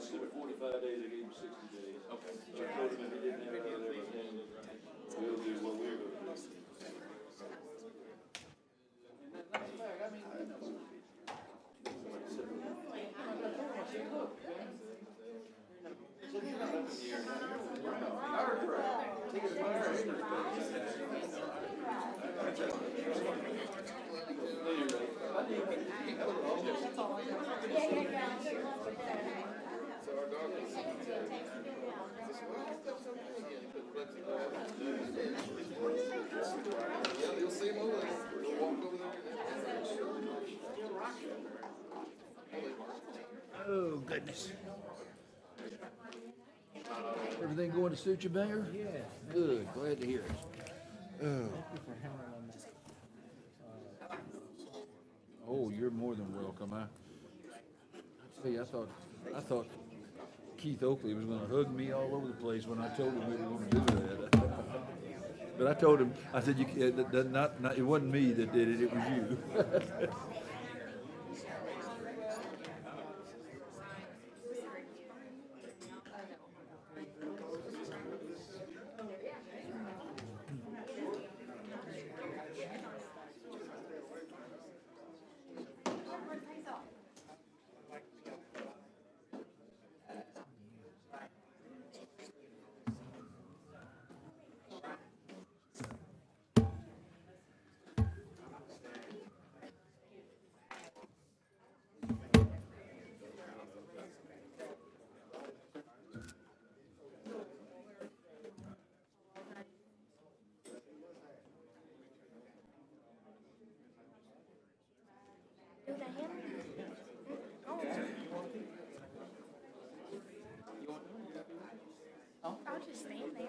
Instead of 45 days, I gave him 60 days. Okay. So I told him if he didn't have it out of there by then, we'll do what we're gonna do. And then that's the fact, I mean, I know some people. Somebody said, I told him, I said, look, man. I said, you're not up in the air now, you're on the ground. Our crowd, take it to my area. Anyway, I didn't even, that was all. So our dog was, well, yeah, you'll see him over there. We'll walk over there. Oh, goodness. Everything going to suit you, Mayor? Yeah. Good, glad to hear it. Oh. Thank you for hammering on that. Oh, you're more than welcome. I tell you, I thought Keith Oakley was gonna hug me all over the place when I told him we were gonna do that. But I told him, I said, it wasn't me that did it, it was you. I'll just stand there.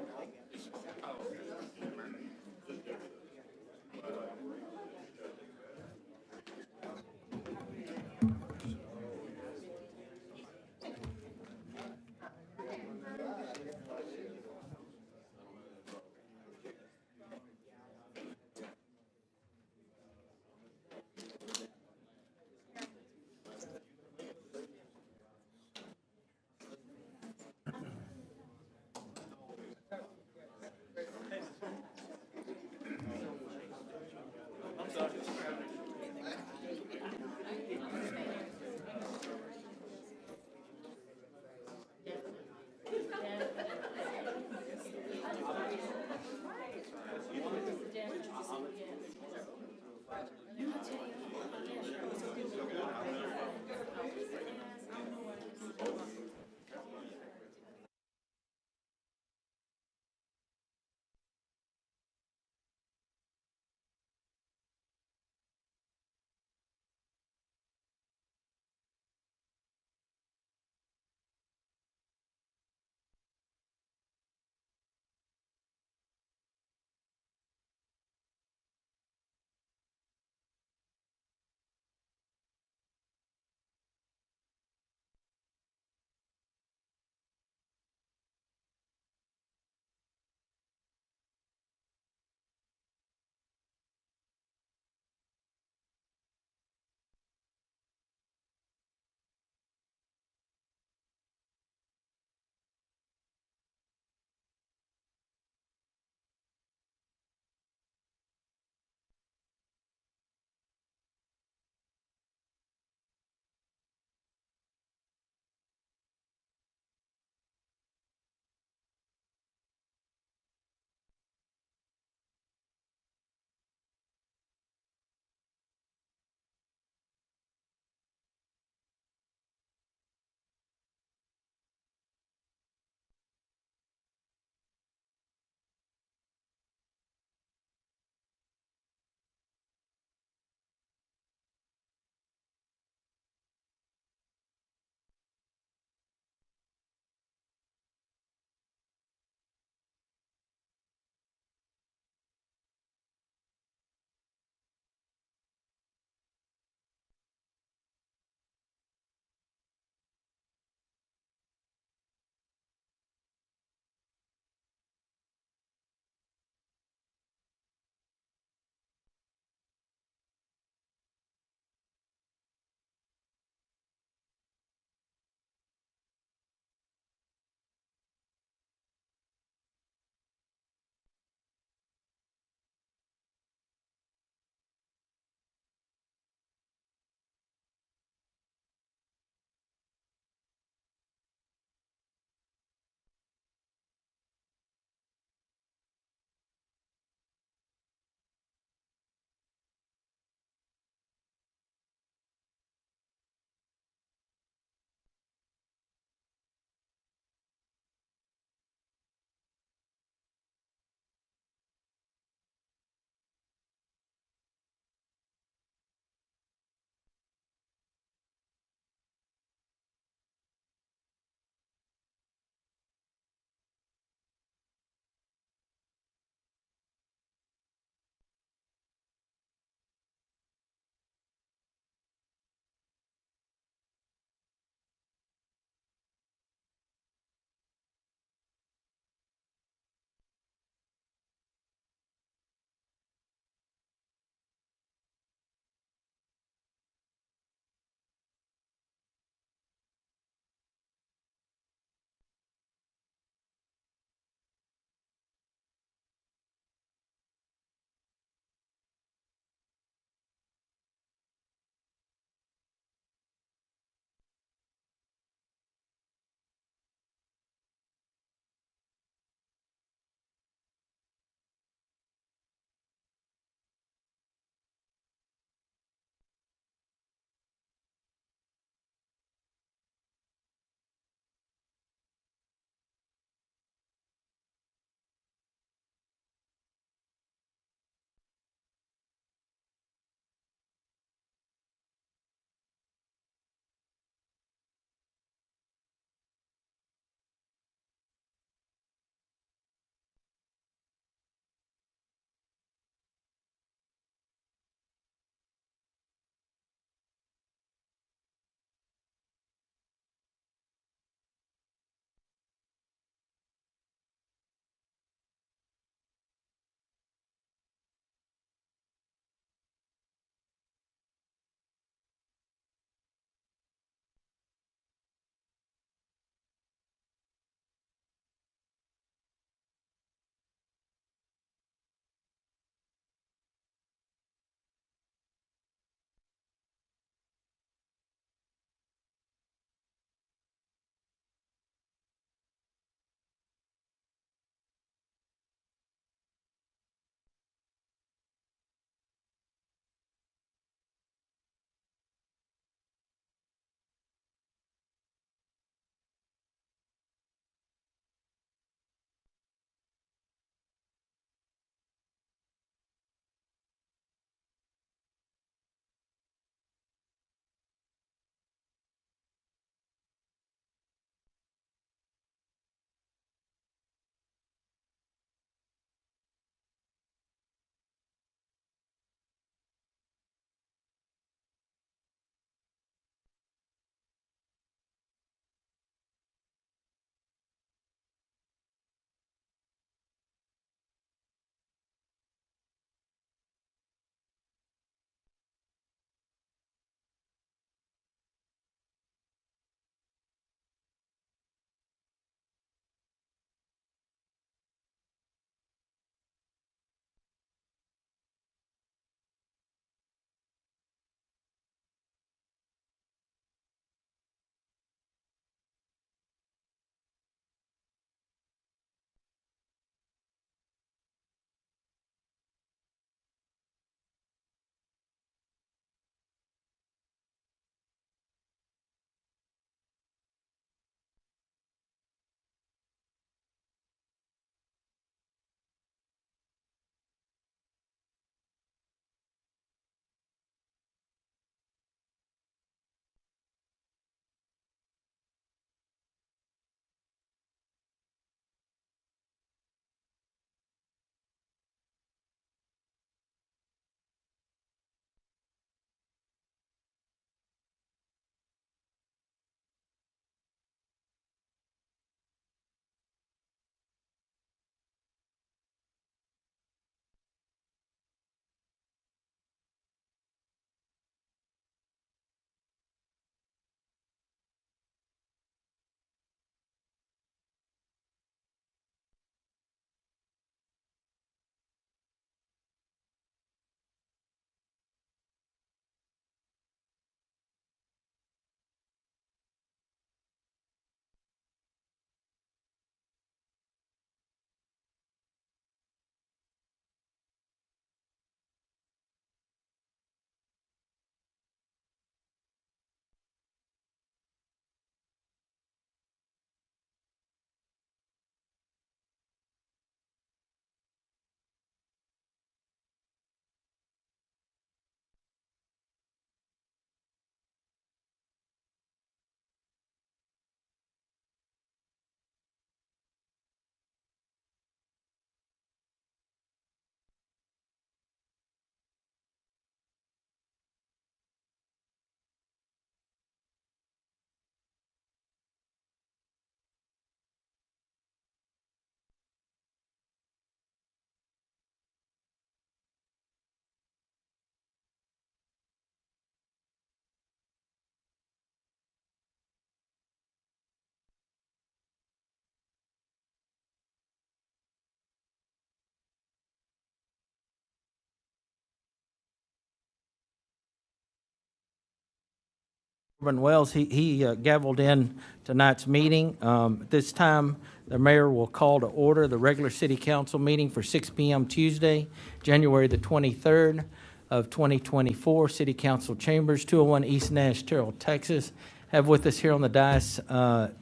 Corbin Wells, he gavelled in tonight's meeting. At this time, the mayor will call to order the regular city council meeting for 6 p.m. Tuesday, January the 23rd of 2024, City Council Chambers, 201 East Nash, Terrell, Texas. Have with us here on the dais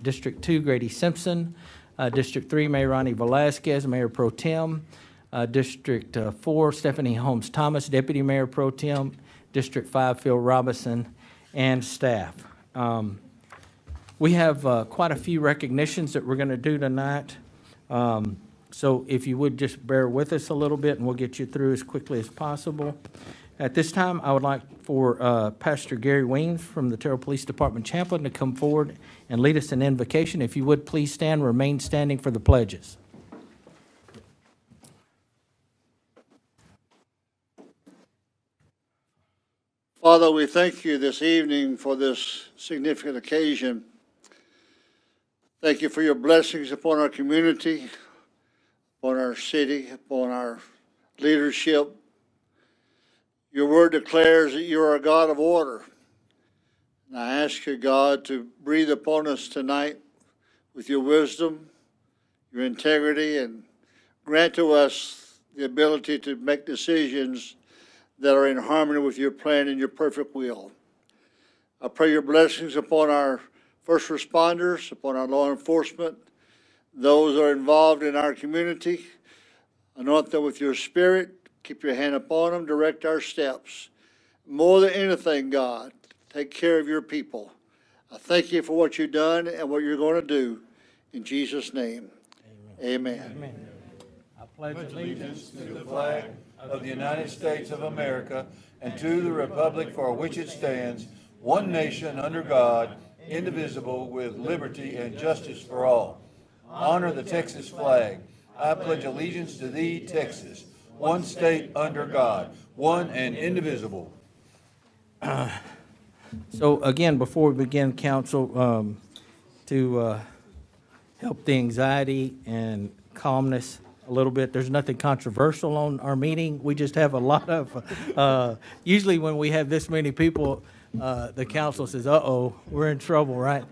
District 2, Grady Simpson, District 3, Mayor Ronnie Velasquez, Mayor Pro Tem, District 4, Stephanie Holmes Thomas, Deputy Mayor Pro Tem, District 5, Phil Robinson, and staff. We have quite a few recognitions that we're going to do tonight. So if you would just bear with us a little bit and we'll get you through as quickly as possible. At this time, I would like for Pastor Gary Weems from the Terrell Police Department Chaplain to come forward and lead us in invocation. If you would please stand, remain standing for the pledges. Father, we thank you this evening for this significant occasion. Thank you for your blessings upon our community, upon our city, upon our leadership. Your word declares that you are a God of order. And I ask you, God, to breathe upon us tonight with your wisdom, your integrity, and grant to us the ability to make decisions that are in harmony with your plan and your perfect will. I pray your blessings upon our first responders, upon our law enforcement, those that are involved in our community. Anoint them with your spirit. Keep your hand upon them. Direct our steps. More than anything, God, take care of your people. I thank you for what you've done and what you're going to do. In Jesus' name, amen. Amen. I pledge allegiance To the flag of the United States of America and to the republic for which it stands, one nation under God, indivisible, with liberty and justice for all. Honor the Texas flag. I pledge allegiance to thee, Texas, one state under God, one and indivisible. So again, before we begin, council, to help the anxiety and calmness a little bit, there's nothing controversial on our meeting. We just have a lot of, usually when we have this many people, the council says, uh-oh, we're in trouble, right?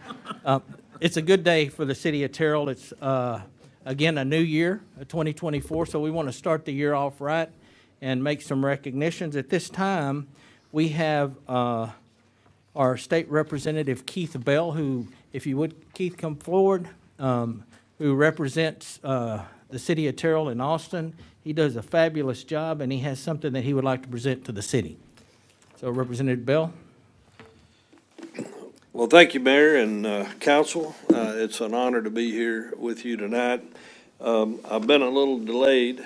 It's a good day for the city of Terrell. It's, again, a new year, 2024, so we want to start the year off right and make some recognitions. At this time, we have our state representative, Keith Bell, who, if you would, Keith, come forward, who represents the city of Terrell in Austin. He does a fabulous job, and he has something that he would like to present to the city. So, Representative Bell. Well, thank you, Mayor and Council. It's an honor to be here with you tonight. I've been a little delayed.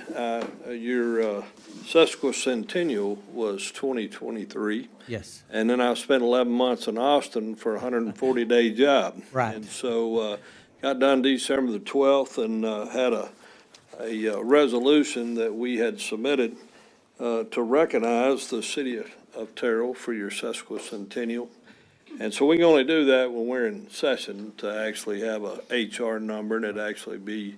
Your sesquicentennial was 2023. Yes. And then I spent 11 months in Austin for a 140-day job. Right. And so got done December the 12th and had a resolution that we had submitted to recognize the city of Terrell for your sesquicentennial. And so we can only do that when we're in session to actually have a HR number and it actually be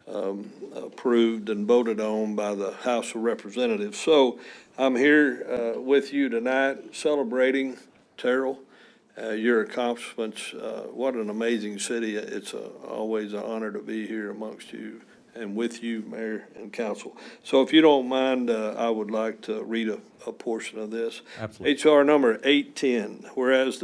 approved and voted on by the House of Representatives. So I'm here with you tonight celebrating Terrell, your accomplishments. What an amazing city. It's always an honor to be here amongst you and with you, Mayor and Council. So if you don't mind, I would like to read a portion of this. Absolutely. HR number 810, whereas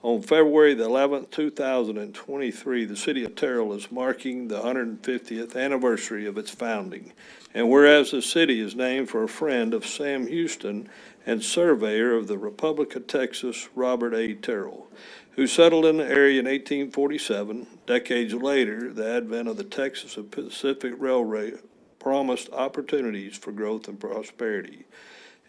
on February the 11th, 2023, the city of Terrell is marking the 150th anniversary of its founding. And whereas the city is named for a friend of Sam Houston and surveyor of the Republic of Texas, Robert A. Terrell, who settled in the area in 1847. Decades later, the advent of the Texas and Pacific Railway promised opportunities for growth and prosperity.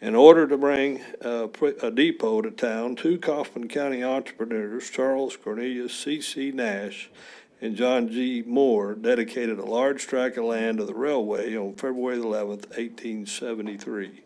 In order to bring a depot to town, two Kaufman County entrepreneurs, Charles Cornelius C.C. Nash and John G. Moore, dedicated a large tract of land to the railway on February 11th, 1873.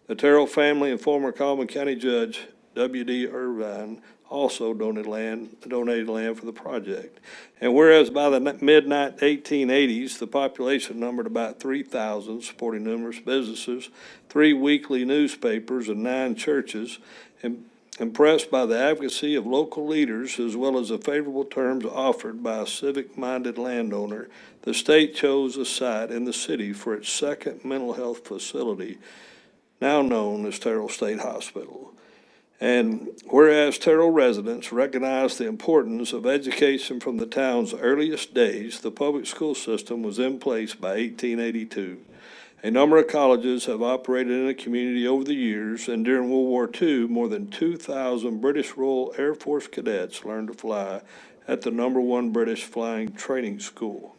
The Terrell family and former Kaufman County Judge W.D. Irvine also donated land for the project. And whereas by the mid-1880s, the population numbered about 3,000, supporting numerous businesses, 3 weekly newspapers, and 9 churches, and Impressed by the advocacy of local leaders as well as the favorable terms offered by a civic-minded landowner, the state chose a site in the city for its second mental health facility, now known as Terrell State Hospital. And whereas Terrell residents recognize the importance of education from the town's earliest days, the public school system was in place by 1882. A number of colleges have operated in the community over the years, and during World War II, more than 2,000 British Royal Air Force cadets learned to fly at the #1 British Flying Training School.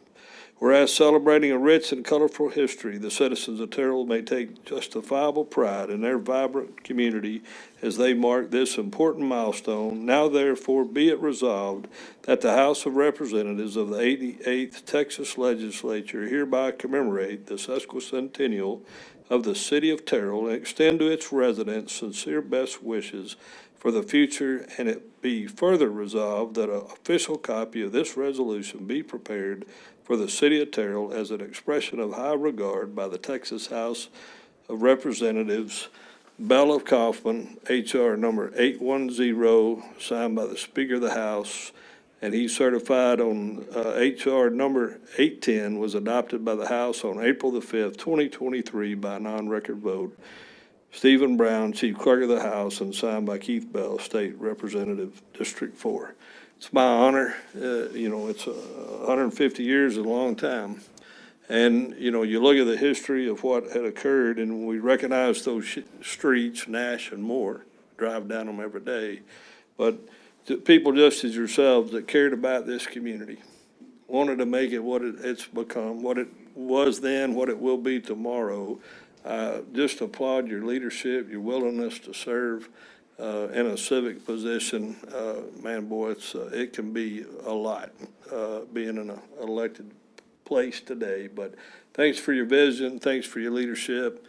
Whereas celebrating a rich and colorful history, the citizens of Terrell may take justifiable pride in their vibrant community as they mark this important milestone. Now therefore be it resolved that the House of Representatives of the 88th Texas Legislature hereby commemorate the sesquicentennial of the city of Terrell and extend to its residents sincere best wishes for the future, and it be further resolved that an official copy of this resolution be prepared for the city of Terrell as an expression of high regard by the Texas House of Representatives. Bell of Kaufman, H.R. number 810, signed by the Speaker of the House, and he certified on H.R. number 810, was adopted by the House on April the 5th, 2023 by non-record vote. Stephen Brown, Chief Clerk of the House, and signed by Keith Bell, State Representative, District 4. It's my honor. It's 150 years is a long time. And, you look at the history of what had occurred, and we recognize those streets, Nash and Moore, drive down them every day. But people just as yourselves that cared about this community, wanted to make it what it's become, what it was then, what it will be tomorrow. Just applaud your leadership, your willingness to serve in a civic position. Man, boy, it can be a lot being in an elected place today. But thanks for your vision, thanks for your leadership,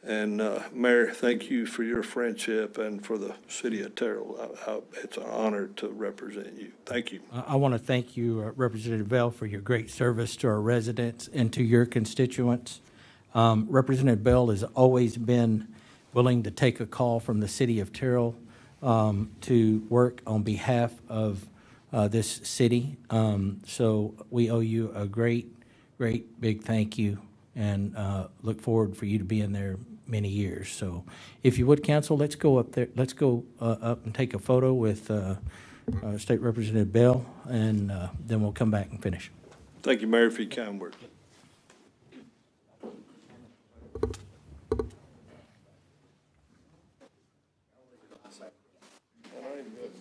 and Mayor, thank you for your friendship and for the city of Terrell. It's an honor to represent you. Thank you. I want to thank you, Representative Bell, for your great service to our residents and to your constituents. Representative Bell has always been willing to take a call from the city of Terrell to work on behalf of this city. So we owe you a great big thank you, and look forward for you to be in there many years. So if you would, council, let's go up there. Let's go up and take a photo with State Representative Bell, and then we'll come back and finish. Thank you, Mayor, for your kind words.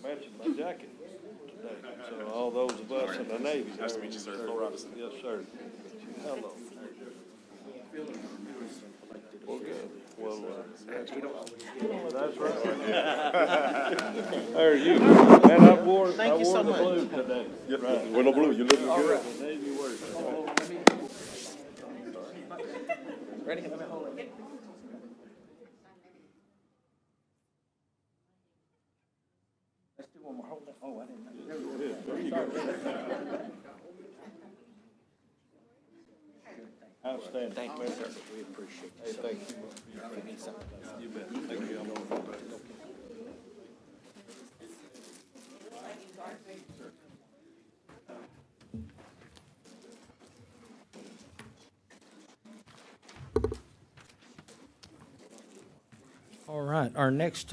Mentioned my jacket today, so all those of us in the Navy. Nice to meet you, sir. Phil Robinson. Yes, sir. Hello. Well, good. Well, that's right. How are you? Man, I wore the blue today. Yep. Right. We're no blue. You're looking good. The Navy works. Ready? Let me hold it. Let's do one more. Hold it. Oh, I didn't know. Outstanding. Thank you, sir. We appreciate it. Hey, thank you. You bet. Thank you. I'm on the phone. All right, our next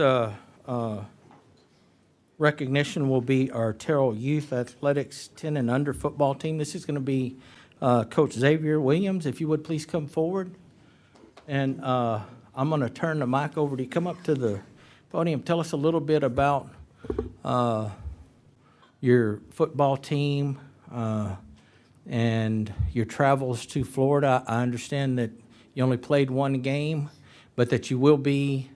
recognition will be our Terrell Youth Athletics 10 and under football team. This is going to be Coach Xavier Williams. If you would please come forward. And I'm going to turn the mic over to you. Come up to the podium. Tell us a little bit about your football team and your travels to Florida. I understand that you only played one game, but that you will be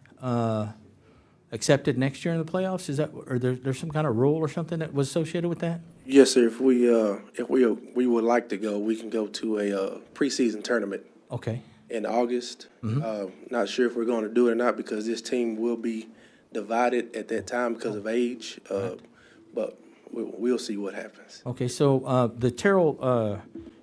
accepted next year in the playoffs. Is that, or there's some kind of rule or something that was associated with that? Yes, sir. If we would like to go, we can go to a preseason tournament Okay. in August. Not sure if we're going to do it or not because this team will be divided at that time because of age. But we'll see what happens. Okay, so the Terrell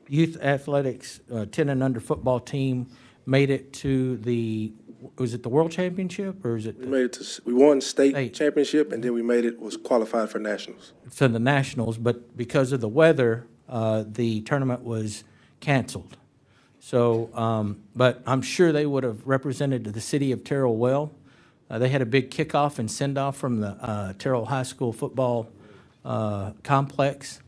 Youth Athletics 10 and under football team made it to the was it the World Championship, or is it We made it to, we won state State. championship, and then we was qualified for nationals. to the Nationals, but because of the weather, the tournament was canceled. So, but I'm sure they would have represented the city of Terrell well. They had a big kickoff and send-off from the Terrell High School football complex.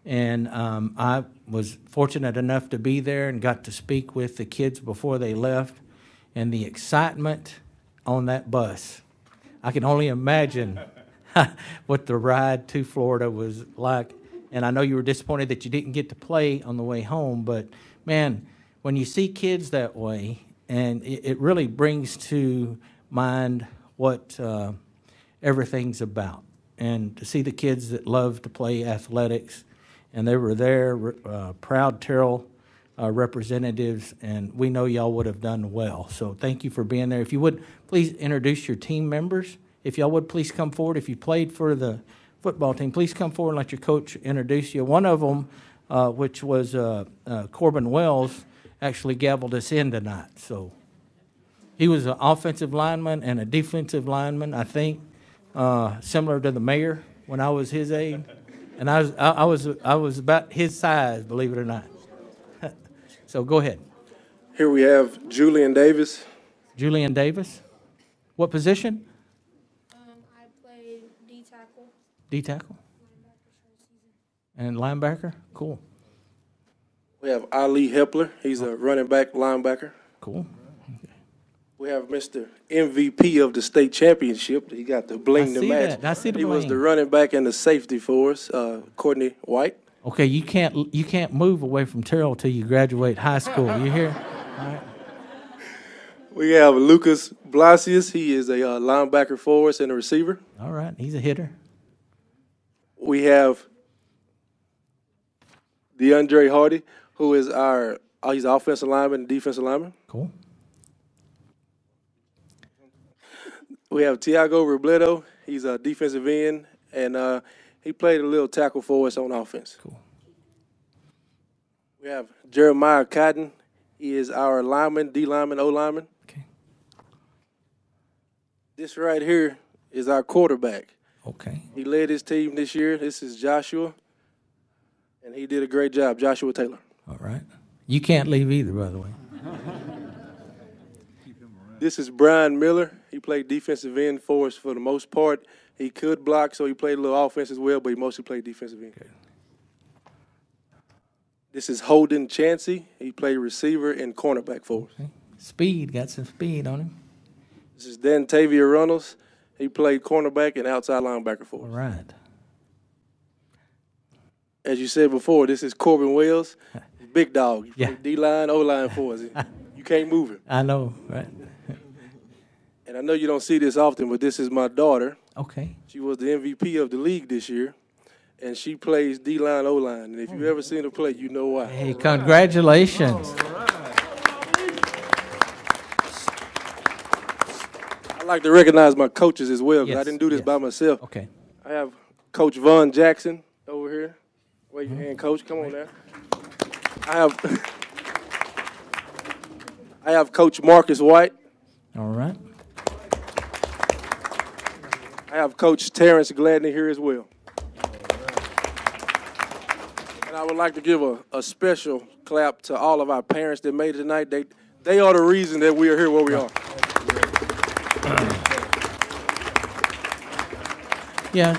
And I was fortunate enough to be there and got to speak with the kids before they left. And the excitement on that bus, I can only imagine what the ride to Florida was like. And I know you were disappointed that you didn't get to play on the way home, but man, when you see kids that way, and it really brings to mind what everything's about. And to see the kids that love to play athletics, and they were there, proud Terrell representatives, and we know y'all would have done well. So thank you for being there. If you would, please introduce your team members. If y'all would, please come forward. If you played for the football team, please come forward and let your coach introduce you. One of them, which was Corbin Wells, actually gavelled us in tonight. So he was an offensive lineman and a defensive lineman, I think, similar to the mayor when I was his age. And I was about his size, believe it or not. So go ahead. Here we have Julian Davis. Julian Davis. What position? I played D tackle. D tackle. And linebacker? Cool. We have Ali Hepler. He's a running back linebacker. Cool. We have Mr. MVP of the state championship. He got the bling I to see match. that. I see the He was bling. the running back and the safety for us, Courtney White. Okay, you can't move away from Terrell till you graduate high school. You hear? All right. We have Lucas Blasius. He is a linebacker for us and a receiver. All right. He's a hitter. We have DeAndre Hardy, who is he's an offensive lineman and defensive lineman. Cool. We have Tiago Robledo. He's a defensive end, and he played a little tackle for us on offense. Cool. We have Jeremiah Cotton. He is our lineman, D lineman, O lineman. Okay. This right here is our quarterback. Okay. He led his team this year. This is Joshua, and he did a great job, Joshua Taylor. All right. You can't leave either, by the way. This is Brian Miller. He played defensive end for us for the most part. He could block, so he played a little offense as well, but he mostly played defensive end. Okay. This is Holden Chansey. He played receiver and cornerback for us. Okay. Speed, got some speed on him. This is Dan Tavia Runnels. He played cornerback and outside linebacker for All us. right. As you said before, this is Corbin Wells. Big dog. He Yeah. played D-line, O-line for us. You can't move him. I know, right? And I know you don't see this often, but this is my daughter. Okay. She was the MVP of the league this year, and she plays D-line, O-line. And if you've ever seen her play, you know why. Hey, congratulations. I'd like to recognize my coaches as well, because I Yes, didn't do this yes. by myself. Okay. I have Coach Vaughn Jackson over here. Wave your hand, Coach. Come on now. I have Coach Marcus White. All right. I have Coach Terrence Gladney here as well. And I would like to give a special clap to all of our parents that made it tonight. They are the reason that we are here where we are. Yeah.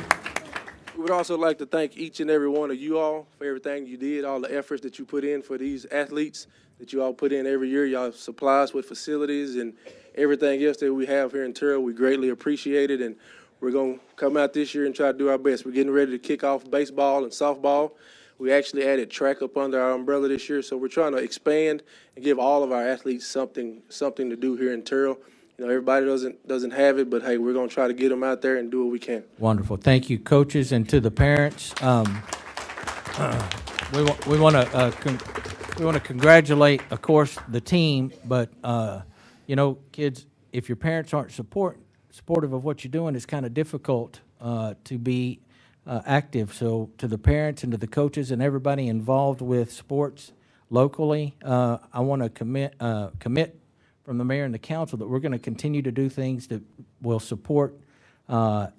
We would also like to thank each and every one of you all for everything you did, all the efforts that you put in for these athletes that you all put in every year. Y'all supply us with facilities and everything else that we have here in Terrell. We greatly appreciate it, and we're going to come out this year and try to do our best. We're getting ready to kick off baseball and softball. We actually added track up under our umbrella this year, so we're trying to expand and give all of our athletes something to do here in Terrell. You know, everybody doesn't have it, but hey, we're going to try to get them out there and do what we can. Wonderful. Thank you, coaches, and to the parents. We want to congratulate, of course, the team. But you know, kids, if your parents aren't supportive of what you're doing, it's kind of difficult to be active. So to the parents and to the coaches and everybody involved with sports locally, I want to commit from the mayor and the council that we're going to continue to do things that will support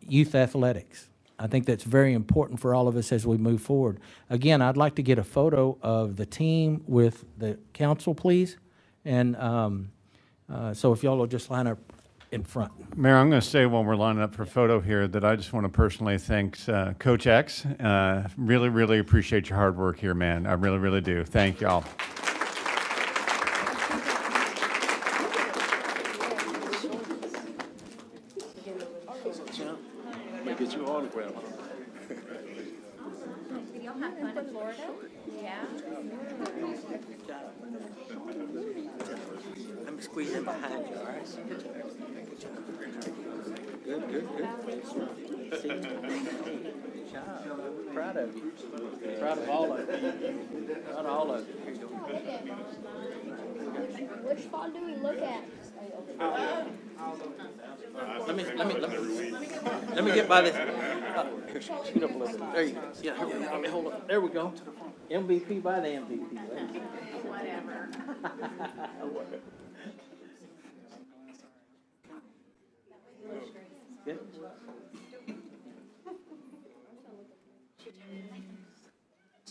youth athletics. I think that's very important for all of us as we move forward. Again, I'd like to get a photo of the team with the council, please. And so if y'all will just line up in front. Mayor, I'm going to say while we're lining up for a photo here that I just want to personally thank Coach X. Really, really appreciate your hard work here, man. I really, really do. Thank y'all. Get you on the ground. Y'all have fun in Florida? Yeah. Let me squeeze in behind you, all right? Good, good, good. Good job. Proud of you. Proud of all of you. Proud of all of you. Here you go. Which spot do we look at? Let me get by this. Here, scoot up a little. There you go. Yeah, here we go. Let me hold up. There we go. MVP by the MVP. Whatever. Good.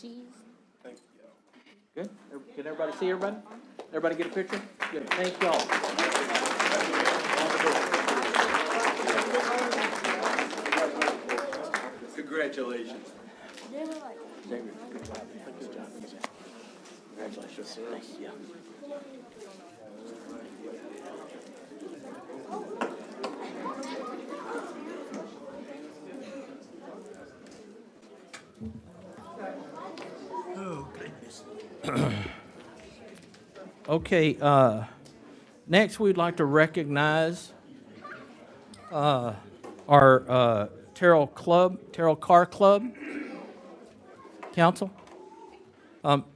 Cheese. Good. Can everybody see everybody? Everybody get a picture? Good. Thank y'all. Congratulations. Xavier, good job. Good job. Congratulations, sir. Thanks. Yeah. Oh, goodness. Okay, next we'd like to recognize our Terrell Car Club Council.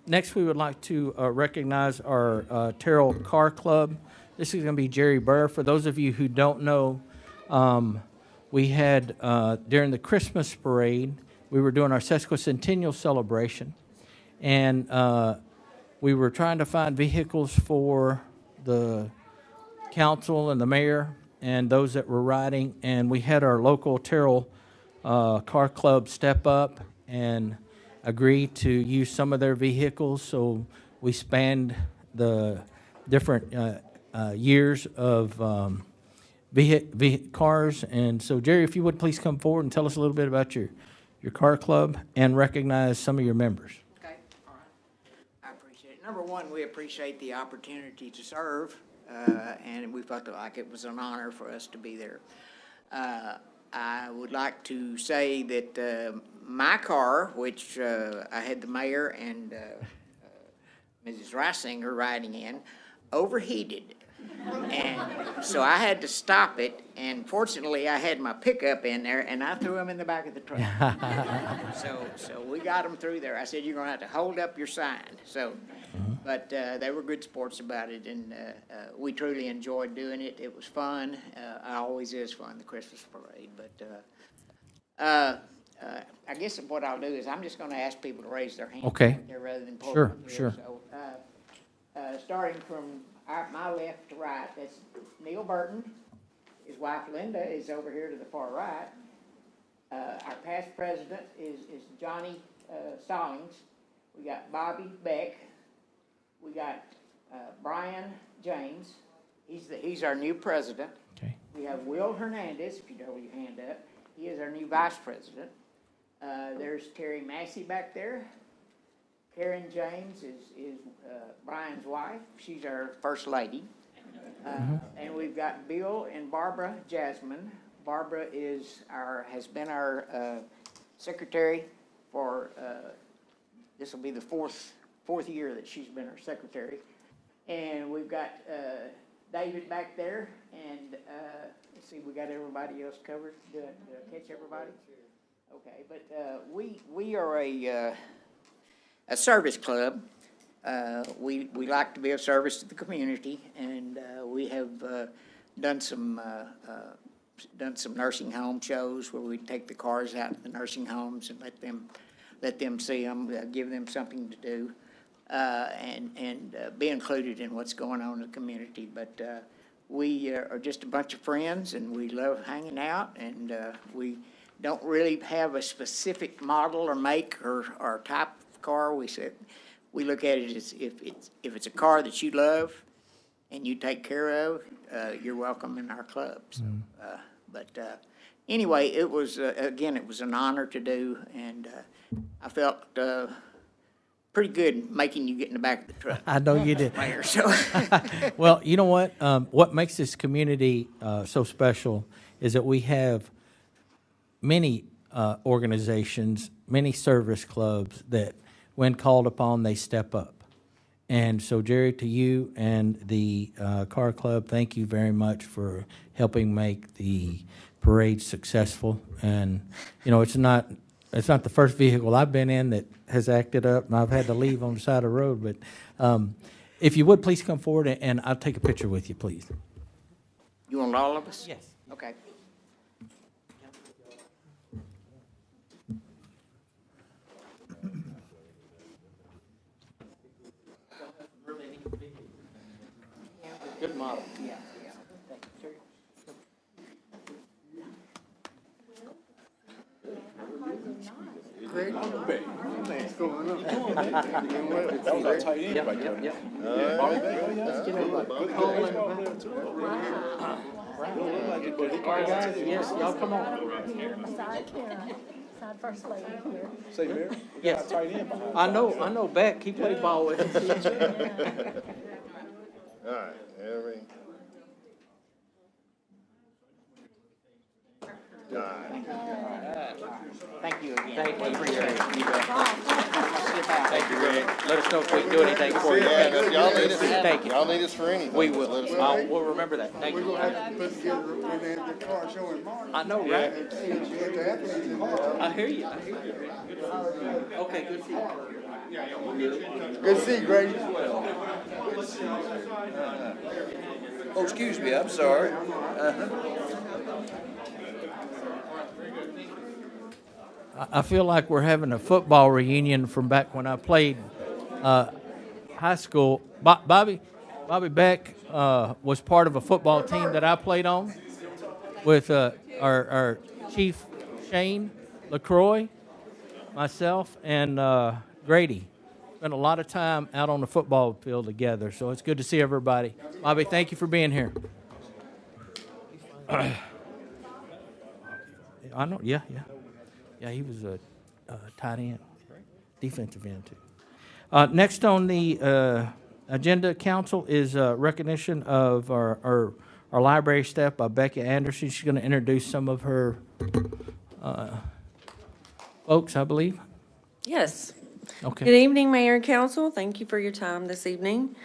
Next, we would like to recognize our Terrell Car Club. This is going to be Jerry Burr. For those of you who don't know, we had, during the Christmas parade, we were doing our sesquicentennial celebration, and we were trying to find vehicles for the council and the mayor and those that were riding, and we had our local Terrell Car Club step up and agree to use some of their vehicles, so we spanned the different years of cars. And so, Jerry, if you would please come forward and tell us a little bit about your car club and recognize some of your members. Okay, all right. I appreciate it. Number one, we appreciate the opportunity to serve, and we felt like it was an honor for us to be there. I would like to say that my car, which I had the mayor and Mrs. Reisinger riding in, overheated. And so I had to stop it, and fortunately I had my pickup in there, and I threw them in the back of the truck. So we got them through there. I said, you're gonna have to hold up your sign. So, but they were good sports about it, and we truly enjoyed doing it. It was fun. It always is fun, the Christmas parade. But I guess what I'll do is I'm just gonna ask people to raise their hands. Okay. Right there rather than pull Sure, them here. sure. So, starting from my left to right, that's Neil Burton. His wife Linda is over here to the far right. Our past president is Johnny Stallings. We got Bobby Beck. We got Brian James. He's our new president. Okay. We have Will Hernandez, if you hold your hand up. He is our new vice president. There's Terry Massey back there. Karen James is Brian's wife. She's our first lady. And we've got Bill and Barbara Jasmine. Barbara has been our secretary for, this will be the fourth year that she's been our secretary. And we've got David back there, and let's see, we got everybody else covered. Did I catch everybody? Okay, but we are a service club. We like to be of service to the community, and we have done some nursing home shows where we take the cars out to the nursing homes and let them see them, give them something to do. and be included in what's going on in the community. But we are just a bunch of friends, and we love hanging out, and we don't really have a specific model or make or type of car. We look at it as if it's a car that you love and you take care of, you're welcome in our club. So, anyway, it was, again, it was an honor to do, and I felt pretty good making you get in the back of the truck. I know you did. Mayor, so. Well, you know what? What makes this community so special is that we have many organizations, many service clubs that, when called upon, they step up. And so, Jerry, to you and the car club, thank you very much for helping make the parade successful. And you know, it's not the first vehicle I've been in that has acted up, and I've had to leave on the side of the road. But if you would, please come forward, and I'll take a picture with you, please. You want all of us? Yes. Okay. Good model. Yeah. Greg? Yes, y'all come on. Side first lady here. Say, Mayor? Yes. Tight end behind. I know, Beck, he played ball with us. All right, every. All right. Thank you again. Thank you. Appreciate it. Thank you, Greg. Let us know if we can do anything for you. Yeah, if y'all need us, Thank you. y'all need us for anything. We will. let us know. We'll remember that. Thank you. I know, right? I hear you. Okay, good to see you. Good to see you, Grady. Oh, excuse me, I'm sorry. I feel like we're having a football reunion from back when I played high school. Bobby Beck was part of a football team that I played on with our chief Shane LaCroix, myself, and Grady. Spent a lot of time out on the football field together, so it's good to see everybody. Bobby, thank you for being here. I know, yeah. Yeah, he was a tight end, defensive end too. Next on the agenda, council, is recognition of our library staff by Becca Anderson. She's going to introduce some of her folks, I believe. Yes. Okay. Good evening, Mayor and Council. Thank you for your time this evening.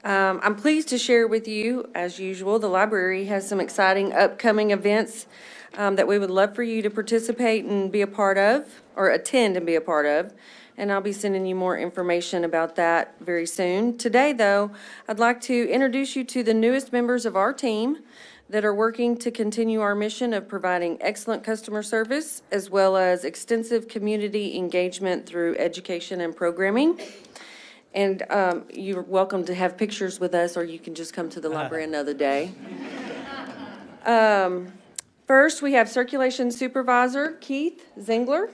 I'm pleased to share with you, as usual, the library has some exciting upcoming events that we would love for you to participate and be a part of, or attend and be a part of. And I'll be sending you more information about that very soon. Today, though, I'd like to introduce you to the newest members of our team that are working to continue our mission of providing excellent customer service as well as extensive community engagement through education and programming. And you're welcome to have pictures with us, or you can just come to the library another day. First, we have Circulation Supervisor Keith Zingler.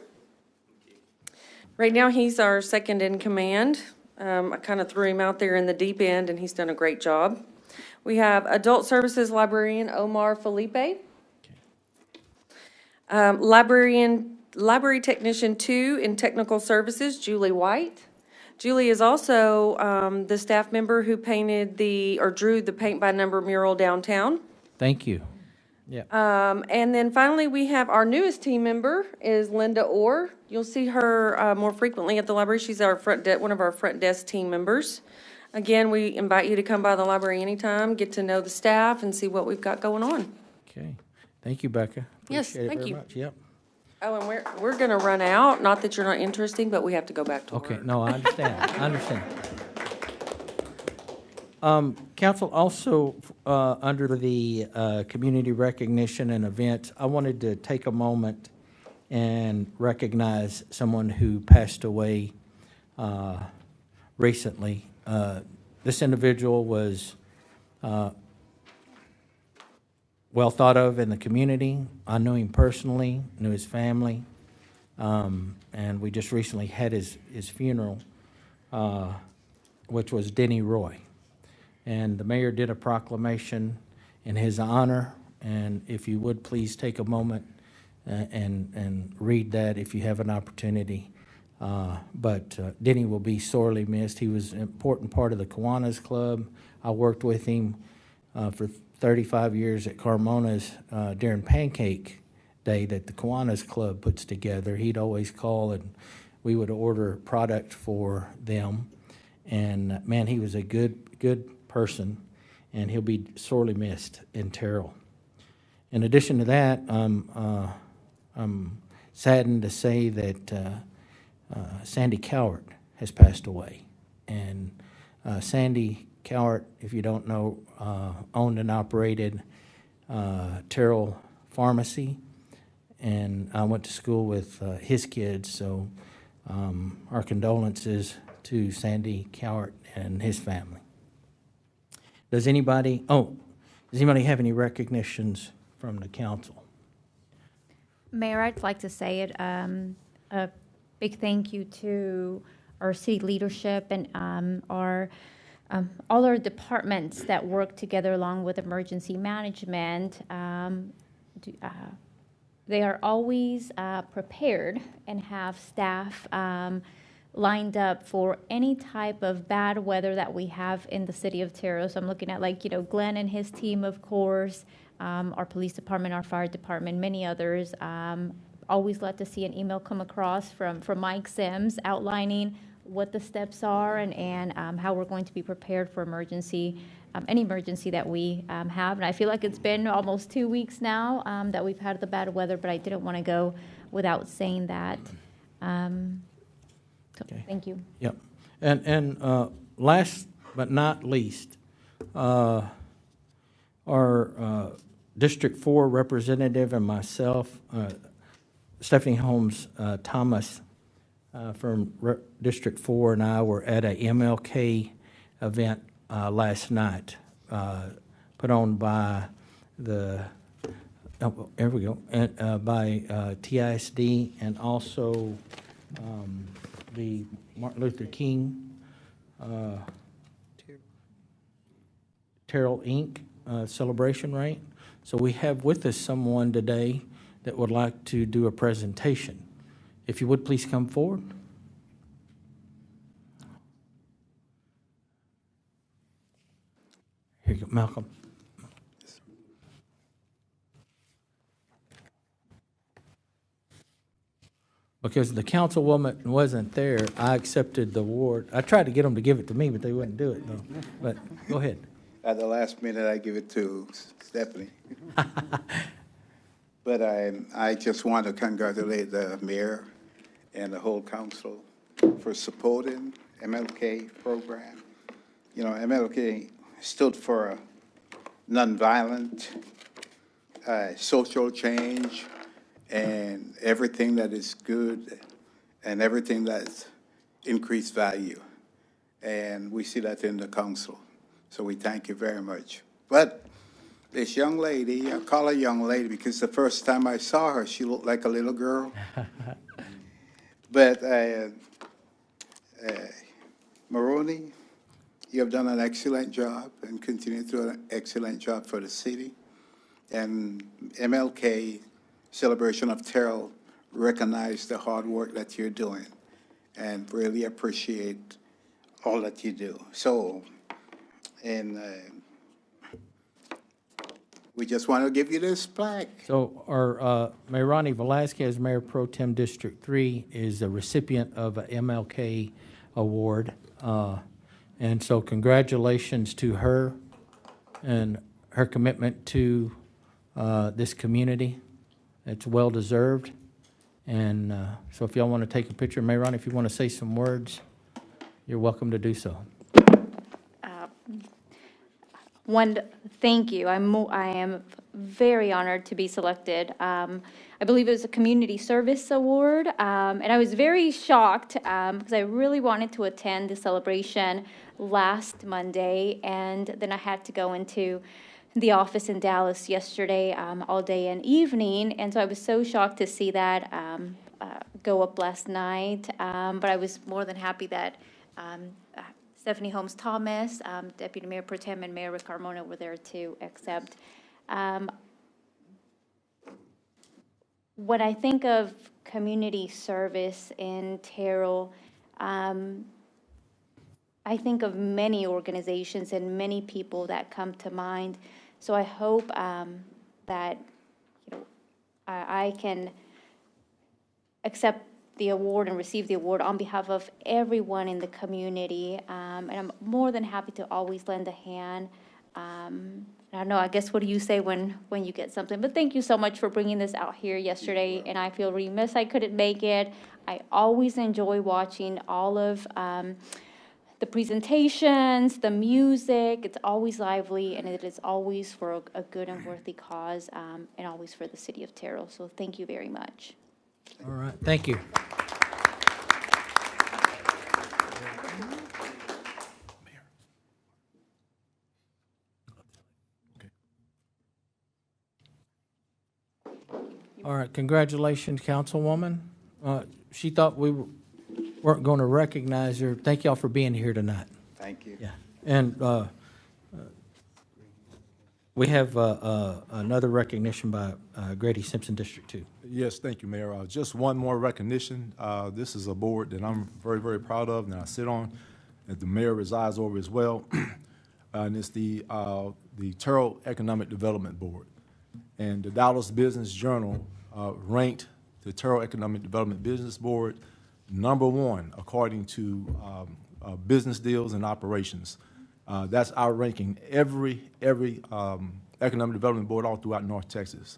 Right now, he's our second in command. I kind of threw him out there in the deep end, and he's done a great job. We have Adult Services Librarian Omar Felipe. Library Technician 2 in Technical Services, Julie White. Julie is also the staff member who drew the paint by number mural downtown. Thank you. Yeah. And then finally, we have our newest team member is Linda Orr. You'll see her more frequently at the library. She's our one of our front desk team members. Again, we invite you to come by the library anytime, get to know the staff, and see what we've got going on. Okay. Thank you, Becca. Yes, Appreciate it thank very you. much. Yep. Oh, and we're going to run out. Not that you're not interesting, but we have to go back to work. Okay, no, I understand. I understand. Council, also, under the community recognition and events, I wanted to take a moment and recognize someone who passed away recently. This individual was well thought of in the community. I knew him personally, knew his family, and we just recently had his funeral, which was Denny Roy. And the mayor did a proclamation in his honor, and if you would please take a moment and read that if you have an opportunity. But Denny will be sorely missed. He was an important part of the Kiwanis Club. I worked with him for 35 years at Carmona's during Pancake Day that the Kiwanis Club puts together. He'd always call and we would order product for them. And man, he was a good person, and he'll be sorely missed in Terrell. In addition to that, I'm saddened to say that Sandy Cowart has passed away. And Sandy Cowart, if you don't know, owned and operated Terrell Pharmacy, and I went to school with his kids, so our condolences to Sandy Cowart and his family. Does anybody have any recognitions from the council? Mayor, I'd like to say it, a big thank you to our city leadership and all our departments that work together along with emergency management. They are always prepared and have staff lined up for any type of bad weather that we have in the city of Terrell. So I'm looking at Glenn and his team, of course, our police department, our fire department, many others. Always love to see an email come across from Mike Sims outlining what the steps are and how we're going to be prepared for any emergency that we have. And I feel like it's been almost 2 weeks now that we've had the bad weather, but I didn't want to go without saying that. Okay. Thank you. Yep. And last but not least, our District 4 representative and myself, Stephanie Holmes Thomas from District 4 and I were at a MLK event last night, put on by there we go, and by TISD and also the Martin Luther King Terrell Inc. Celebration, right? So we have with us someone today that would like to do a presentation. If you would please come forward. Here you go, Malcolm. Because the councilwoman wasn't there, I accepted the award. I tried to get them to give it to me, but they wouldn't do it, though. But go ahead. At the last minute, I give it to Stephanie. But I just want to congratulate the mayor and the whole council for supporting MLK program. You know, MLK stood for nonviolent social change and everything that is good and everything that's increased value. And we see that in the council. So we thank you very much. But this young lady, I call her young lady because the first time I saw her, she looked like a little girl. But Maroney, you have done an excellent job and continue to do an excellent job for the city. And MLK Celebration of Terrell recognize the hard work that you're doing and really appreciate all that you do. So, and we just want to give you this plaque. So our Mayor Ronnie Velasquez, Mayor Pro Tem District 3, is a recipient of a MLK award. And so congratulations to her and her commitment to this community. It's well-deserved. And so if y'all want to take a picture, Mayor Ronnie, if you want to say some words, you're welcome to do so. Thank you. I am very honored to be selected. I believe it was a community service award, and I was very shocked because I really wanted to attend the celebration last Monday, and then I had to go into the office in Dallas yesterday all day and evening, and so I was so shocked to see that go up last night, but I was more than happy that Stephanie Holmes Thomas, Deputy Mayor Pro Tem, and Mayor Rick Carmona were there to accept. When I think of community service in Terrell, I think of many organizations and many people that come to mind. So I hope that I can accept the award and receive the award on behalf of everyone in the community. And I'm more than happy to always lend a hand. I don't know, I guess, what do you say when you get something? But thank you so much for bringing this out here yesterday, and I feel remiss I couldn't make it. I always enjoy watching all of the presentations, the music. It's always lively, and it is always for a good and worthy cause, and always for the city of Terrell. So thank you very much. All right, thank you. All right, congratulations, Councilwoman. She thought we weren't going to recognize her. Thank y'all for being here tonight. Thank you. Yeah, and we have another recognition by Grady Simpson, District 2. Yes, thank you, Mayor. Just one more recognition. This is a board that I'm very, very proud of, and I sit on, that the mayor resides over as well. And it's the Terrell Economic Development Board. And the Dallas Business Journal ranked the Terrell Economic Development Business Board #1 according to business deals and operations. That's our ranking. Every economic development board all throughout North Texas.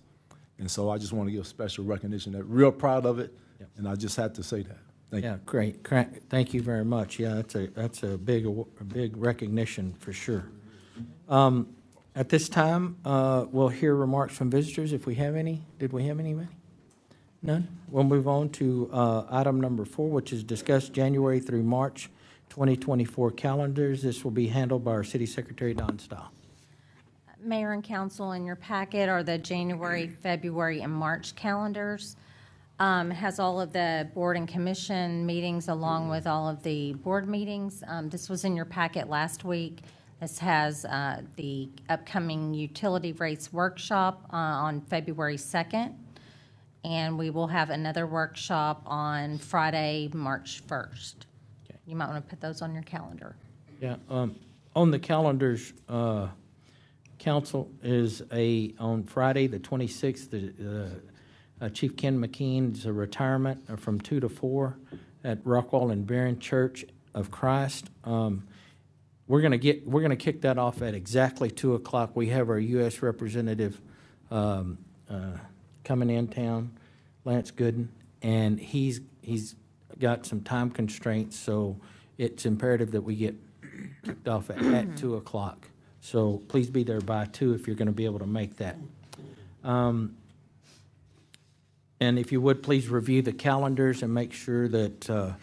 And so I just want to give special recognition. I'm real proud of it, and I just had to say that. Thank you. Great. Thank you very much. Yeah, that's a big recognition for sure. At this time, we'll hear remarks from visitors if we have any. Did we have anybody? None? We'll move on to item number 4, which is discuss January through March 2024 calendars. This will be handled by our City Secretary, Don Stahl. Mayor and Council, in your packet are the January, February, and March calendars. It has all of the board and commission meetings along with all of the board meetings. This was in your packet last week. This has the upcoming utility rates workshop on February 2nd. And we will have another workshop on Friday, March 1st. Okay. You might want to put those on your calendar. Yeah, on the calendars, council is on Friday, the 26th, Chief Ken McKean's retirement from 2 to 4 at Rockwall and Barron Church of Christ. We're gonna kick that off at exactly 2 o'clock. We have our U.S. representative coming in town, Lance Gooden, and he's got some time constraints, so it's imperative that we get kicked off at 2 o'clock. So please be there by 2 if you're going to be able to make that. And if you would, please review the calendars and make sure that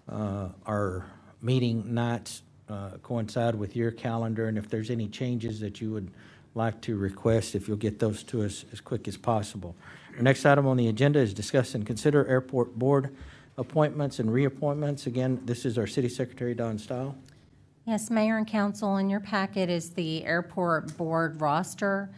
our meeting nights coincide with your calendar, and if there's any changes that you would like to request, if you'll get those to us as quick as possible. Our next item on the agenda is discuss and consider airport board appointments and reappointments. Again, this is our City Secretary, Don Stahl. Yes, Mayor and Council, in your packet is the airport board roster.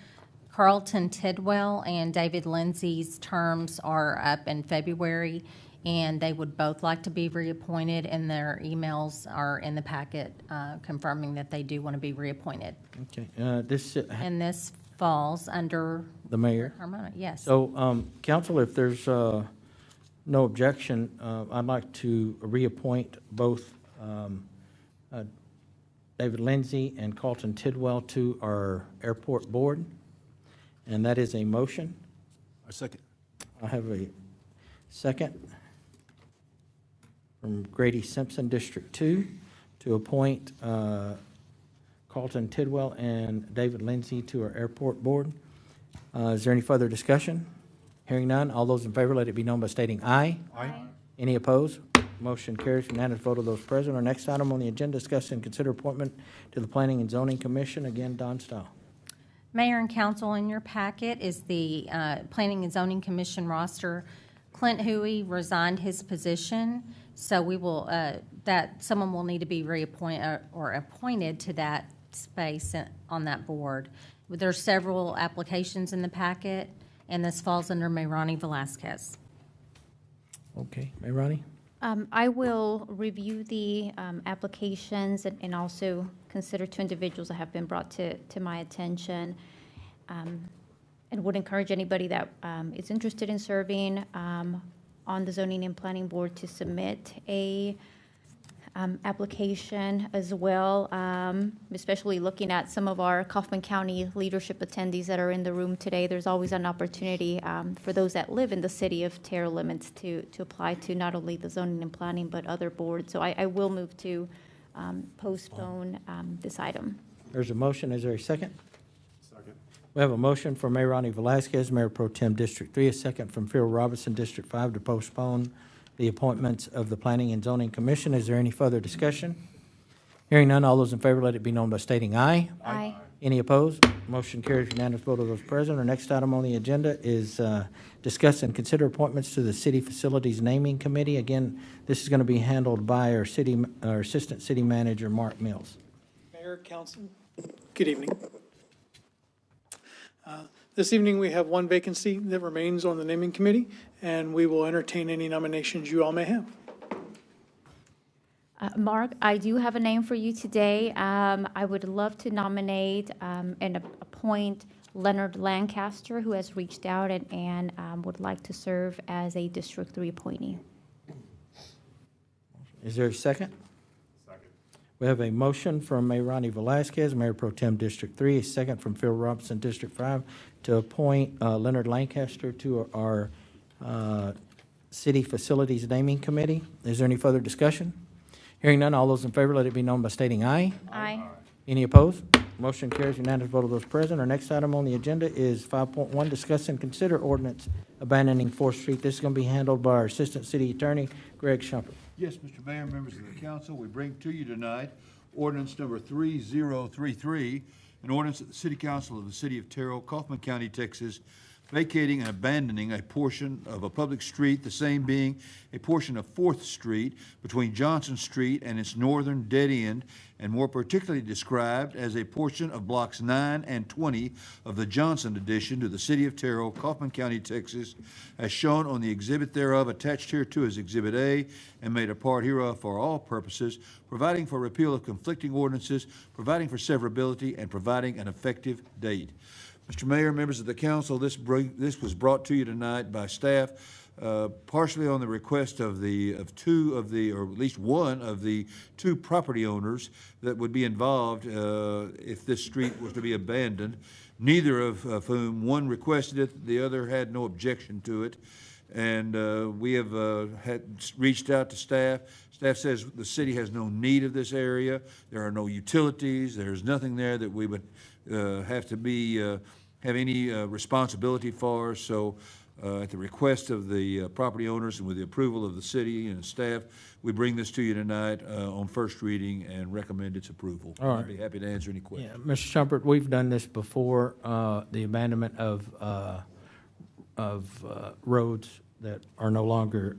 Carlton Tidwell and David Lindsay's terms are up in February, and they would both like to be reappointed, and their emails are in the packet confirming that they do want to be reappointed. Okay. And this falls under the mayor. Carmona, yes. So, council, if there's no objection, I'd like to reappoint both David Lindsay and Carlton Tidwell to our airport board, and that is a motion. A second. I have a second from Grady Simpson, District 2, to appoint Carlton Tidwell and David Lindsay to our airport board. Is there any further discussion? Hearing none, all those in favor, let it be known by stating aye. Aye. Any opposed? Motion carries unanimous vote of those present. Our next item on the agenda, discuss and consider appointment to the Planning and Zoning Commission. Again, Don Stahl. Mayor and council, in your packet is the Planning and Zoning Commission roster. Clint Huey resigned his position, so we will, that someone will need to be reappointed or appointed to that space on that board. There's several applications in the packet, and this falls under Mayrani Velazquez. Okay, Mayrani? I will review the applications and also consider two individuals that have been brought to my attention, and would encourage anybody that is interested in serving on the Zoning and Planning Board to submit a application as well, especially looking at some of our Kaufman County leadership attendees that are in the room today. There's always an opportunity for those that live in the city of Terrell limits to apply to not only the Zoning and Planning, but other boards. So I will move to postpone this item. There's a motion. Is there a second? Second. We have a motion from Mayrani Velazquez, Mayor Pro Tem District 3, a second from Phil Robinson, District 5, to postpone the appointments of the Planning and Zoning Commission. Is there any further discussion? Hearing none, all those in favor, let it be known by stating aye. Aye. Any opposed? Motion carries unanimous vote of those present. Our next item on the agenda is discuss and consider appointments to the City Facilities Naming Committee. Again, this is going to be handled by our Assistant City Manager, Mark Mills. Mayor, Council, good evening. This evening, we have one vacancy that remains on the naming committee, and we will entertain any nominations you all may have. Mark, I do have a name for you today. I would love to nominate and appoint Leonard Lancaster, who has reached out and would like to serve as a District 3 appointee. Is there a second? Second. We have a motion from Mayrani Velazquez, Mayor Pro Tem District 3, a second from Phil Robinson, District 5, to appoint Leonard Lancaster to our City Facilities Naming Committee. Is there any further discussion? Hearing none, all those in favor, let it be known by stating aye. Aye. Any opposed? Motion carries unanimous vote of those present. Our next item on the agenda is 5.1, discuss and consider ordinance abandoning 4th Street. This is going to be handled by our Assistant City Attorney, Greg Shumpert. Yes, Mr. Mayor, members of the council, we bring to you tonight ordinance number 3033, an ordinance of the City Council of the City of Terrell, Kaufman County, Texas, vacating and abandoning a portion of a public street, the same being a portion of 4th Street between Johnson Street and its northern dead end, and more particularly described as a portion of blocks 9 and 20 of the Johnson addition to the City of Terrell, Kaufman County, Texas, as shown on the exhibit thereof attached hereto as Exhibit A and made a part hereof for all purposes, providing for repeal of conflicting ordinances, providing for severability, and providing an effective date. Mr. Mayor, members of the council, this was brought to you tonight by staff, partially on the request of two of the, or at least one of the two property owners that would be involved if this street was to be abandoned, neither of whom, one requested it, the other had no objection to it. And we have reached out to staff. Staff says the city has no need of this area. There are no utilities. There's nothing there that we would have to be have any responsibility for. So at the request of the property owners and with the approval of the city and staff, we bring this to you tonight on first reading and recommend its approval. All right. I'd be happy to answer any questions. Yeah, Mr. Shumpert, we've done this before, the abandonment of roads that are no longer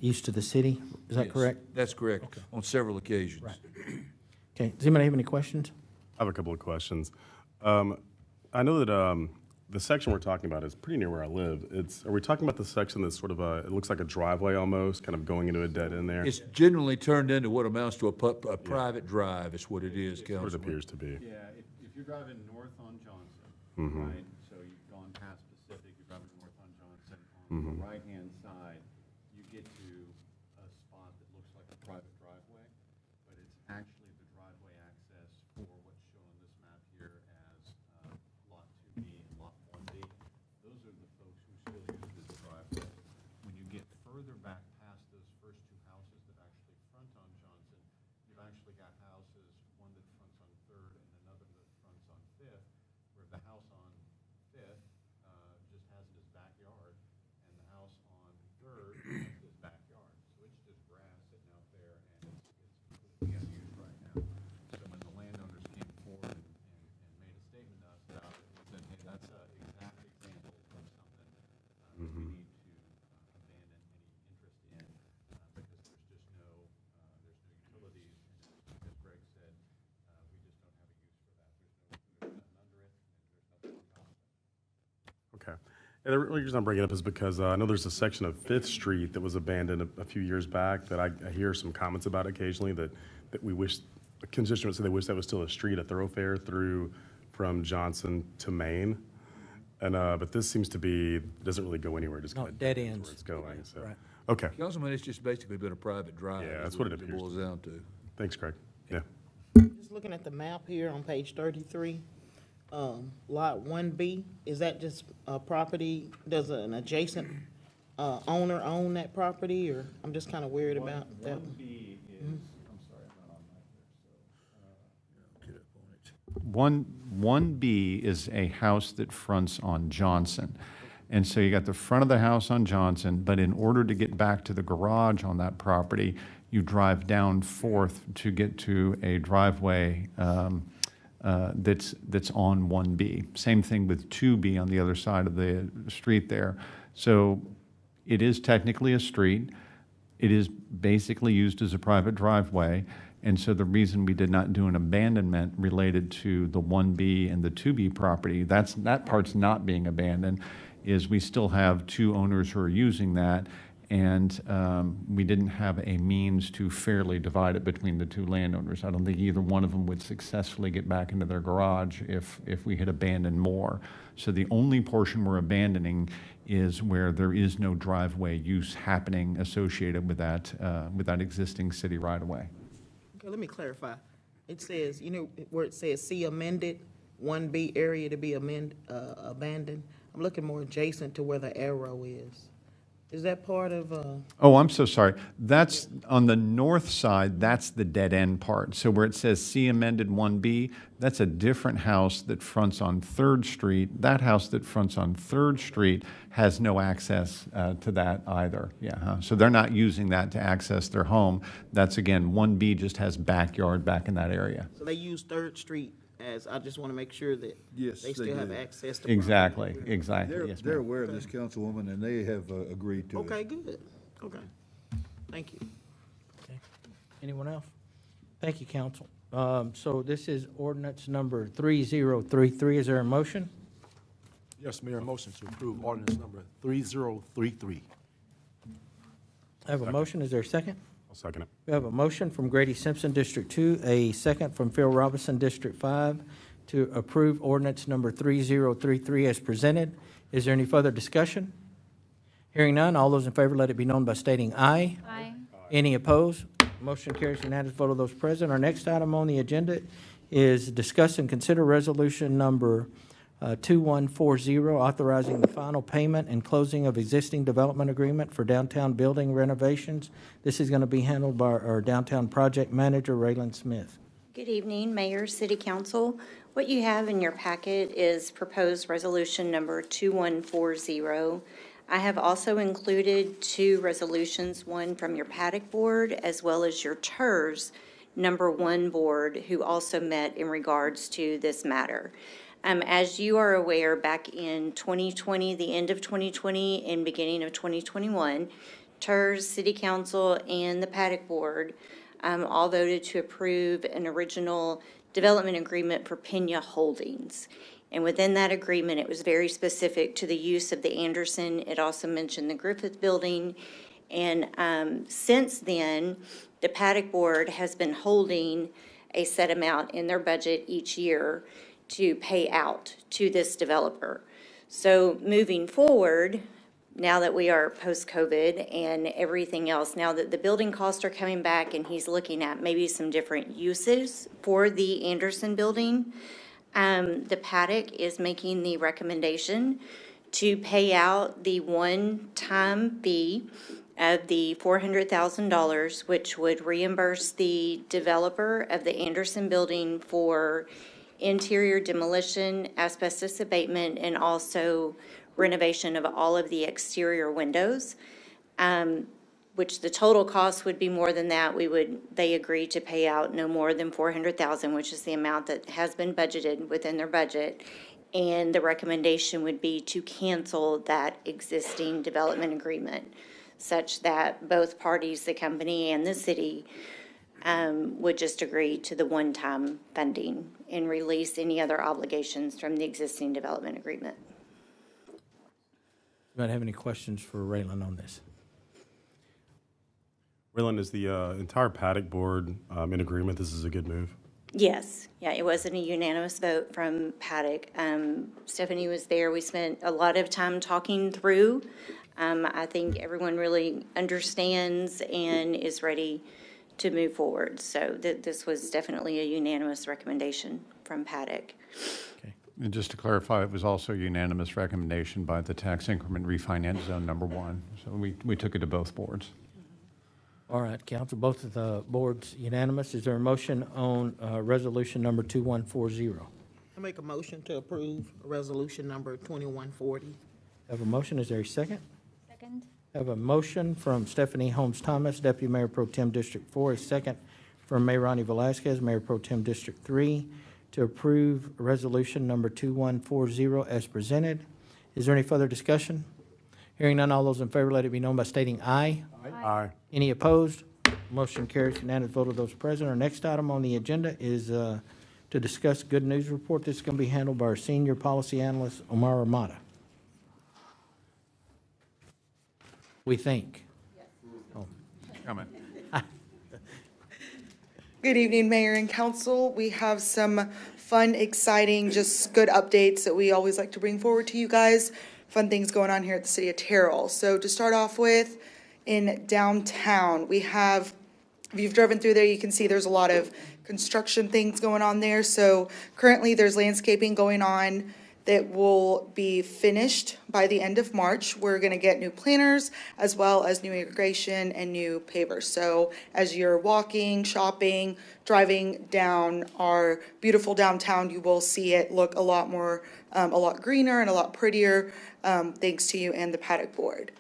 used to the city. Is that Yes, correct? That's correct, Okay. on several occasions. Right. Okay, does anybody have any questions? I have a couple of questions. I know that the section we're talking about is pretty near where I live. Are we talking about the section that's sort of it looks like a driveway almost, kind of going into a dead end there? It's generally turned into what amounts to a private drive, is what it is, That's what it Councilman. appears to be. Yeah, if you're driving north on Johnson, Mhm. right, so you've gone past Pacific, you're driving north on Johnson, on Mhm. the right-hand side, you get to a spot that looks like a private driveway, but it's actually the driveway access for what's shown on this map here as Lot 2B and Lot 1D. Those are the folks who still use this driveway. When you get further back past those first two houses that actually front on Johnson, you've actually got houses, one that fronts on 3rd and another that fronts on 5th, where the house on 5th And the reason I'm bringing it up is because I know there's a section of Fifth Street that was abandoned a few years back that I hear some comments about occasionally that we wish, constituents say they wish that was still a street, a thoroughfare through from Johnson to Maine. And, but this seems to be, doesn't really go anywhere, just kind of dead ends. where it's going, so. Right. Okay. Councilman, it's just basically been a private drive. Yeah, is that's what it appears boils down to. Thanks, Craig. Yeah. Just looking at the map here on page 33, Lot 1B, is that just a property, does an adjacent owner own that property, or I'm just kind of worried about that? 1B is, I'm sorry, I'm not on that there, so. 1B is a house that fronts on Johnson. And so you got the front of the house on Johnson, but in order to get back to the garage on that property, you drive down Fourth to get to a driveway that's on 1B. Same thing with 2B on the other side of the street there. So it is technically a street. It is basically used as a private driveway. And so the reason we did not do an abandonment related to the 1B and the 2B property, that part's not being abandoned, is we still have two owners who are using that, and we didn't have a means to fairly divide it between the two landowners. I don't think either one of them would successfully get back into their garage if we had abandoned more. So the only portion we're abandoning is where there is no driveway use happening associated with that existing city right-of-way. Okay, let me clarify. It says, you know, where it says see amended, 1B area to be abandoned. I'm looking more adjacent to where the arrow is. Is that part of, Oh, I'm so sorry. That's on the north side, that's the dead end part. So where it says see amended 1B, that's a different house that fronts on 3rd Street. That house that fronts on 3rd Street has no access to that either. Yeah, so they're not using that to access their home. That's, again, 1B just has backyard back in that area. so they use 3rd Street as, I just want to make sure that Yes, they they still have do. access to. Exactly, exactly. They're, Yes, they're ma'am. aware of this, Councilwoman, and they have agreed to it. Okay, good. Okay. Thank you. Anyone else? Thank you, council. So this is ordinance number 3033. Is there a motion? Yes, Mayor, motion to approve ordinance number 3033. I have a motion. Is there a second? I'll second it. We have a motion from Grady Simpson, District 2, a second from Phil Robinson, District 5, to approve ordinance number 3033 as presented. Is there any further discussion? Hearing none, all those in favor, let it be known by stating aye. Aye. Any opposed? Motion carries unanimous vote of those present. Our next item on the agenda is discuss and consider resolution number 2140, authorizing the final payment and closing of existing development agreement for downtown building renovations. This is going to be handled by our downtown project manager, Raylan Smith. Good evening, Mayor, City Council. What you have in your packet is proposed resolution number 2140. I have also included two resolutions, one from your Paddock Board as well as your TERS number 1 board, who also met in regards to this matter. As you are aware, back in 2020, the end of 2020 and beginning of 2021, TERS, City Council, and the Paddock Board all voted to approve an original development agreement for Pena Holdings. And within that agreement, it was very specific to the use of the Anderson. It also mentioned the Griffith Building. And since then, the Paddock Board has been holding a set amount in their budget each year to pay out to this developer. So moving forward, now that we are post-COVID and everything else, now that the building costs are coming back and he's looking at maybe some different uses for the Anderson building, the Paddock is making the recommendation to pay out the one-time fee of the $400,000, which would reimburse the developer of the Anderson building for interior demolition, asbestos abatement, and also renovation of all of the exterior windows, which the total cost would be more than that. They agreed to pay out no more than $400,000, which is the amount that has been budgeted within their budget. And the recommendation would be to cancel that existing development agreement, such that both parties, the company and the city, would just agree to the one-time funding and release any other obligations from the existing development agreement. Anybody have any questions for Raylan on this? Raylan, is the entire paddock board in agreement this is a good move? Yes, yeah, it wasn't a unanimous vote from Paddock. Stephanie was there. We spent a lot of time talking through. I think everyone really understands and is ready to move forward. So this was definitely a unanimous recommendation from Paddock. And just to clarify, it was also a unanimous recommendation by the tax increment refinance zone number 1. So we took it to both boards. All right, council, both of the boards unanimous. Is there a motion on resolution number 2140? I make a motion to approve resolution number 2140. Have a motion, is there a second? Second. Have a motion from Stephanie Holmes Thomas, Deputy Mayor Pro Tem District 4, a second from Mayor Ronnie Velasquez, Mayor Pro Tem District 3, to approve resolution number 2140 as presented. Is there any further discussion? Hearing none, all those in favor, let it be known by stating aye. Aye. Any opposed? Motion carries unanimous vote of those present. Our next item on the agenda is to discuss good news report. This is going to be handled by our senior policy analyst, Omar Ramada. We think. Oh. Comment. Good evening, Mayor and Council. We have some fun, exciting, just good updates that we always like to bring forward to you guys. Fun things going on here at the City of Terrell. So to start off with, in downtown, we have, if you've driven through there, you can see there's a lot of construction things going on there. So currently there's landscaping going on that will be finished by the end of March. We're gonna get new planters as well as new irrigation and new pavers. So as you're walking, shopping, driving down our beautiful downtown, you will see it look a lot more, a lot greener and a lot prettier, thanks to you and the Paddock Board.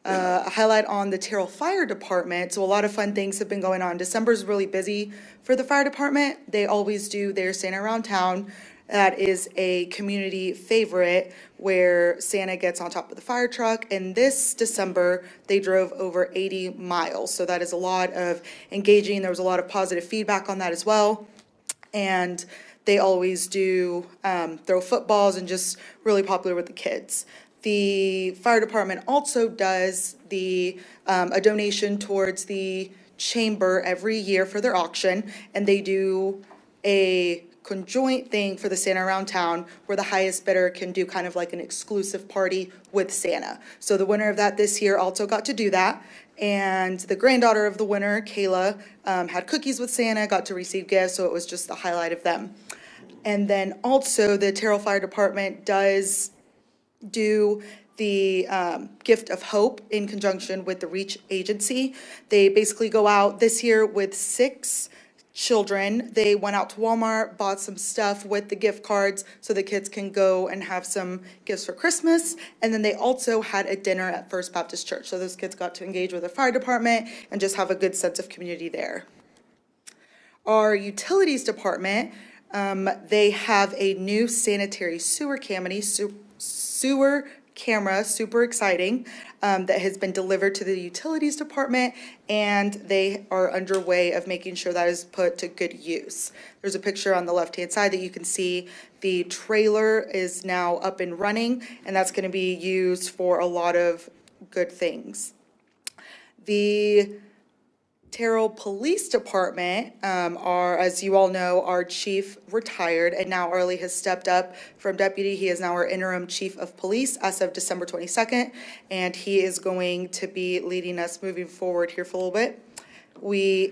A highlight on the Terrell Fire Department. So a lot of fun things have been going on. December's really busy for the fire department. They always do their Santa Around Town. That is a community favorite where Santa gets on top of the fire truck. And this December, they drove over 80 miles. So that is a lot of engaging. There was a lot of positive feedback on that as well. And they always do throw footballs and just really popular with the kids. The fire department also does a donation towards the chamber every year for their auction, and they do a conjoint thing for the Santa Around Town where the highest bidder can do kind of like an exclusive party with Santa. So the winner of that this year also got to do that, and the granddaughter of the winner, Kayla, had cookies with Santa, got to receive gifts, so it was just the highlight of them. And then also the Terrell Fire Department does do the Gift of Hope in conjunction with the REACH agency. They basically go out this year with 6 children. They went out to Walmart, bought some stuff with the gift cards so the kids can go and have some gifts for Christmas. And then they also had a dinner at First Baptist Church. So those kids got to engage with the fire department and just have a good sense of community there. Our utilities department, they have a new sanitary sewer camera, super exciting, that has been delivered to the utilities department, and they are underway of making sure that is put to good use. There's a picture on the left-hand side that you can see. The trailer is now up and running, and that's going to be used for a lot of good things. The Terrell Police Department, as you all know, our chief retired, and now Arlie has stepped up from deputy. He is now our interim chief of police as of December 22nd, and he is going to be leading us moving forward here for a little bit.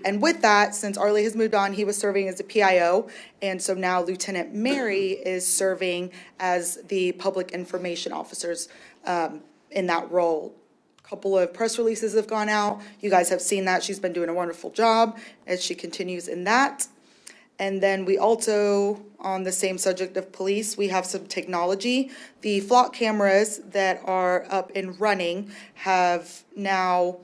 And with that, since Arlie has moved on, he was serving as a PIO, and so now Lieutenant Mary is serving as the public information officers in that role. Couple of press releases have gone out. You guys have seen that. She's been doing a wonderful job as she continues in that. And then we also, on the same subject of police, we have some technology. The flock cameras that are up and running have now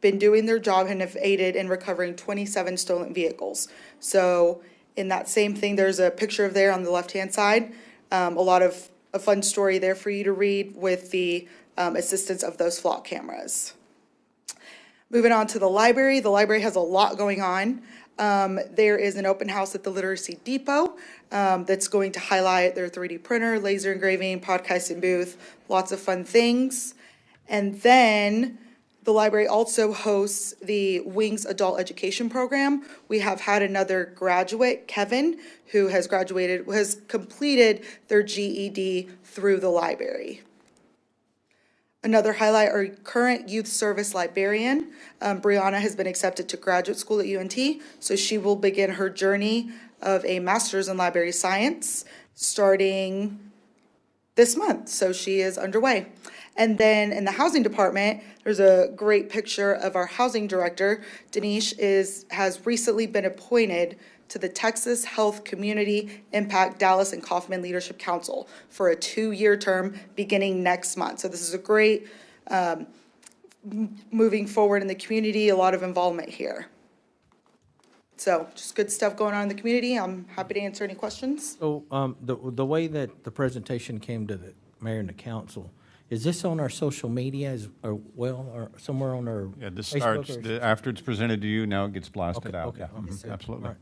been doing their job and have aided in recovering 27 stolen vehicles. So in that same thing, there's a picture of there on the left-hand side. A lot of a fun story there for you to read with the assistance of those flock cameras. Moving on to the library has a lot going on. There is an open house at the Literacy Depot that's going to highlight their 3D printer, laser engraving, podcasting booth, lots of fun things. And then the library also hosts the Wings Adult Education Program. We have had another graduate, Kevin, who has completed their GED through the library. Another highlight, our current youth service librarian, Brianna, has been accepted to graduate school at UNT, so she will begin her journey of a master's in library science starting this month, so she is underway. And then in the housing department, there's a great picture of our housing director. Denise has recently been appointed to the Texas Health Community Impact Dallas and Kaufman Leadership Council for a 2-year term beginning next month. So this is a great moving forward in the community, a lot of involvement here. So just good stuff going on in the community. I'm happy to answer any questions. So the way that the presentation came to the mayor and the council, is this on our social media or somewhere on our Yeah, this Facebook starts, or- after it's presented to you, now it gets blasted out. Okay, Mhm, absolutely. All right.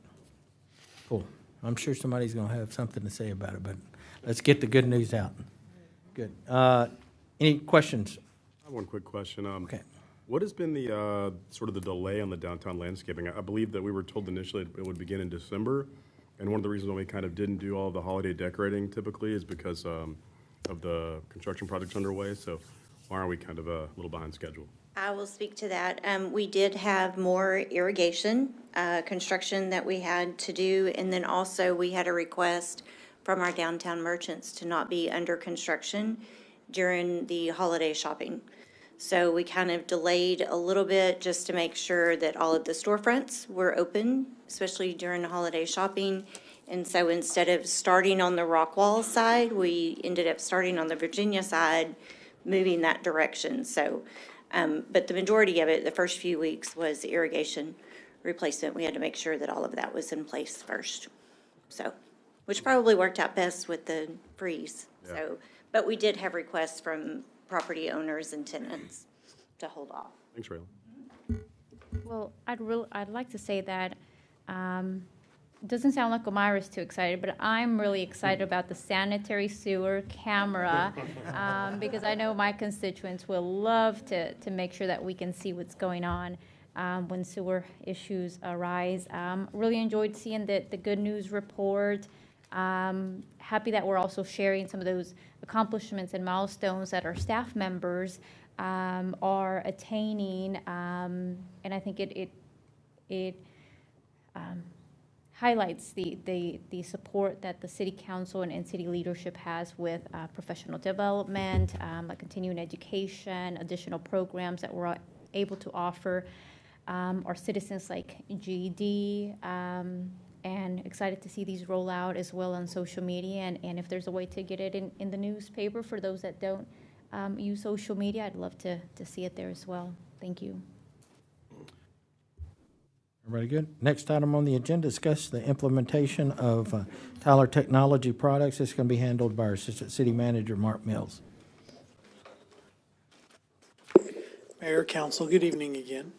Cool. I'm sure somebody's going to have something to say about it, but let's get the good news out. Good. Any questions? I have one quick question. Okay. What has been the sort of the delay on the downtown landscaping? I believe that we were told initially it would begin in December, and one of the reasons why we kind of didn't do all of the holiday decorating typically is because of the construction projects underway. So why are we kind of a little behind schedule? I will speak to that. We did have more irrigation construction that we had to do, and then also we had a request from our downtown merchants to not be under construction during the holiday shopping. So we kind of delayed a little bit just to make sure that all of the storefronts were open, especially during the holiday shopping. And so instead of starting on the Rockwall side, we ended up starting on the Virginia side, moving that direction. So, but the majority of it, the first few weeks, was irrigation replacement. We had to make sure that all of that was in place first. So, which probably worked out best with the freeze. Yeah. So, but we did have requests from property owners and tenants to hold off. Thanks, Rayla. Well, I'd like to say that, it doesn't sound like Omira's too excited, but I'm really excited about the sanitary sewer camera, because I know my constituents will love to make sure that we can see what's going on when sewer issues arise. Really enjoyed seeing the good news report. Happy that we're also sharing some of those accomplishments and milestones that our staff members are attaining, and I think it highlights the support that the city council and city leadership has with professional development, like continuing education, additional programs that we're able to offer our citizens like GED, and excited to see these roll out as well on social media. And if there's a way to get it in the newspaper for those that don't use social media, I'd love to see it there as well. Thank you. Everybody good? Next item on the agenda, discuss the implementation of Tyler Technology products. This is going to be handled by our Assistant City Manager, Mark Mills. Mayor, Council, good evening again.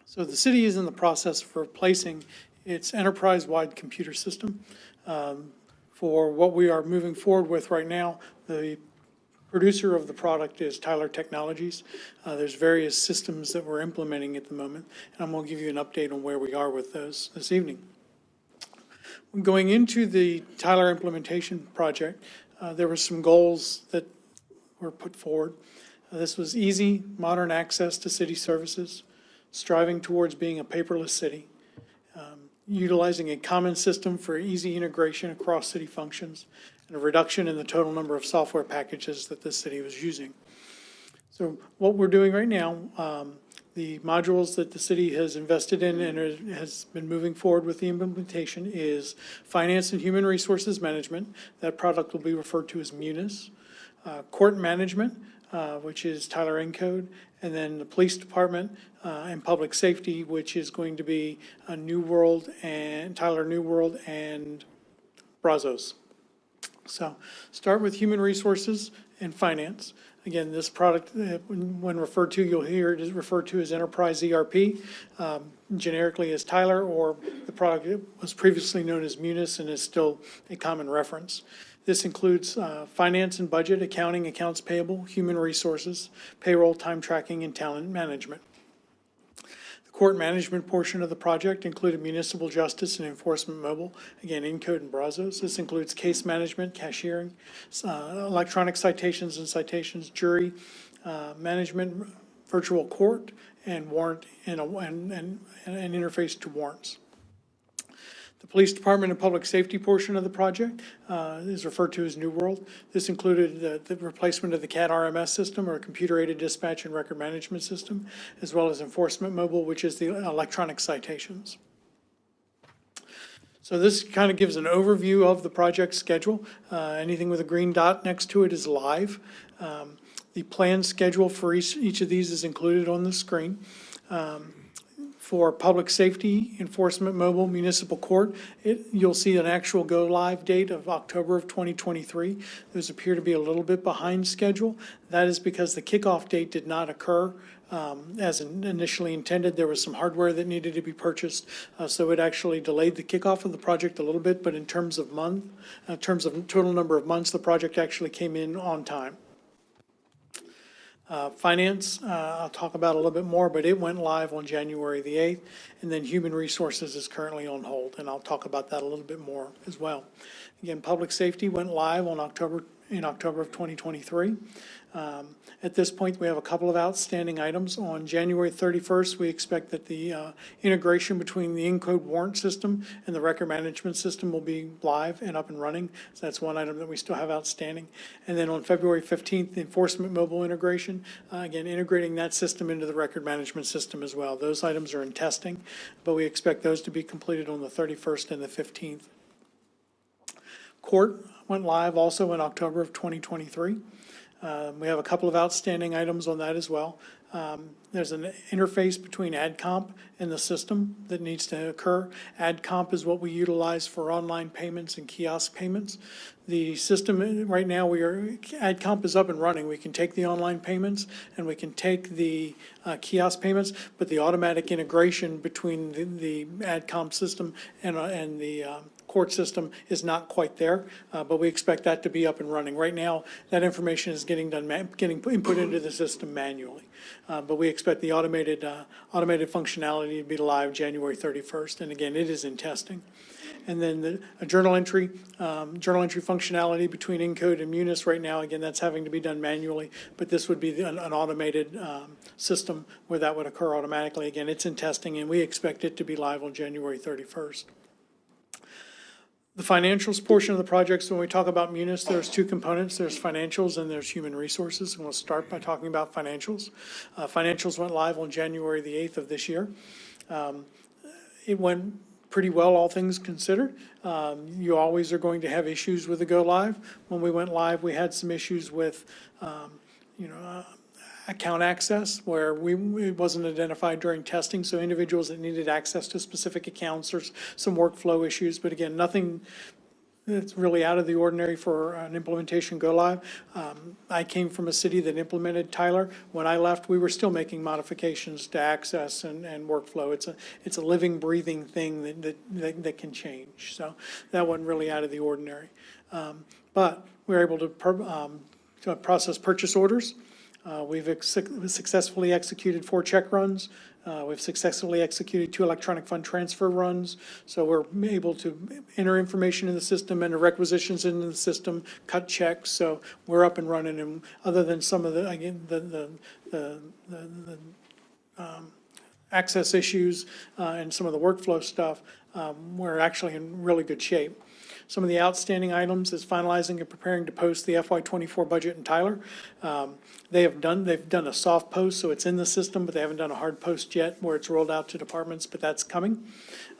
So the city is in the process of replacing its enterprise-wide computer system. For what we are moving forward with right now, the producer of the product is Tyler Technologies. There's various systems that we're implementing at the moment, and I'm going to give you an update on where we are with those this evening. Going into the Tyler implementation project, there were some goals that were put forward. This was easy, modern access to city services, striving towards being a paperless city, utilizing a common system for easy integration across city functions, and a reduction in the total number of software packages that the city was using. So what we're doing right now, the modules that the city has invested in and has been moving forward with the implementation is Finance and Human Resources Management. That product will be referred to as Munis. Court Management, which is Tyler Encode, and then the Police Department and Public Safety, which is going to be New World and Tyler New World and Brazos. So start with human resources and finance. Again, this product, when referred to, you'll hear it is referred to as Enterprise ERP, generically as Tyler, or the product was previously known as Munis and is still a common reference. This includes finance and budget, accounting, accounts payable, human resources, payroll, time tracking, and talent management. The court management portion of the project included municipal justice and enforcement mobile, again, Encode and Brazos. This includes case management, cashiering, electronic citations and citations, jury management, virtual court, and warrant, and interface to warrants. The police department and public safety portion of the project is referred to as New World. This included the replacement of the CAD RMS system, or computer-aided dispatch and record management system, as well as enforcement mobile, which is the electronic citations. So this kind of gives an overview of the project schedule. Anything with a green dot next to it is live. The planned schedule for each of these is included on the screen. For public safety, enforcement mobile, municipal court, you'll see an actual go-live date of October of 2023. Those appear to be a little bit behind schedule. That is because the kickoff date did not occur as initially intended. There was some hardware that needed to be purchased, so it actually delayed the kickoff of the project a little bit, but in terms of total number of months, the project actually came in on time. Finance, I'll talk about a little bit more, but it went live on January the 8th, and then human resources is currently on hold, and I'll talk about that a little bit more as well. Again, public safety went live in October of 2023. At this point, we have a couple of outstanding items. On January 31st, we expect that the integration between the Encode warrant system and the record management system will be live and up and running. So that's one item that we still have outstanding. And then on February 15th, the enforcement mobile integration, again, integrating that system into the record management system as well. Those items are in testing, but we expect those to be completed on the 31st and the 15th. Court went live also in October of 2023. We have a couple of outstanding items on that as well. There's an interface between AdComp and the system that needs to occur. AdComp is what we utilize for online payments and kiosk payments. The system right now, AdComp is up and running. We can take the online payments and we can take the kiosk payments, but the automatic integration between the AdComp system and the court system is not quite there, but we expect that to be up and running. Right now, that information is getting input into the system manually, but we expect the automated functionality to be live January 31st, and again, it is in testing. And then a journal entry functionality between Encode and Munis right now, again, that's having to be done manually, but this would be an automated system where that would occur automatically. Again, it's in testing, and we expect it to be live on January 31st. The financials portion of the project, so when we talk about Munis, there's two components. There's financials and there's human resources, and we'll start by talking about financials. Financials went live on January the 8th of this year. It went pretty well, all things considered. You always are going to have issues with the go live. When we went live, we had some issues with, account access where it wasn't identified during testing, so individuals that needed access to specific accounts or some workflow issues, but again, nothing that's really out of the ordinary for an implementation go live. I came from a city that implemented Tyler. When I left, we were still making modifications to access and workflow. It's a living, breathing thing that can change, so that wasn't really out of the ordinary. But we were able to process purchase orders. We've successfully executed 4 check runs. We've successfully executed 2 electronic fund transfer runs. So we're able to enter information in the system, enter requisitions into the system, cut checks. So we're up and running. And other than some of the access issues and some of the workflow stuff, we're actually in really good shape. Some of the outstanding items is finalizing and preparing to post the FY24 budget in Tyler. They've done a soft post, so it's in the system, but they haven't done a hard post yet where it's rolled out to departments, but that's coming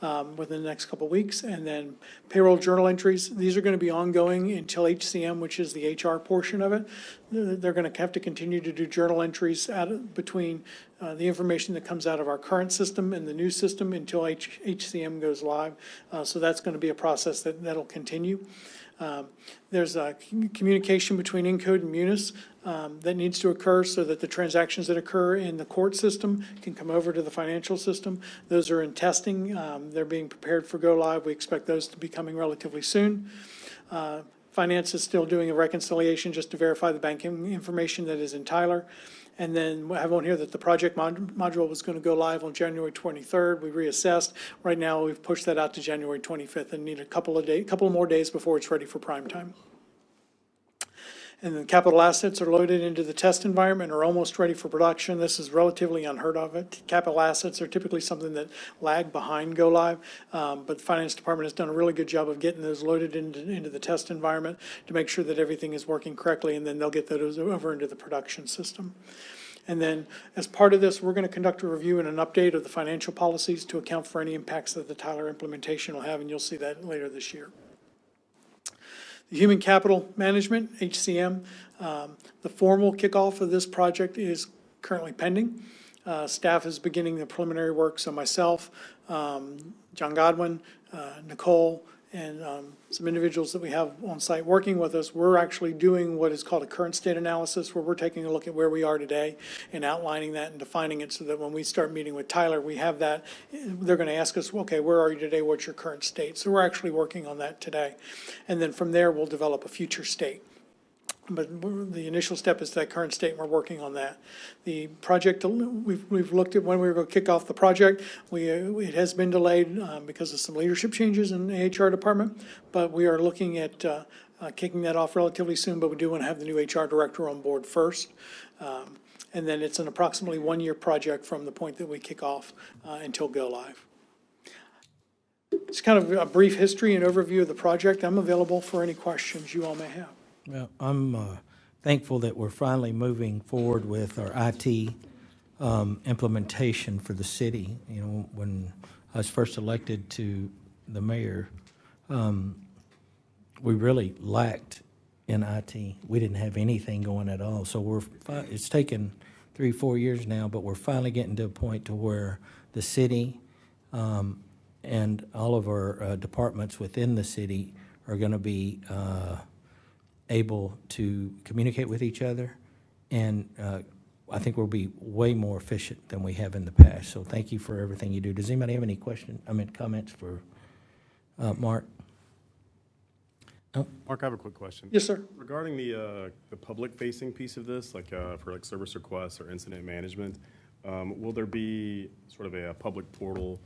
within the next couple of weeks. And then payroll journal entries, these are going to be ongoing until HCM, which is the HR portion of it. They're going to have to continue to do journal entries between the information that comes out of our current system and the new system until HCM goes live. So that's going to be a process that'll continue. There's a communication between Encode and Munis that needs to occur so that the transactions that occur in the court system can come over to the financial system. Those are in testing. They're being prepared for go live. We expect those to be coming relatively soon. Finance is still doing a reconciliation just to verify the banking information that is in Tyler. And then I have on here that the project module was going to go live on January 23rd. We reassessed. Right now, we've pushed that out to January 25th and need a couple more days before it's ready for prime time. And then capital assets are loaded into the test environment, are almost ready for production. This is relatively unheard of. Capital assets are typically something that lag behind go live, but the finance department has done a really good job of getting those loaded into the test environment to make sure that everything is working correctly, and then they'll get those over into the production system. And then as part of this, we're going to conduct a review and an update of the financial policies to account for any impacts that the Tyler implementation will have, and you'll see that later this year. The Human Capital Management, HCM, the formal kickoff of this project is currently pending. Staff is beginning the preliminary work, so myself, John Godwin, Nicole, and some individuals that we have on site working with us, we're actually doing what is called a current state analysis, where we're taking a look at where we are today and outlining that and defining it so that when we start meeting with Tyler, we have that. They're going to ask us, okay, where are you today? What's your current state? So we're actually working on that today. And then from there, we'll develop a future state. But the initial step is that current state, and we're working on that. The project, we've looked at when we were going to kick off the project. It has been delayed because of some leadership changes in the HR department, but we are looking at kicking that off relatively soon, but we do want to have the new HR director on board first. And then it's an approximately 1-year project from the point that we kick off until go live. It's kind of a brief history and overview of the project. I'm available for any questions you all may have. Well, I'm thankful that we're finally moving forward with our IT implementation for the city. You know, when I was first elected to the mayor, we really lacked in IT. We didn't have anything going at all. So it's taken 3-4 years now, but we're finally getting to a point to where the city and all of our departments within the city are going to be able to communicate with each other, and I think we'll be way more efficient than we have in the past. So thank you for everything you do. Does anybody have any comments for Mark? No? Mark, I have a quick question. Yes, sir. Regarding the public-facing piece of this, like for like service requests or incident management, will there be sort of a public portal?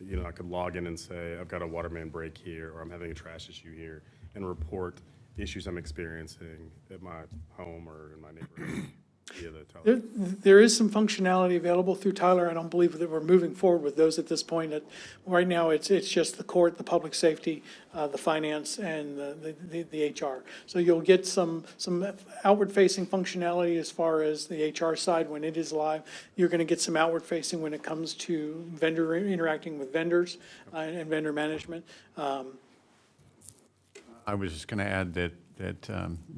You know, I could log in and say, I've got a water main break here, or I'm having a trash issue here, and report issues I'm experiencing at my home or in my neighborhood via the Tyler? There is some functionality available through Tyler. I don't believe that we're moving forward with those at this point. Right now, it's just the court, the public safety, the finance, and the HR. So you'll get some outward-facing functionality as far as the HR side when it is live. You're going to get some outward-facing when it comes to vendor interacting with vendors and vendor management. I was just going to add that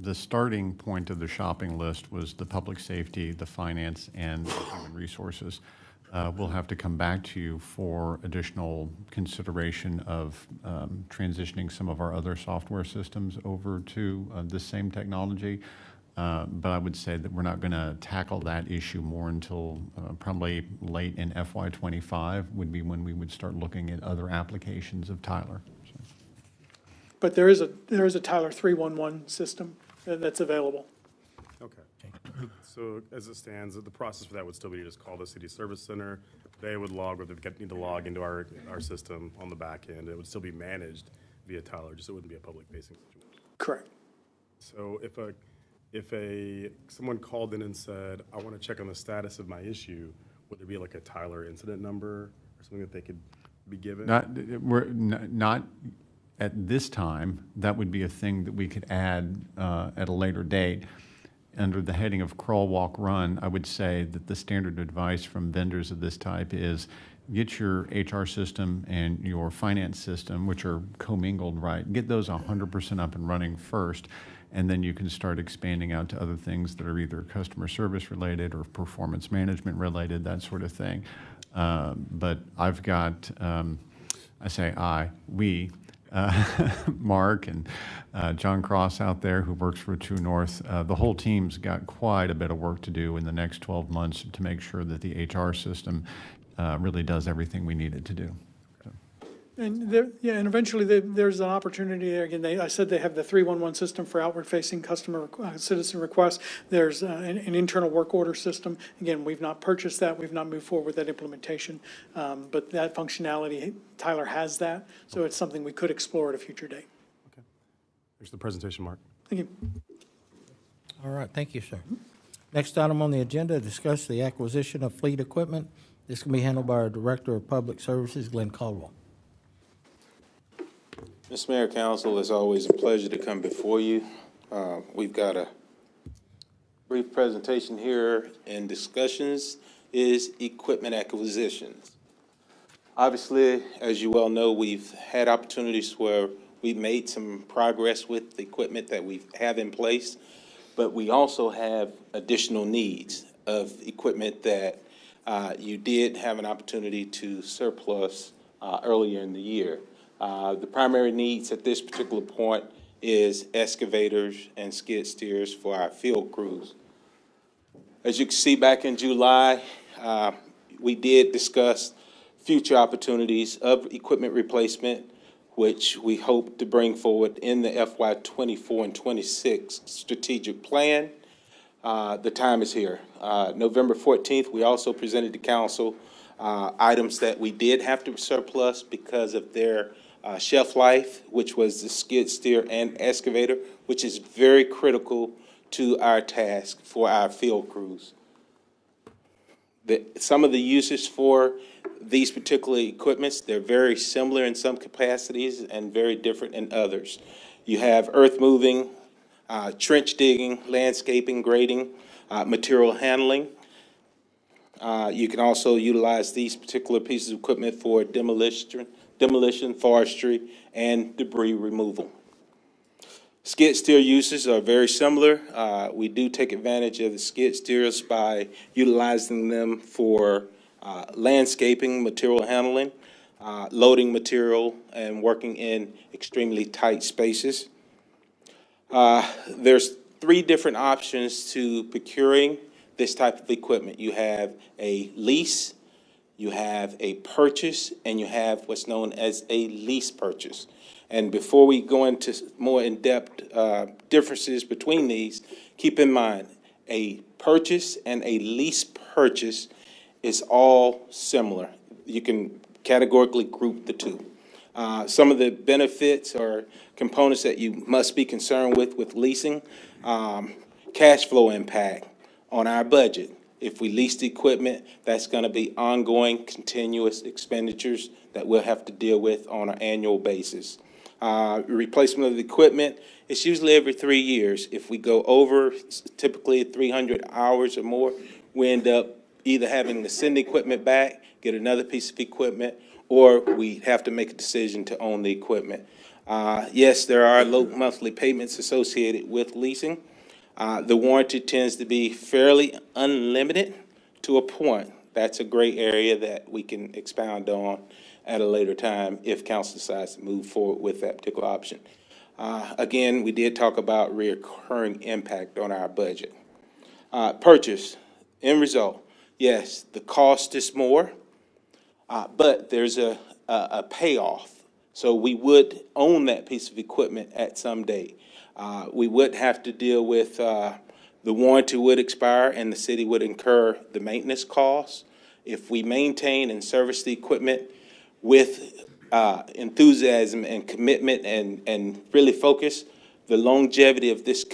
the starting point of the shopping list was the public safety, the finance, and the human resources. We'll have to come back to you for additional consideration of transitioning some of our other software systems over to the same technology. But I would say that we're not going to tackle that issue more until probably late in FY25 would be when we would start looking at other applications of Tyler. But there is a Tyler 311 system that's available. Okay. So as it stands, the process for that would still be to just call the city service center. They would log, or they need to log into our system on the back end. It would still be managed via Tyler, just it wouldn't be a public-facing situation. Correct. So if someone called in and said, I want to check on the status of my issue, would there be like a Tyler incident number or something that they could be given? Not at this time. That would be a thing that we could add at a later date. Under the heading of crawl, walk, run, I would say that the standard advice from vendors of this type is get your HR system and your finance system, which are commingled, right, get those 100% up and running first, and then you can start expanding out to other things that are either customer service related or performance management related, that sort of thing. But I've got, we Mark and John Cross out there who works for True North. The whole team's got quite a bit of work to do in the next 12 months to make sure that the HR system really does everything we need it to do. And and eventually there's an opportunity there. Again, I said they have the 311 system for outward-facing customer citizen requests. There's an internal work order system. Again, we've not purchased that. We've not moved forward with that implementation. But that functionality, Tyler has that. So it's something we could explore at a future date. Thanks for the presentation, Mark. Thank you. All right, thank you, sir. Next item on the agenda, discuss the acquisition of fleet equipment. This can be handled by our Director of Public Services, Glenn Caldwell. Mr. Mayor, Council, it's always a pleasure to come before you. We've got a brief presentation here, and discussions is equipment acquisitions. Obviously, as you well know, we've had opportunities where we've made some progress with the equipment that we have in place, but we also have additional needs of equipment that you did have an opportunity to surplus earlier in the year. The primary needs at this particular point is excavators and skid steers for our field crews. As you can see, back in July, we did discuss future opportunities of equipment replacement, which we hope to bring forward in the FY 24 and 26 strategic plan. The time is here. November 14th, we also presented to council items that we did have to surplus because of their shelf life, which was the skid steer and excavator, which is very critical to our task for our field crews. Some of the uses for these particular equipments, they're very similar in some capacities and very different in others. You have earth moving, trench digging, landscaping, grading, material handling. You can also utilize these particular pieces of equipment for demolition, forestry, and debris removal. Skid steer uses are very similar. We do take advantage of the skid steers by utilizing them for landscaping, material handling, loading material, and working in extremely tight spaces. There's 3 different options to procuring this type of equipment. You have a lease, you have a purchase, and you have what's known as a lease purchase. And before we go into more in-depth differences between these, keep in mind, a purchase and a lease purchase is all similar. You can categorically group the two. Some of the benefits or components that you must be concerned with leasing, cash flow impact on our budget. If we lease the equipment, that's going to be ongoing, continuous expenditures that we'll have to deal with on an annual basis. Replacement of the equipment, it's usually every 3 years. If we go over typically 300 hours or more, we end up either having to send the equipment back, get another piece of equipment, or we have to make a decision to own the equipment. Yes, there are low monthly payments associated with leasing. The warranty tends to be fairly unlimited to a point. That's a gray area that we can expound on at a later time if council decides to move forward with that particular option. Again, we did talk about recurring impact on our budget. Purchase, end result, yes, the cost is more, but there's a payoff. So we would own that piece of equipment at some date. We would have to deal with the warranty would expire and the city would incur the maintenance costs. If we maintain and service the equipment with enthusiasm and commitment and really focus, the longevity of this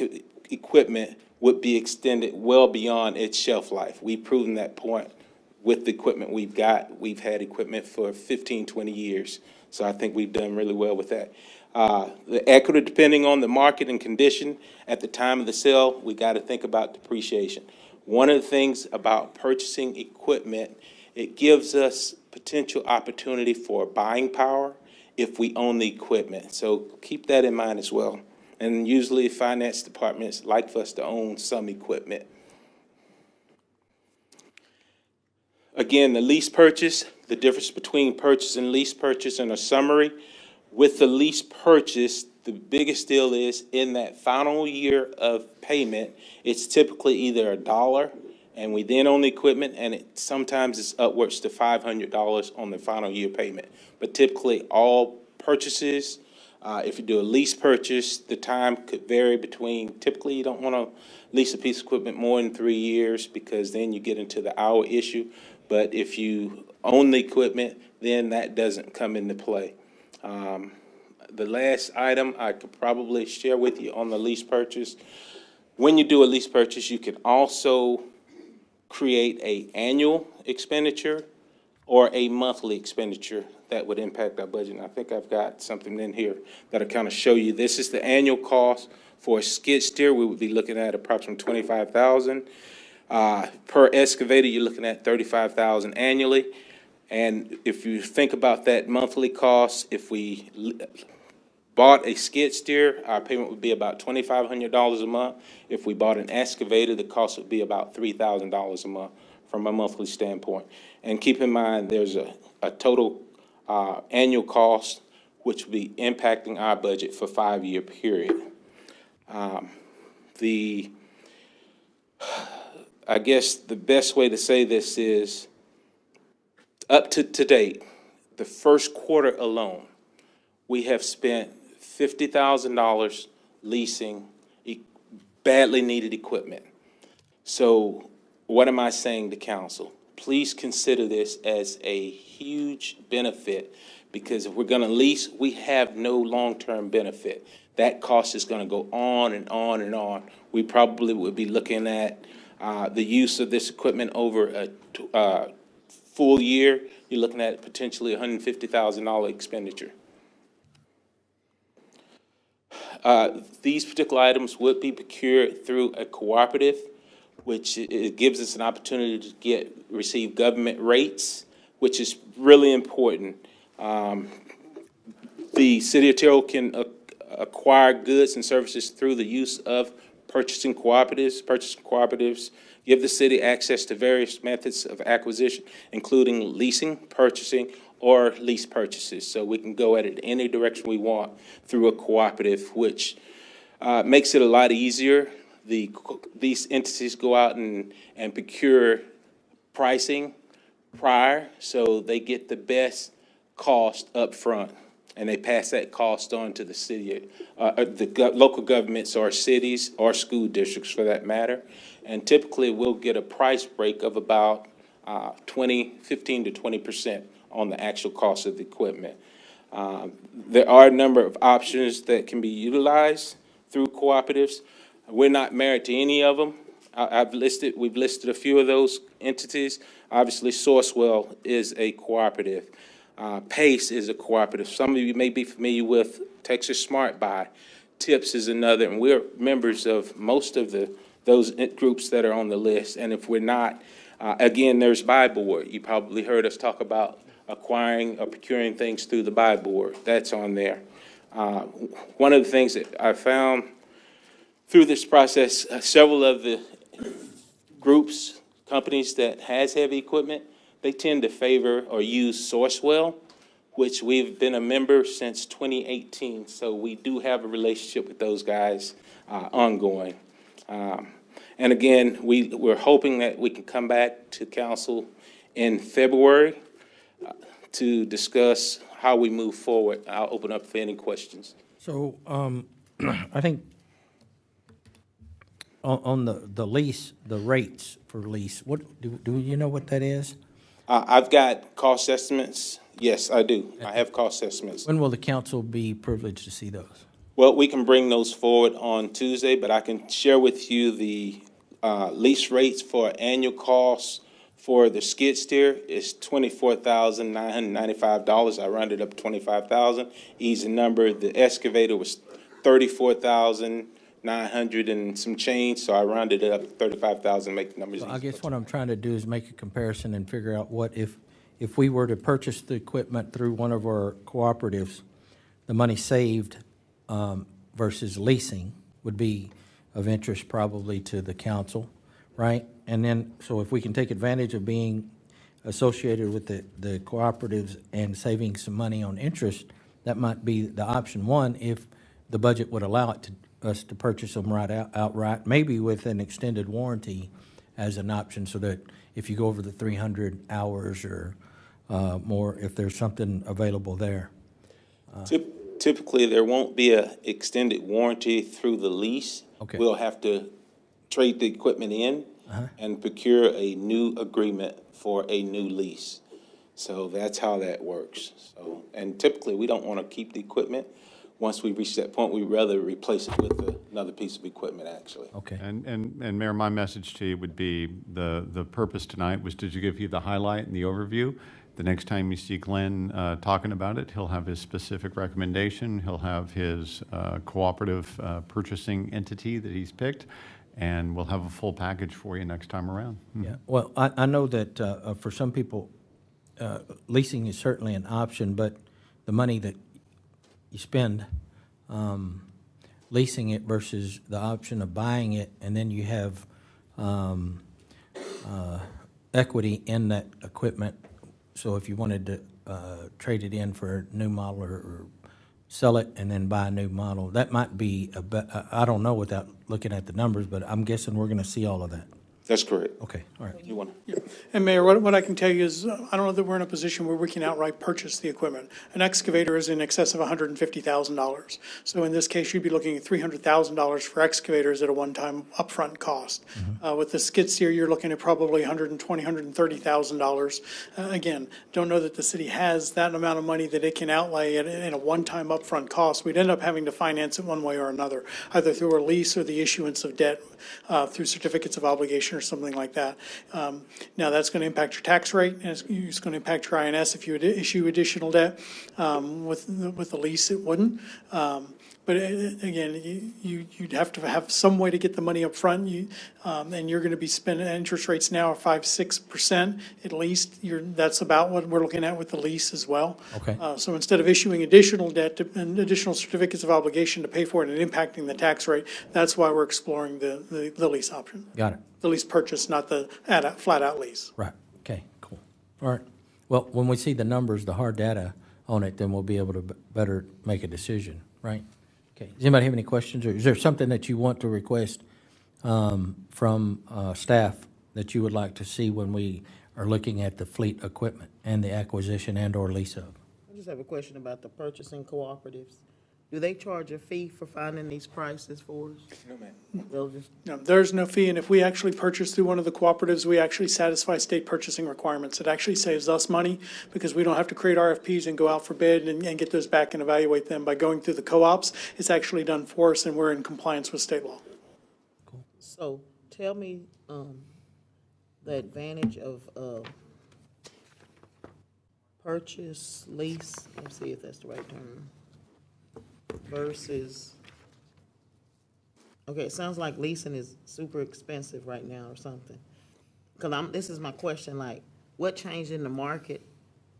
equipment would be extended well beyond its shelf life. We've proven that point with the equipment we've got. We've had equipment for 15, 20 years. So I think we've done really well with that. The equity, depending on the market and condition at the time of the sale, we got to think about depreciation. One of the things about purchasing equipment, it gives us potential opportunity for buying power if we own the equipment. So keep that in mind as well. And usually finance departments like for us to own some equipment. Again, the lease purchase, the difference between purchase and lease purchase in a summary. With the lease purchase, the biggest deal is in that final year of payment, it's typically either $1 and we then own the equipment, and sometimes it's upwards to $500 on the final year payment. But typically, all purchases, if you do a lease purchase, the time could vary between, typically you don't want to lease a piece of equipment more than 3 years because then you get into the hour issue. But if you own the equipment, then that doesn't come into play. The last item I could probably share with you on the lease purchase, when you do a lease purchase, you can also create an annual expenditure or a monthly expenditure that would impact our budget. And I think I've got something in here that'll kind of show you. This is the annual cost for a skid steer. We would be looking at approximately $25,000. Per excavator, you're looking at $35,000 annually. And if you think about that monthly cost, if we bought a skid steer, our payment would be about $2,500 a month. If we bought an excavator, the cost would be about $3,000 a month from a monthly standpoint. And keep in mind, there's a total annual cost which will be impacting our budget for a 5-year period. I guess the best way to say this is, up to date, the first quarter alone, we have spent $50,000 leasing badly needed equipment. So what am I saying to council? Please consider this as a huge benefit, because if we're going to lease, we have no long-term benefit. That cost is going to go on and on and on. We probably would be looking at the use of this equipment over a full year. You're looking at potentially $150,000 expenditure. These particular items would be procured through a cooperative, which it gives us an opportunity to receive government rates, which is really important. The City of Terrell can acquire goods and services through the use of purchasing cooperatives. Purchasing cooperatives give the city access to various methods of acquisition, including leasing, purchasing, or lease purchases. So we can go at it any direction we want through a cooperative, which makes it a lot easier. These entities go out and procure pricing prior, so they get the best cost up front, and they pass that cost on to the city, local governments or cities or school districts for that matter. And typically we'll get a price break of about 15 to 20% on the actual cost of the equipment. There are a number of options that can be utilized through cooperatives. We're not married to any of them. We've listed a few of those entities. Obviously, Sourcewell is a cooperative. PACE is a cooperative. Some of you may be familiar with Texas Smart Buy. TIPS is another, and we're members of most of those groups that are on the list. And if we're not, again, there's Buy Board. You probably heard us talk about acquiring or procuring things through the Buy Board. That's on there. One of the things that I found through this process, several of the groups, companies that has heavy equipment, they tend to favor or use Sourcewell, which we've been a member since 2018. So we do have a relationship with those guys ongoing. And again, we're hoping that we can come back to council in February to discuss how we move forward. I'll open up for any questions. So I think on the lease, the rates for lease, what do you know what that is? I've got cost estimates. Yes, I do. I have cost estimates. When will the council be privileged to see those? Well, we can bring those forward on Tuesday, but I can share with you the lease rates for annual costs for the skid steer is $24,995. I rounded up to $25,000. Easy number. The excavator was $34,900 and some change, so I rounded it up to $35,000. Make the numbers easy. I guess what I'm trying to do is make a comparison and figure out what if we were to purchase the equipment through one of our cooperatives, the money saved versus leasing would be of interest probably to the council, right? And then, so if we can take advantage of being associated with the cooperatives and saving some money on interest, that might be the option one if the budget would allow it to, us to purchase them outright, maybe with an extended warranty as an option, so that if you go over the 300 hours or more, if there's something available there. Typically, there won't be a extended warranty through the lease. Okay. We'll have to trade the equipment in and procure a new agreement for a new lease. So that's how that works. So, and typically, we don't want to keep the equipment. Once we reach that point, we'd rather replace it with another piece of equipment, actually. Okay. And Mayor, my message to you would be, the purpose tonight was to give you the highlight and the overview. The next time you see Glenn talking about it, he'll have his specific recommendation. He'll have his cooperative purchasing entity that he's picked, and we'll have a full package for you next time around. Yeah, well, I know that for some people, leasing is certainly an option, but the money that you spend leasing it versus the option of buying it, and then you have equity in that equipment. So if you wanted to trade it in for a new model or sell it and then buy a new model, that might be I don't know without looking at the numbers, but I'm guessing we're going to see all of that. That's correct. Okay, all right. You want to? Yeah. And Mayor, what I can tell you is, I don't know that we're in a position where we can outright purchase the equipment. An excavator is in excess of $150,000. So in this case, you'd be looking at $300,000 for excavators at a one-time upfront cost. With the skid steer, you're looking at probably $120,000, $130,000. Again, don't know that the city has that amount of money that it can outlay in a one-time upfront cost. We'd end up having to finance it one way or another, either through a lease or the issuance of debt through certificates of obligation or something like that. Now, that's going to impact your tax rate, and it's going to impact your INS if you would issue additional debt. With the lease, it wouldn't. But again, you'd have to have some way to get the money up front. And you're going to be spending, interest rates now are 5-6% at least. That's about what we're looking at with the lease as well. Okay. So instead of issuing additional debt and additional certificates of obligation to pay for it and impacting the tax rate, that's why we're exploring the lease option. Got it. The lease purchase, not the flat-out lease. Right, okay, cool. All right, well, when we see the numbers, the hard data on it, then we'll be able to better make a decision, right? Okay, does anybody have any questions, or is there something that you want to request from staff that you would like to see when we are looking at the fleet equipment and the acquisition and/or lease of? I just have a question about the purchasing cooperatives. Do they charge a fee for finding these prices for us? No, ma'am. They'll just, No, there's no fee, and if we actually purchase through one of the cooperatives, we actually satisfy state purchasing requirements. It actually saves us money because we don't have to create RFPs and go out for bid and get those back and evaluate them. By going through the co-ops, it's actually done for us, and we're in compliance with state law. so tell me, the advantage of, purchase, lease, let's see if that's the right term, versus, okay, it sounds like leasing is super expensive right now or something. Because this is my question, like, what changed in the market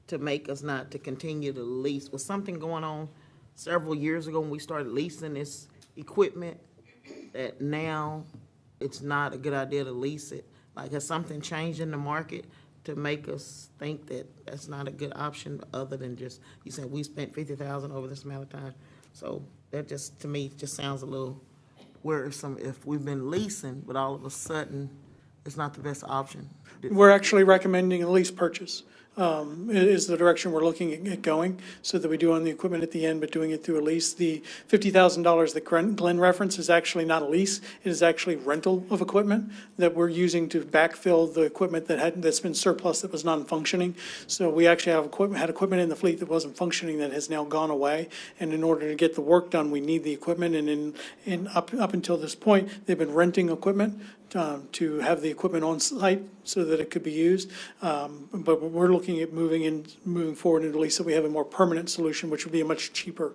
to make us not to continue to lease? Was something going on several years ago when we started leasing this equipment that now it's not a good idea to lease it? Like, has something changed in the market to make us think that that's not a good option other than just, you said we spent $50,000 over this amount of time? So that just, to me, just sounds a little worrisome if we've been leasing, but all of a sudden, it's not the best option. We're actually recommending a lease purchase. Is the direction we're looking at going, so that we do own the equipment at the end, but doing it through a lease. The $50,000 that Glenn referenced is actually not a lease. It is actually rental of equipment that we're using to backfill the equipment that's been surplus, that was non-functioning. So we actually had equipment in the fleet that wasn't functioning that has now gone away. And in order to get the work done, we need the equipment. And up until this point, they've been renting equipment to have the equipment on site so that it could be used. But we're looking at moving forward into a lease, so we have a more permanent solution, which would be a much cheaper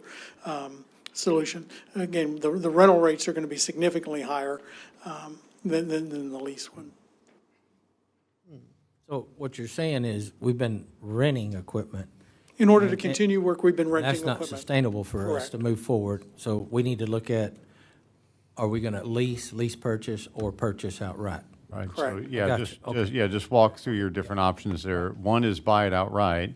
solution. Again, the rental rates are going to be significantly higher than the lease one. So what you're saying is we've been renting equipment. In order to continue work, we've been renting equipment. That's not sustainable for us to move forward. So we need to look at, are we going to lease purchase, or purchase outright? Right, Correct. so, yeah, Gotcha. just walk through your different options there. One is buy it outright.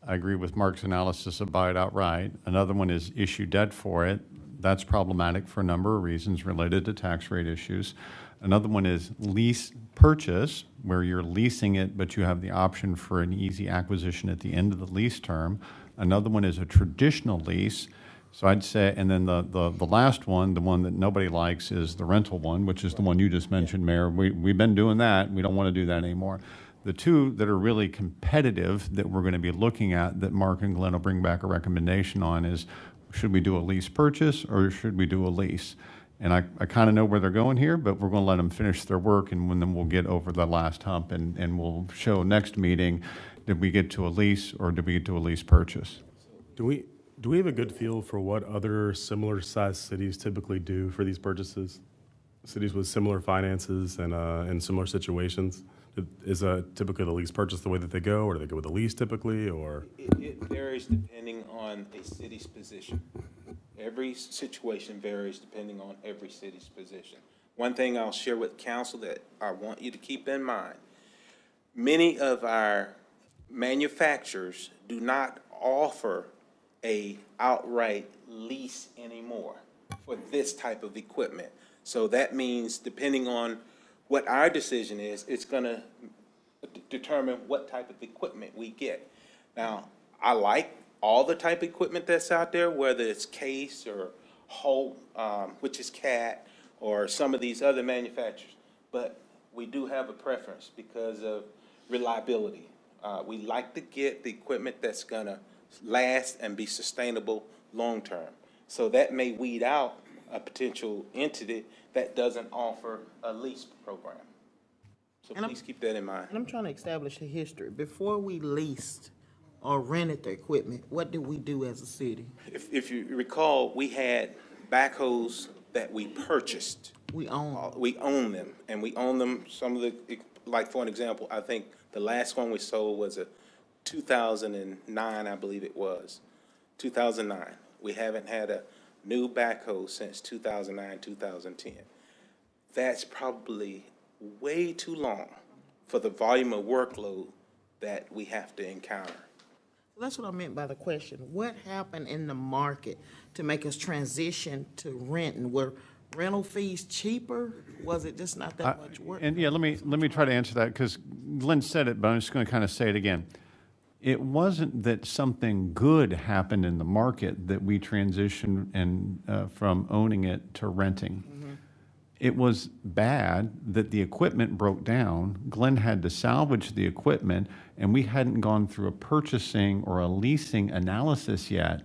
I agree with Mark's analysis of buy it outright. Another one is issue debt for it. That's problematic for a number of reasons related to tax rate issues. Another one is lease purchase, where you're leasing it, but you have the option for an easy acquisition at the end of the lease term. Another one is a traditional lease. So I'd say, and then the last one, the one that nobody likes, is the rental one, which is the one you just mentioned, Mayor. We've been doing that. We don't want to do that anymore. The two that are really competitive that we're going to be looking at, that Mark and Glenn will bring back a recommendation on, is should we do a lease purchase or should we do a lease? And I kind of know where they're going here, but we're going to let them finish their work, and then we'll get over the last hump, and we'll show next meeting, did we get to a lease or did we get to a lease purchase? Do we have a good feel for what other similar sized cities typically do for these purchases? Cities with similar finances and in similar situations? Is typically the lease purchase the way that they go, or do they go with a lease typically, or? It varies depending on a city's position. Every situation varies depending on every city's position. One thing I'll share with council that I want you to keep in mind, many of our manufacturers do not offer a outright lease anymore for this type of equipment. So that means depending on what our decision is, it's going to determine what type of equipment we get. Now, I like all the type of equipment that's out there, whether it's Case or Holt, which is CAT, or some of these other manufacturers. But we do have a preference because of reliability. We like to get the equipment that's going to last and be sustainable long-term. So that may weed out a potential entity that doesn't offer a lease program. So please keep that in mind. And I'm trying to establish a history. Before we leased or rented the equipment, what did we do as a city? If you recall, we had backhoes that we purchased. We own. We own them, and we own them. Some of the, like for an example, I think the last one we sold was a 2009, I believe it was, 2009. We haven't had a new backhoe since 2009, 2010. That's probably way too long for the volume of workload that we have to encounter. That's what I meant by the question. What happened in the market to make us transition to renting? Were rental fees cheaper? Was it just not that much work? And yeah, let me try to answer that, because Glenn said it, but I'm just going to kind of say it again. It wasn't that something good happened in the market that we transitioned from owning it to renting. Mm-hmm. It was bad that the equipment broke down. Glenn had to salvage the equipment, and we hadn't gone through a purchasing or a leasing analysis yet.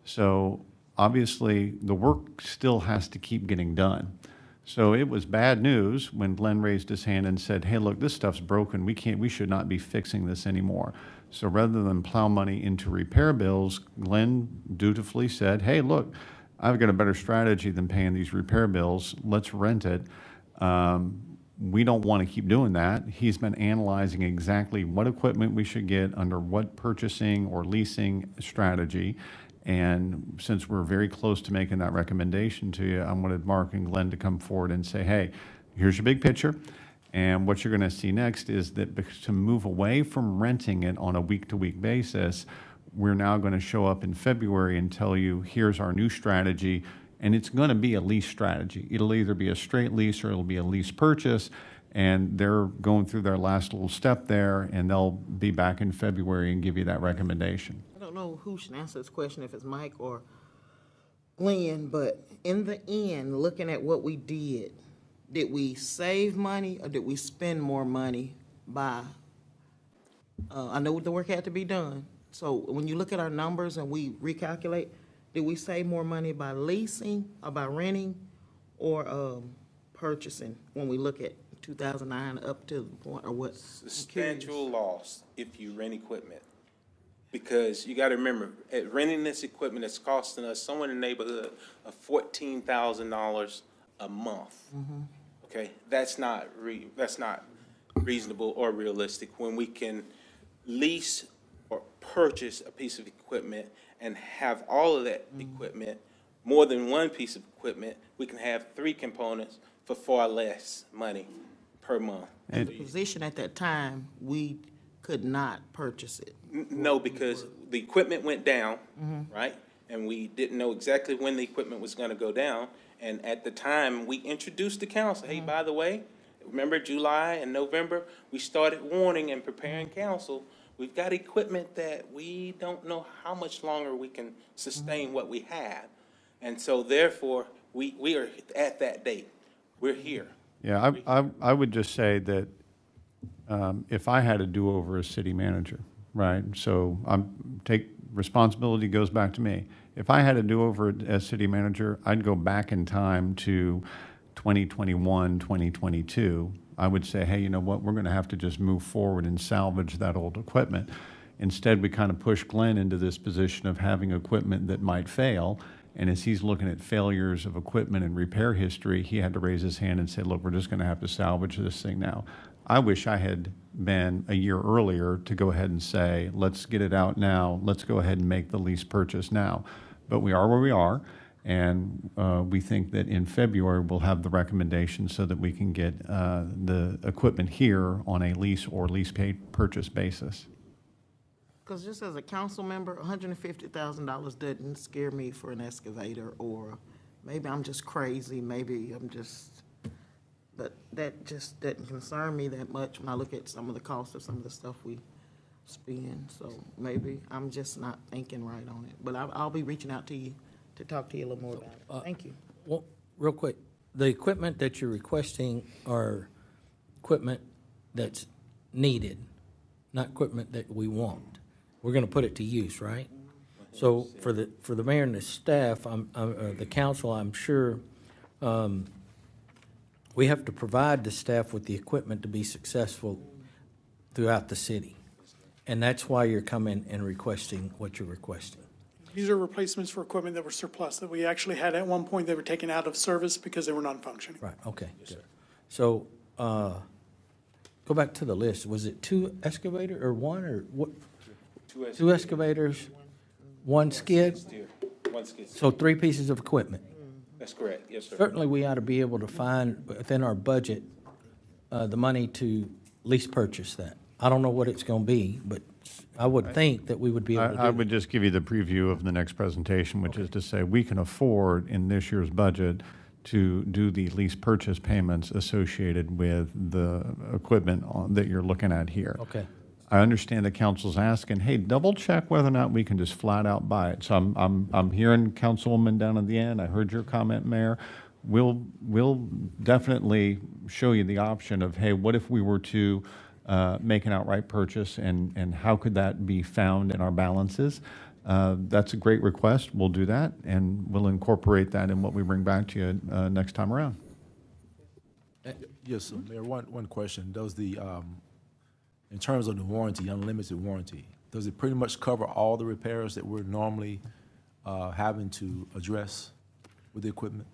So obviously, the work still has to keep getting done. So it was bad news when Glenn raised his hand and said, hey, look, this stuff's broken. We should not be fixing this anymore. So rather than plow money into repair bills, Glenn dutifully said, hey, look, I've got a better strategy than paying these repair bills. Let's rent it. We don't want to keep doing that. He's been analyzing exactly what equipment we should get under what purchasing or leasing strategy. And since we're very close to making that recommendation to you, I wanted Mark and Glenn to come forward and say, hey, here's your big picture. And what you're going to see next is that to move away from renting it on a week-to-week basis, we're now going to show up in February and tell you, here's our new strategy. And it's going to be a lease strategy. It'll either be a straight lease or it'll be a lease purchase. And they're going through their last little step there, and they'll be back in February and give you that recommendation. I don't know who should answer this question, if it's Mike or Glenn, but in the end, looking at what we did we save money or did we spend more money by, I know the work had to be done. So when you look at our numbers and we recalculate, did we save more money by leasing or by renting or purchasing when we look at 2009 up to the point, or what? Substantial loss if you rent equipment. Because you got to remember, at renting this equipment, it's costing us somewhere in the neighborhood of $14,000 a month. Mm-hmm. Okay, that's not reasonable or realistic when we can lease or purchase a piece of equipment and have all of that equipment, more than one piece of equipment. We can have 3 components for far less money per month. And the position at that time, we could not purchase it? No, because the equipment went down, right? And we didn't know exactly when the equipment was gonna go down. And at the time, we introduced the council, hey, by the way, remember July and November, we started warning and preparing council. We've got equipment that we don't know how much longer we can sustain what we have. And so therefore, we are at that date. We're here. Yeah, I would just say that if I had a do-over as city manager, right? So responsibility goes back to me. If I had a do-over as city manager, I'd go back in time to 2021, 2022. I would say, hey, you know what, we're going to have to just move forward and salvage that old equipment. Instead, we kind of push Glenn into this position of having equipment that might fail. And as he's looking at failures of equipment and repair history, he had to raise his hand and say, look, we're just going to have to salvage this thing now. I wish I had been a year earlier to go ahead and say, let's get it out now. Let's go ahead and make the lease purchase now. But we are where we are. And we think that in February, we'll have the recommendation so that we can get the equipment here on a lease or lease paid purchase basis. Because just as a council member, $150,000 doesn't scare me for an excavator, or maybe I'm just crazy, maybe I'm just, but that just doesn't concern me that much when I look at some of the costs of some of the stuff we spend. So maybe I'm just not thinking right on it. But I'll be reaching out to you to talk to you a little more about it. Thank you. Well, real quick, the equipment that you're requesting are equipment that's needed, not equipment that we want. We're going to put it to use, right? So for the mayor and the staff, the council, I'm sure we have to provide the staff with the equipment to be successful throughout the city. And that's why you're coming and requesting what you're requesting. These are replacements for equipment that were surplus, that we actually had at one point, they were taken out of service because they were non-functioning. Right, okay, good. So, go back to the list. Was it 2 excavator or 1 or what? 2 excavators, 1 skid? One skid. So 3 pieces of equipment. That's correct, yes, sir. Certainly, we ought to be able to find within our budget the money to lease purchase that. I don't know what it's going to be, but I would think that we would be able to do I would just give you the preview of the next presentation, which is to say we can afford in this year's budget to do the lease purchase payments associated with the equipment that you're looking at here. Okay. I understand the council's asking, hey, double check whether or not we can just flat out buy it. So I'm hearing Councilwoman down at the end. I heard your comment, Mayor. We'll definitely show you the option of, hey, what if we were to make an outright purchase, and how could that be found in our balances? That's a great request. We'll do that, and we'll incorporate that in what we bring back to you next time around. Yes, Mayor, one question. Does the, in terms of the warranty, unlimited warranty, does it pretty much cover all the repairs that we're normally having to address with the equipment?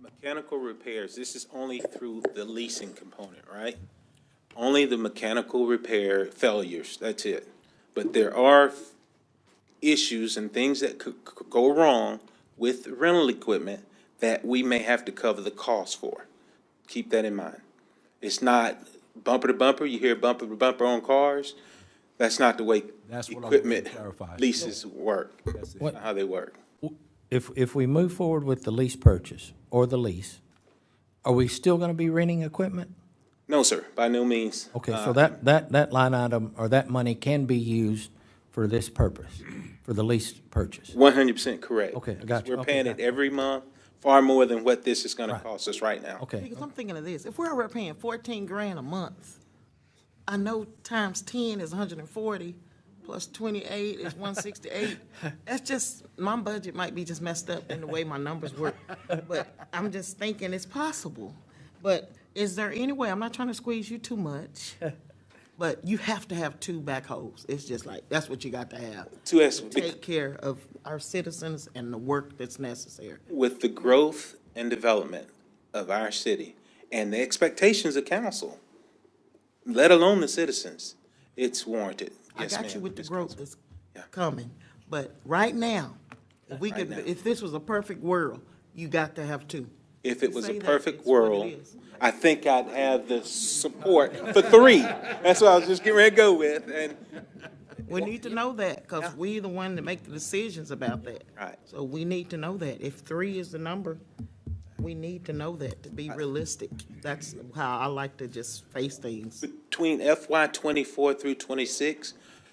Mechanical repairs, this is only through the leasing component, right? Only the mechanical repair failures, that's it. But there are issues and things that could go wrong with rental equipment that we may have to cover the cost for. Keep that in mind. It's not bumper to bumper. You hear bumper to bumper on cars. That's not the way equipment leases work. That's not how they work. If we move forward with the lease purchase or the lease, are we still going to be renting equipment? No, sir, by no means. Okay, so that line item or that money can be used for this purpose, for the lease purchase? 100% correct. Okay, I got you. We're Okay, paying got it every month, far more than what this is going to cost us right now. Okay. Because I'm thinking of this, if we're already paying 14 grand a month, I know times 10 is 140, plus 28 is 168. That's just, my budget might be just messed up in the way my numbers work, but I'm just thinking it's possible. But is there any way, I'm not trying to squeeze you too much, but you have to have 2 backhoes. It's just like, that's what you got to have. To take care of our citizens and the work that's necessary. With the growth and development of our city and the expectations of council, let alone the citizens, it's warranted. Yes, I got you ma'am. with the growth that's coming, but right now, if we could, if this was a perfect world, you got to have 2. if it was a Say that, perfect it's what it world, is. I think I'd have the support for 3. That's what I was just getting ready to go with, and. We need to know that, because we the one that make the decisions about that. Right. So we need to know that. If 3 is the number, we need to know that to be realistic. That's how I like to just face things. Between FY '24 through '26,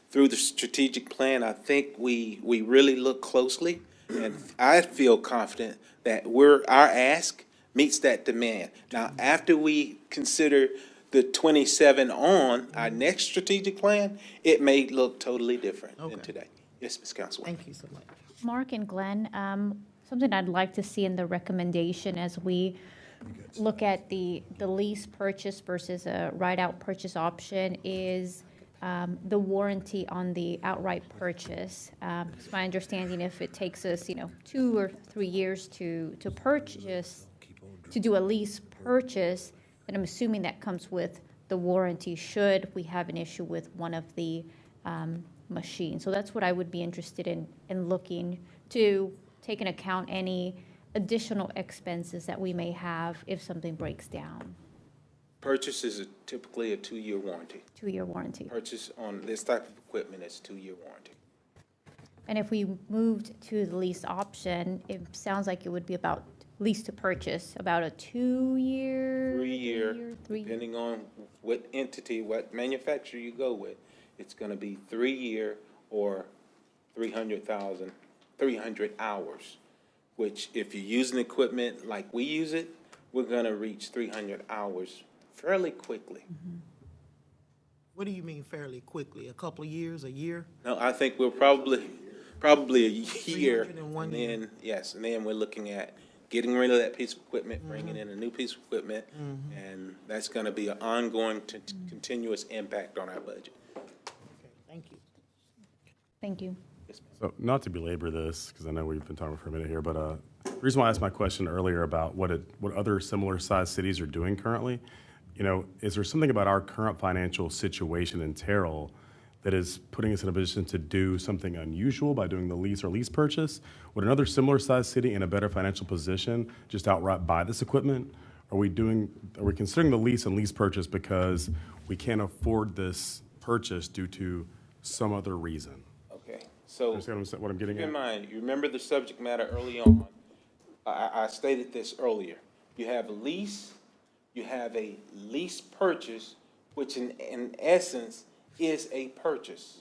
through the strategic plan, I think we really look closely, and I feel confident that our ask meets that demand. Now, after we consider the 27 on our next strategic plan, it may look totally different than today. Yes, Ms. Councilwoman. Thank you so much. Mark and Glenn, something I'd like to see in the recommendation as we look at the lease purchase versus a right-out purchase option is the warranty on the outright purchase. It's my understanding if it takes us, 2 or 3 years to purchase, to do a lease purchase, then I'm assuming that comes with the warranty should we have an issue with one of the machines. So that's what I would be interested in looking to take into account any additional expenses that we may have if something breaks down. Purchase is typically a 2-year warranty. 2-year warranty. Purchase on this type of equipment is 2-year warranty. And if we moved to the lease option, it sounds like it would be about lease to purchase, about a 2-year? 3-year, depending on what entity, what manufacturer you go with. It's gonna be 3-year or 300 hours, which if you're using equipment like we use it, we're gonna reach 300 hours fairly quickly. What do you mean fairly quickly? A couple of years, a year? No, I think we're probably a year. 301 And then, yes, and then we're looking at getting rid of that piece of equipment, bringing in a new piece of equipment, and that's gonna be an ongoing, continuous impact on our budget. Thank you. Thank you. So not to belabor this, because I know we've been talking for a minute here, but the reason why I asked my question earlier about what other similar sized cities are doing currently, is there something about our current financial situation in Terrell that is putting us in a position to do something unusual by doing the lease or lease purchase? Would another similar sized city in a better financial position just outright buy this equipment? Are we considering the lease and lease purchase because we can't afford this purchase due to some other reason? Okay, so. Understand what I'm getting Keep at? in mind, you remember the subject matter early on. I stated this earlier. You have a lease, you have a lease purchase, which in essence is a purchase.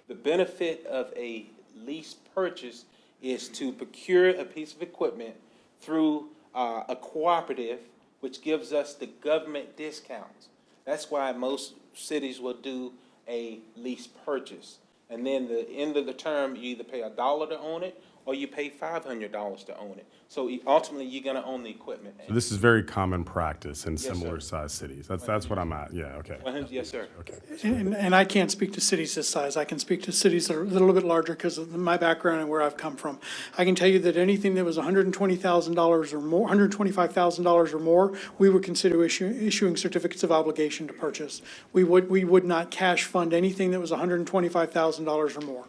The benefit of a lease purchase is to procure a piece of equipment through a cooperative, which gives us the government discounts. That's why most cities will do a lease purchase. And then the end of the term, you either pay $1 to own it, or you pay $500 to own it. So ultimately, you're gonna own the equipment. So this is very common practice in Yes, similar sir. sized cities. That's what I'm at. Yeah, okay. Yes, sir. Okay. And I can't speak to cities this size. I can speak to cities that are a little bit larger because of my background and where I've come from. I can tell you that anything that was $120,000 or more, $125,000 or more, we would consider issuing certificates of obligation to purchase. We would not cash fund anything that was $125,000 or more.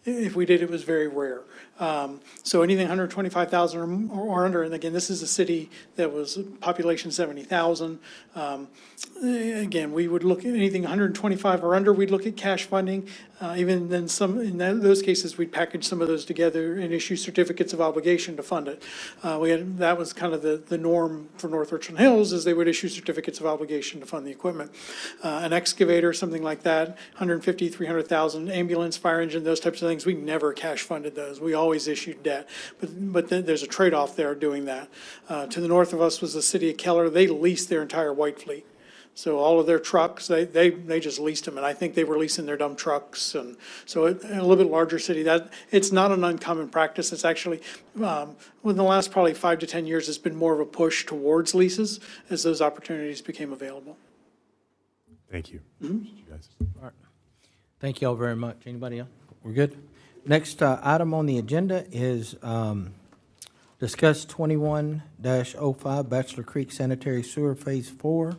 If we did, it was very rare. So anything 125,000 or under, and again, this is a city that was population 70,000. Again, we would look at anything 125 or under, we'd look at cash funding. Even then those cases, we'd package some of those together and issue certificates of obligation to fund it. That was kind of the norm for North Richland Hills, is they would issue certificates of obligation to fund the equipment. An excavator, something like that, 150, 300,000, ambulance, fire engine, those types of things, we never cash funded those. We always issued debt. But then there's a trade-off there doing that. To the north of us was the city of Keller. They leased their entire white fleet. So all of their trucks, they just leased them, and I think they were leasing their dump trucks. And so a little bit larger city, that it's not an uncommon practice. It's actually, within the last probably 5 to 10 years, it's been more of a push towards leases as those opportunities became available. Thank you. Mhm. You guys. All right. Thank you all very much. Anybody else? We're good? Next item on the agenda is discuss 21-05 Bachelor Creek Sanitary Sewer Phase 4.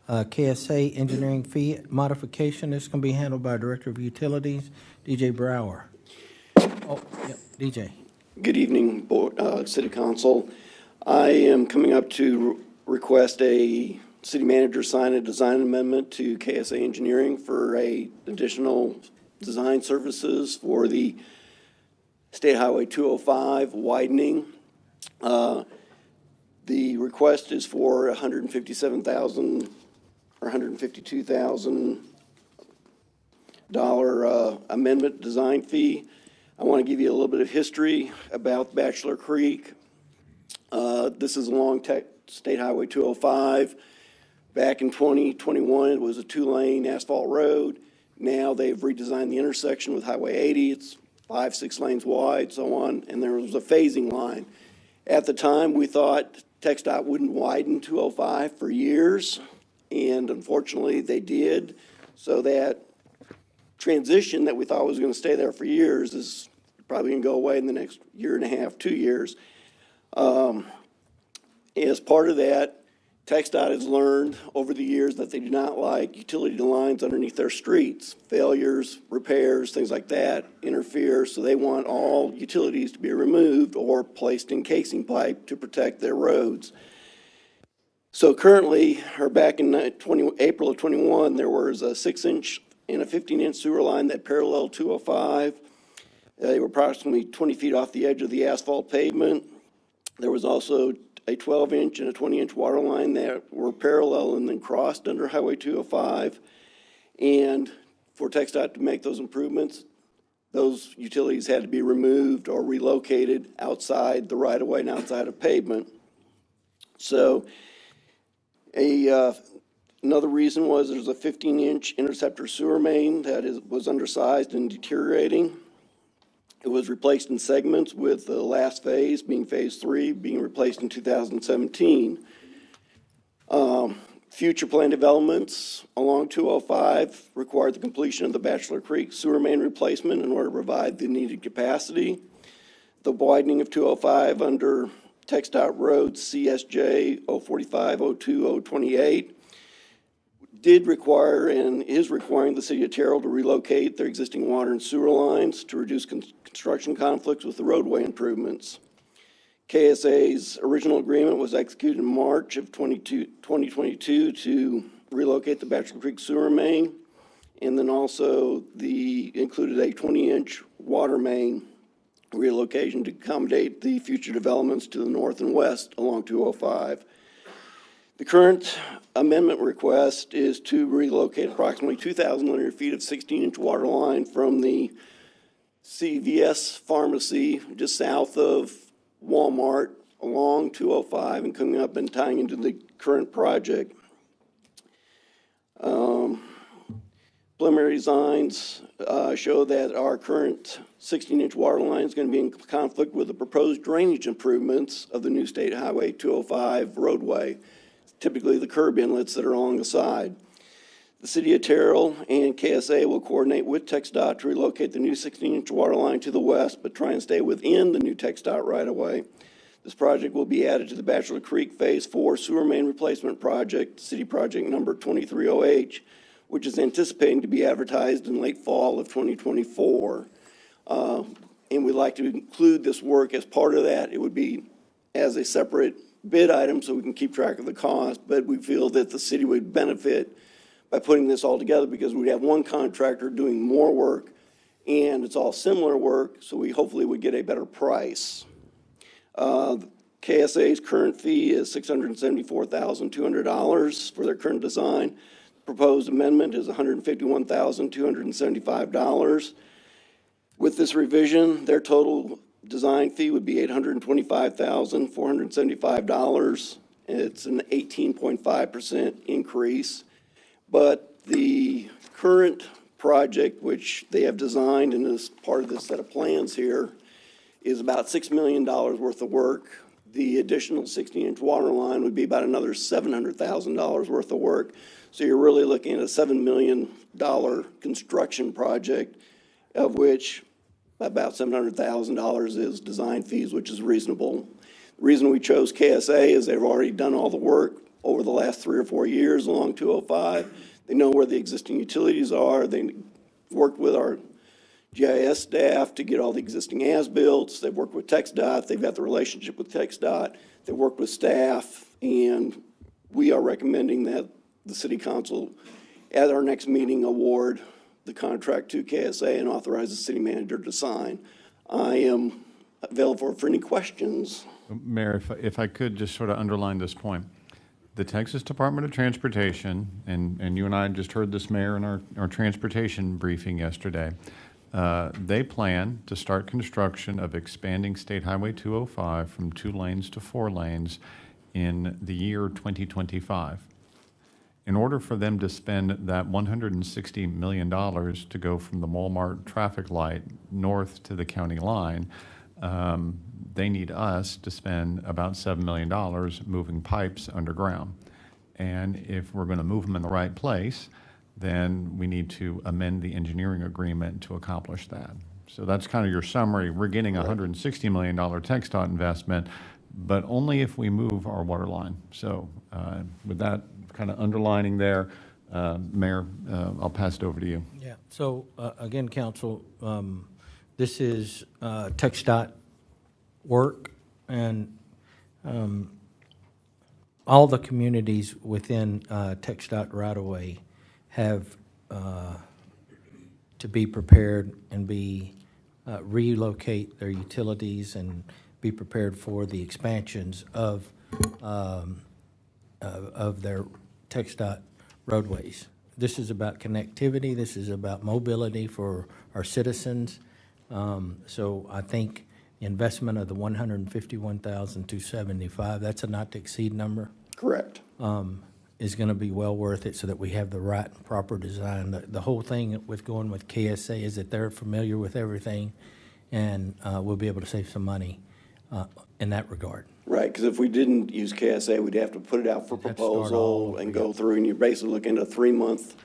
KSA engineering fee modification. This is going to be handled by Director of Utilities, DJ Brower. Oh, yep, DJ. Good evening, Board, City Council. I am coming up to request a city manager sign a design amendment to KSA Engineering for additional design services for the State Highway 205 widening. The request is for $157,000 or $152,000 amendment design fee. I want to give you a little bit of history about Bachelor Creek. This is along State Highway 205. Back in 2021, it was a 2-lane asphalt road. Now they've redesigned the intersection with Highway 80. It's 5-6 lanes wide, so on, and there was a phasing line. At the time, we thought TxDOT wouldn't widen 205 for years, and unfortunately they did. So that transition that we thought was going to stay there for years is probably going to go away in the next year and a half, 2 years. As part of that, TxDOT has learned over the years that they do not like utility lines underneath their streets. Failures, repairs, things like that interfere, so they want all utilities to be removed or placed in casing pipe to protect their roads. So currently, or back in April of 21, there was a 6-inch and a 15-inch sewer line that paralleled 205. They were approximately 20 feet off the edge of the asphalt pavement. There was also a 12-inch and a 20-inch water line that were parallel and then crossed under Highway 205. And for TxDOT to make those improvements, those utilities had to be removed or relocated outside the right-of-way and outside of pavement. So another reason was there's a 15-inch interceptor sewer main that was undersized and deteriorating. It was replaced in segments, with the last phase being phase 3, being replaced in 2017. Future plan developments along 205 required the completion of the Bachelor Creek sewer main replacement in order to provide the needed capacity. The widening of 205 under TxDOT roads CSJ 045, 02, 028 did require and is requiring the city of Terrell to relocate their existing water and sewer lines to reduce construction conflicts with the roadway improvements. KSA's original agreement was executed in March of 2022 to relocate the Bachelor Creek sewer main, and then also included a 20-inch water main relocation to accommodate the future developments to the north and west along 205. The current amendment request is to relocate approximately 2,000 linear feet of 16-inch water line from the CVS pharmacy just south of Walmart along 205 and coming up and tying into the current project. Preliminary designs show that our current 16-inch water line is going to be in conflict with the proposed drainage improvements of the new State Highway 205 roadway, typically the curb inlets that are along the side. The City of Terrell and KSA will coordinate with TxDOT to relocate the new 16-inch water line to the west, but try and stay within the new TxDOT right-of-way. This project will be added to the Bachelor Creek Phase 4 sewer main replacement project, city project number 230H, which is anticipating to be advertised in late fall of 2024. And we'd like to include this work as part of that. It would be as a separate bid item so we can keep track of the cost, but we feel that the city would benefit by putting this all together because we'd have one contractor doing more work and it's all similar work, so we hopefully would get a better price. KSA's current fee is $674,200 for their current design. The proposed amendment is $151,275. With this revision, their total design fee would be $825,475. It's an 18.5% increase. But the current project, which they have designed and is part of this set of plans here, is about $6 million worth of work. The additional 16-inch water line would be about another $700,000 worth of work. So you're really looking at a $7 million construction project, of which about $700,000 is design fees, which is reasonable. The reason we chose KSA is they've already done all the work over the last 3 or 4 years along 205. They know where the existing utilities are. They worked with our GIS staff to get all the existing as-built. They've worked with TxDOT. They've got the relationship with TxDOT. They've worked with staff, and we are recommending that the city council, at our next meeting, award the contract to KSA and authorize the city manager to sign. I am available for any questions. Mayor, if I could just sort of underline this point. The Texas Department of Transportation, and you and I just heard this, Mayor, in our transportation briefing yesterday, they plan to start construction of expanding State Highway 205 from 2 lanes to 4 lanes in the year 2025. In order for them to spend that $160 million to go from the Walmart traffic light north to the county line, they need us to spend about $7 million moving pipes underground. And if we're going to move them in the right place, then we need to amend the engineering agreement to accomplish that. So that's kind of your summary. We're getting a $160 million TxDOT investment, but only if we move our water line. So with that kind of underlining there, Mayor, I'll pass it over to you. Yeah. So again, Council, this is TxDOT work, and all the communities within TxDOT right-of-way have to be prepared and be relocate their utilities and be prepared for the expansions of their TxDOT roadways. This is about connectivity. This is about mobility for our citizens. So I think the investment of the $151,275, that's a not to exceed number. Correct. Is going to be well worth it so that we have the right and proper design. The whole thing with going with KSA is that they're familiar with everything, and we'll be able to save some money in that regard. Right, because if we didn't use KSA, we'd have to put it out for proposal and go through, and you're basically looking at a 3-month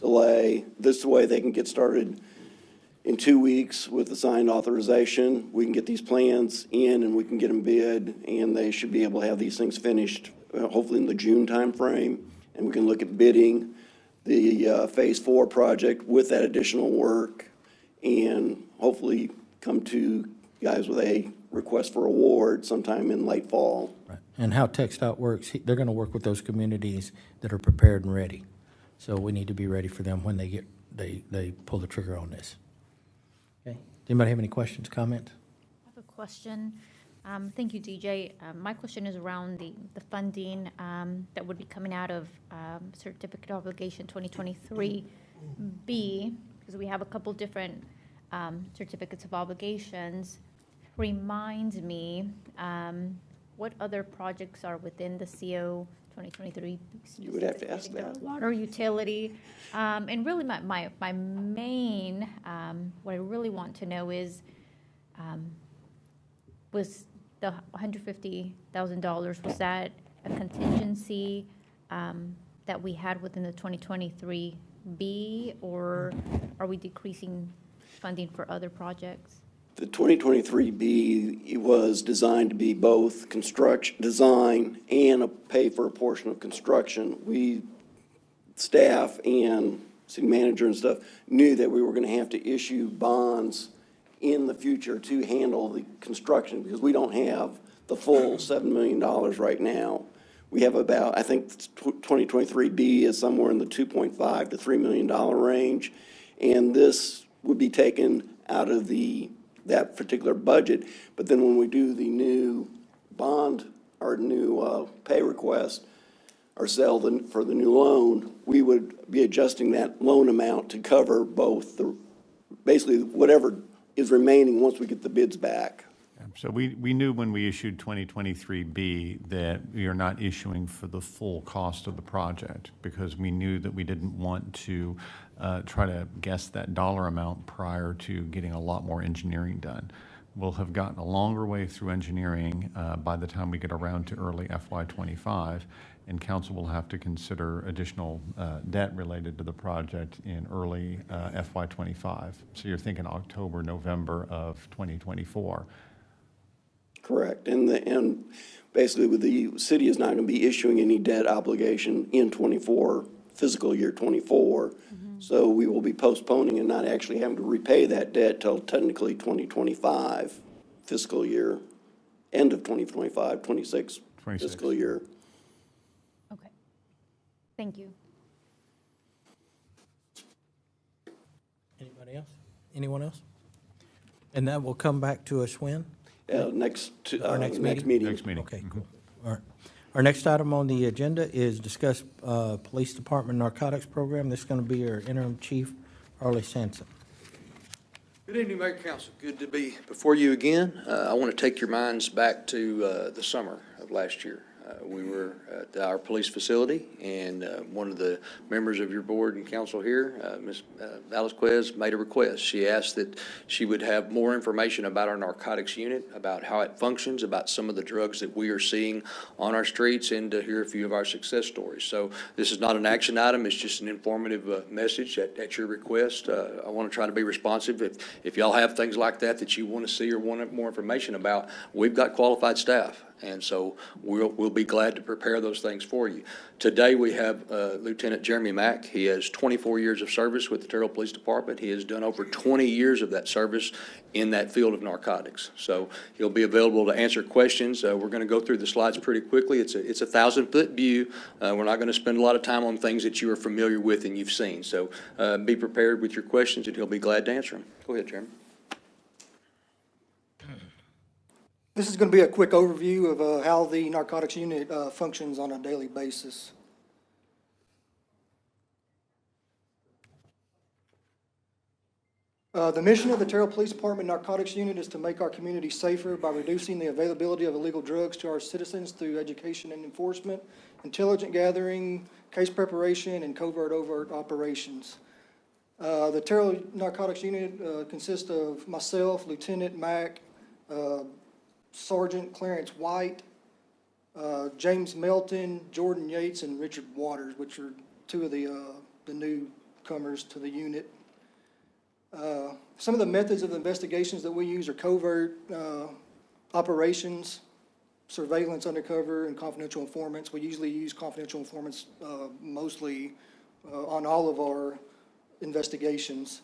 delay. This way they can get started in 2 weeks with the signed authorization. We can get these plans in and we can get them bid, and they should be able to have these things finished hopefully in the June timeframe. And we can look at bidding the Phase 4 project with that additional work and hopefully come to you guys with a request for award sometime in late fall. Right. And how TxDOT works, they're going to work with those communities that are prepared and ready. So we need to be ready for them when they pull the trigger on this. Okay. Does anybody have any questions, comments? I have a question. Thank you, DJ. My question is around the funding that would be coming out of Certificate of Obligation 2023B, because we have a couple different certificates of obligations. Reminds me, what other projects are within the CO 2023? You would have to ask that. Water utility. And really my main, what I really want to know is, was the $150,000, was that a contingency that we had within the 2023B, or are we decreasing funding for other projects? The 2023B was designed to be both construction, design, and pay for a portion of construction. We, staff and city manager and stuff, knew that we were going to have to issue bonds in the future to handle the construction, because we don't have the full $7 million right now. We have about, I think 2023B is somewhere in the $2.5 to $3 million range, and this would be taken out of that particular budget. But then when we do the new bond or new pay request or sell for the new loan, we would be adjusting that loan amount to cover both basically whatever is remaining once we get the bids back. So we knew when we issued 2023B that we are not issuing for the full cost of the project, because we knew that we didn't want to try to guess that dollar amount prior to getting a lot more engineering done. We'll have gotten a longer way through engineering by the time we get around to early FY25, and council will have to consider additional debt related to the project in early FY25. So you're thinking October, November of 2024. Correct. And basically the city is not going to be issuing any debt obligation in 24, fiscal year 24. So we will be postponing and not actually having to repay that debt till technically 2025 fiscal year, end of 2025, 26 fiscal year. Okay. Thank you. Anybody else? Anyone else? And that will come back to us when? Our Our next next meeting. meeting? Next meeting. Okay, cool. All right. Our next item on the agenda is discuss Police Department narcotics program. This is going to be our interim chief, Harley Sampson. Good evening, Mayor and Council. Good to be before you again. I want to take your minds back to the summer of last year. We were at our police facility, and one of the members of your board and council here, Ms. Velasquez, made a request. She asked that she would have more information about our narcotics unit, about how it functions, about some of the drugs that we are seeing on our streets, and to hear a few of our success stories. So this is not an action item. It's just an informative message at your request. I want to try to be responsive. If y'all have things like that you want to see or want more information about, we've got qualified staff. And so we'll be glad to prepare those things for you. Today, we have Lieutenant Jeremy Mack. He has 24 years of service with the Terrell Police Department. He has done over 20 years of that service in that field of narcotics. So he'll be available to answer questions. We're going to go through the slides pretty quickly. It's a 1,000-foot view. We're not going to spend a lot of time on things that you are familiar with and you've seen. So be prepared with your questions, and he'll be glad to answer them. Go ahead, Jeremy. This is going to be a quick overview of how the narcotics unit functions on a daily basis. The mission of the Terrell Police Department Narcotics Unit is to make our community safer by reducing the availability of illegal drugs to our citizens through education and enforcement, intelligent gathering, case preparation, and overt operations. The Terrell Narcotics Unit consists of myself, Lieutenant Mack, Sergeant Clarence White, James Melton, Jordan Yates, and Richard Waters, which are two of the newcomers to the unit. Some of the methods of investigations that we use are covert operations, surveillance, undercover, and confidential informants. We usually use confidential informants mostly on all of our investigations.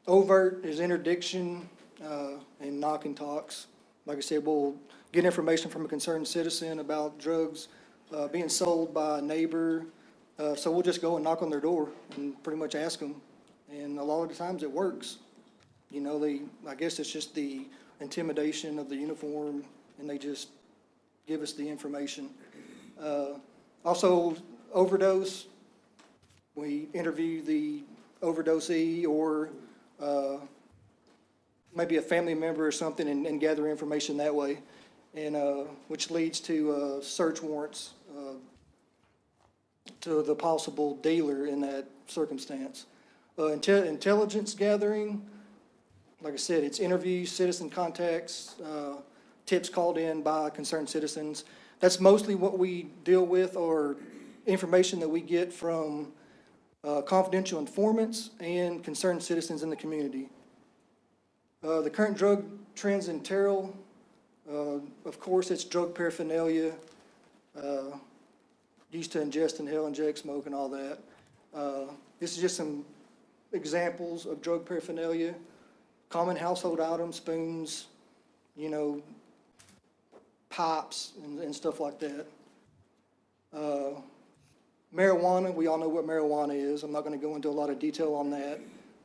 Overt is interdiction and knock and talks. Like I said, we'll get information from a concerned citizen about drugs being sold by a neighbor. So we'll just go and knock on their door and pretty much ask them. And a lot of the times it works. You know, I guess it's just the intimidation of the uniform, and they just give us the information. Also, overdose. We interview the overdosee or maybe a family member or something and gather information that way, and which leads to search warrants to the possible dealer in that circumstance. Intelligence gathering, like I said, it's interviews, citizen contacts, tips called in by concerned citizens. That's mostly what we deal with, or information that we get from confidential informants and concerned citizens in the community. The current drug trends in Terrell, of course, it's drug paraphernalia, used to ingest, inhale, inject, smoke, and all that. This is just some examples of drug paraphernalia. Common household items, spoons, you know, pipes, and stuff like that. Marijuana, we all know what marijuana is. I'm not going to go into a lot of detail on that,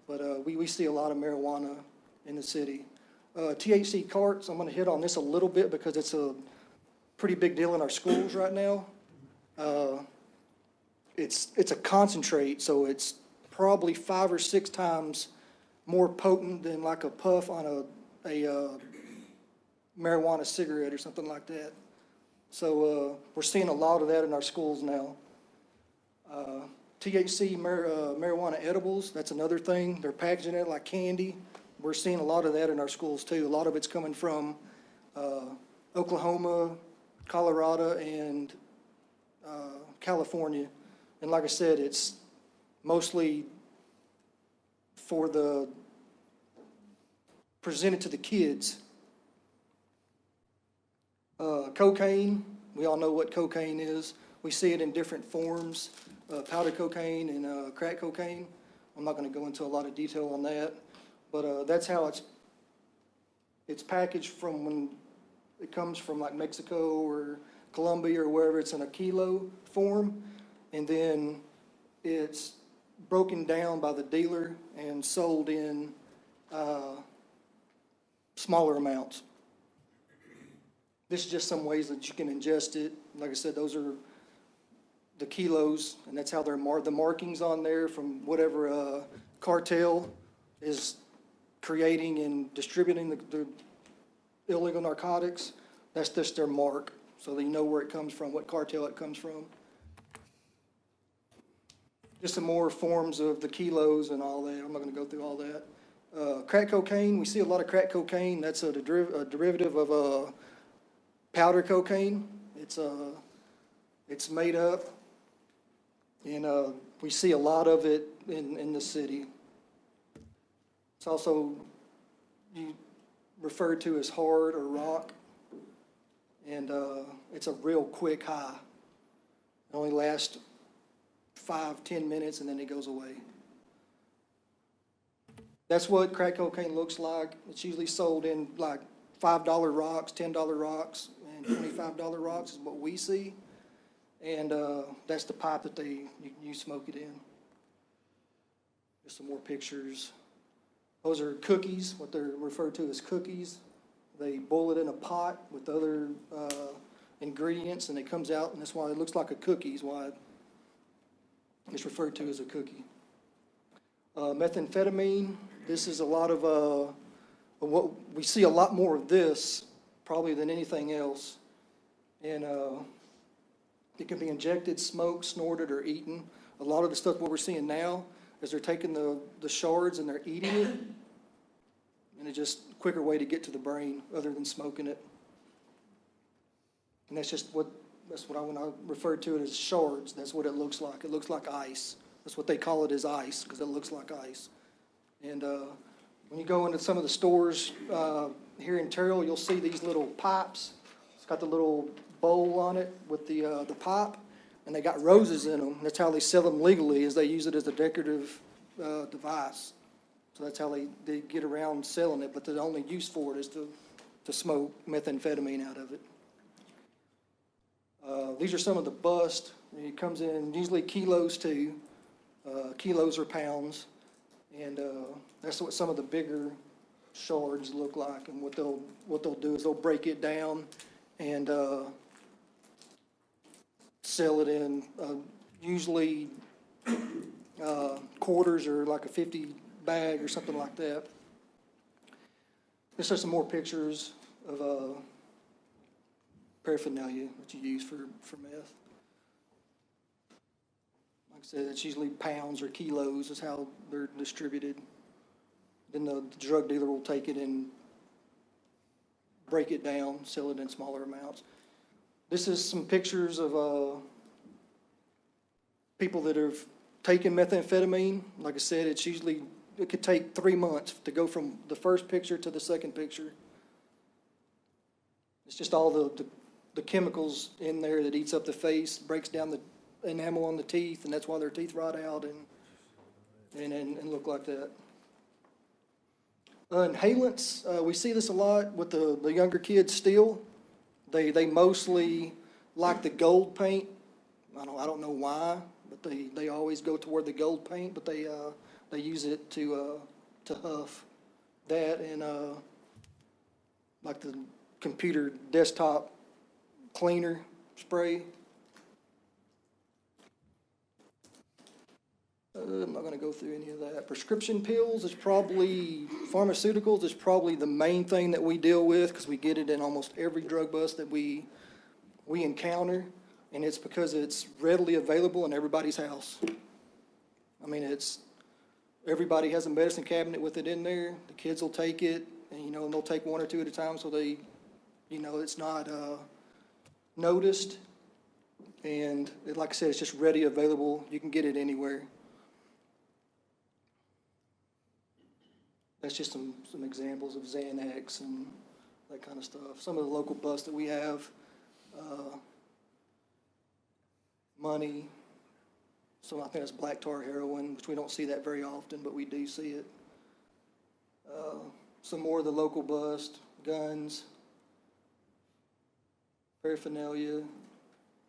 but we see a lot of marijuana in the city. THC carts, I'm going to hit on this a little bit because it's a pretty big deal in our schools right now. It's a concentrate, so it's probably 5 or 6 times more potent than like a puff on a marijuana cigarette or something like that. So we're seeing a lot of that in our schools now. THC marijuana edibles, that's another thing. They're packaging it like candy. We're seeing a lot of that in our schools too. A lot of it's coming from Oklahoma, Colorado, and California. And like I said, it's mostly for the presented to the kids. Cocaine, we all know what cocaine is. We see it in different forms, powder cocaine and crack cocaine. I'm not going to go into a lot of detail on that, but that's how it's packaged from when it comes from like Mexico or Colombia or wherever. It's in a kilo form, and then it's broken down by the dealer and sold in smaller amounts. This is just some ways that you can ingest it. Like I said, those are the kilos, and that's how they're the markings on there from whatever cartel is creating and distributing the illegal narcotics. That's just their mark, so that you know where it comes from, what cartel it comes from. Just some more forms of the kilos and all that. I'm not going to go through all that. Crack cocaine, we see a lot of crack cocaine. That's a derivative of powder cocaine. It's made up, and we see a lot of it in the city. It's also referred to as hard or rock, and it's a real quick high. It only lasts 5-10 minutes, and then it goes away. That's what crack cocaine looks like. It's usually sold in like $5 rocks, $10 rocks, and $25 rocks is what we see. And that's the pipe that you smoke it in. Just some more pictures. Those are cookies, what they're referred to as cookies. They boil it in a pot with other ingredients, and it comes out, and that's why it looks like a cookie, is why it's referred to as a cookie. Methamphetamine, this is a lot of what we see a lot more of this probably than anything else. And it can be injected, smoked, snorted, or eaten. A lot of the stuff what we're seeing now is they're taking the shards and they're eating it. And it's just a quicker way to get to the brain other than smoking it. And that's what when I refer to it as shards, that's what it looks like. It looks like ice. That's what they call it, is ice, because it looks like ice. And when you go into some of the stores here in Terrell, you'll see these little pipes. It's got the little bowl on it with the pipe, and they got roses in them. That's how they sell them legally, is they use it as a decorative device. So that's how they get around selling it, but the only use for it is to smoke methamphetamine out of it. These are some of the bust. It comes in usually kilos too. Kilos or pounds. And that's what some of the bigger shards look like. And what they'll do is they'll break it down and sell it in usually quarters or like a 50 bag or something like that. This is some more pictures of paraphernalia that you use for meth. Like I said, it's usually pounds or kilos is how they're distributed. Then the drug dealer will take it and break it down, sell it in smaller amounts. This is some pictures of people that have taken methamphetamine. Like I said, it could take 3 months to go from the first picture to the second picture. It's just all the chemicals in there that eats up the face, breaks down the enamel on the teeth, and that's why their teeth rot out and look like that. Inhalants, we see this a lot with the younger kids still. They mostly like the gold paint. I don't know why, but they always go toward the gold paint, but they use it to huff that and like the computer desktop cleaner spray. I'm not going to go through any of that. Prescription pills is probably, pharmaceuticals is probably the main thing that we deal with because we get it in almost every drug bust that we encounter, and it's because it's readily available in everybody's house. I mean, everybody has a medicine cabinet with it in there. The kids will take it, and they'll take one or two at a time so they, it's not noticed. And like I said, it's just ready available. You can get it anywhere. That's just some examples of Xanax and that kind of stuff. Some of the local busts that we have. money. So I think that's black tar heroin, which we don't see that very often, but we do see it. Some more of the local bust, guns, paraphernalia.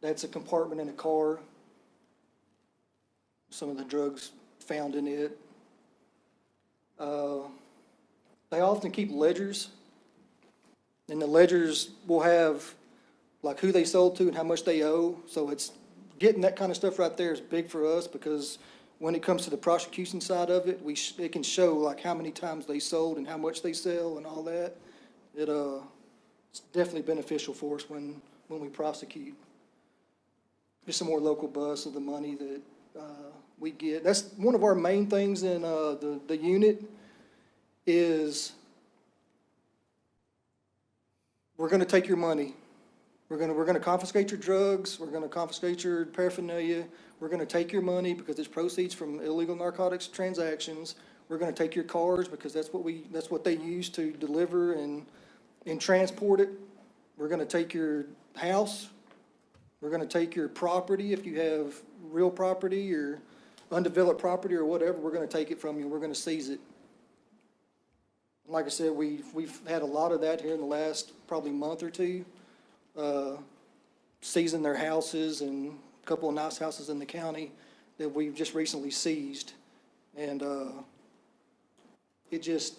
That's a compartment in a car. Some of the drugs found in it. They often keep ledgers, and the ledgers will have like who they sold to and how much they owe. So it's getting that kind of stuff right there is big for us, because when it comes to the prosecution side of it, it can show like how many times they sold and how much they sell and all that. It's definitely beneficial for us when we prosecute. Just some more local buzz of the money that we get. That's one of our main things in the unit is we're going to take your money. We're going to confiscate your drugs. We're going to confiscate your paraphernalia. We're going to take your money because it's proceeds from illegal narcotics transactions. We're going to take your cars because that's what they use to deliver and transport it. We're going to take your house. We're going to take your property if you have real property or undeveloped property or whatever. We're going to take it from you. We're going to seize it. Like I said, we've had a lot of that here in the last probably month or two. Seizing their houses, and a couple of nice houses in the county that we've just recently seized. And it just,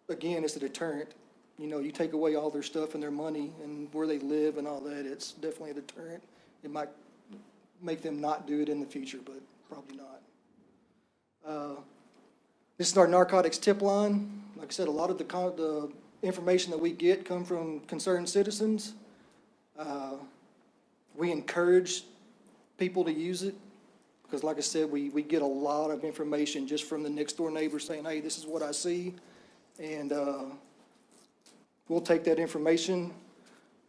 again, it's a deterrent. You know, you take away all their stuff and their money and where they live and all that, it's definitely a deterrent. It might make them not do it in the future, but probably not. This is our narcotics tip line. Like I said, a lot of the information that we get come from concerned citizens. We encourage people to use it because, like I said, we get a lot of information just from the next door neighbor saying, hey, this is what I see. And we'll take that information.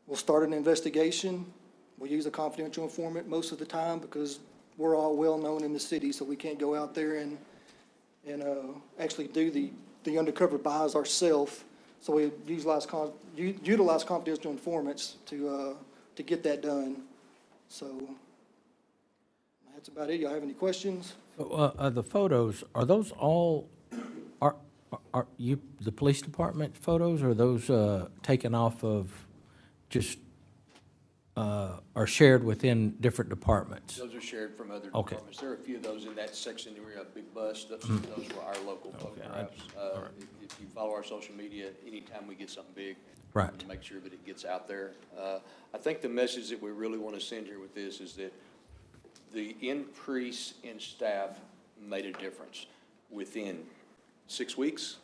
We'll start an investigation. We'll use a confidential informant most of the time because we're all well known in the city, so we can't go out there and actually do the undercover buys ourselves. So we utilize confidential informants to get that done. So that's about it. Y'all have any questions? The photos, are those all, are you, the police department photos, or are those taken off of just, are shared within different departments? Those are shared from other Okay. departments. There are a few of those in that section where you have big bus. Those were our local photographs. If you follow our social media, anytime we get something big, Right. we make sure that it gets out there. I think the message that we really want to send here with this is that the increase in staff made a difference. Within 6 weeks,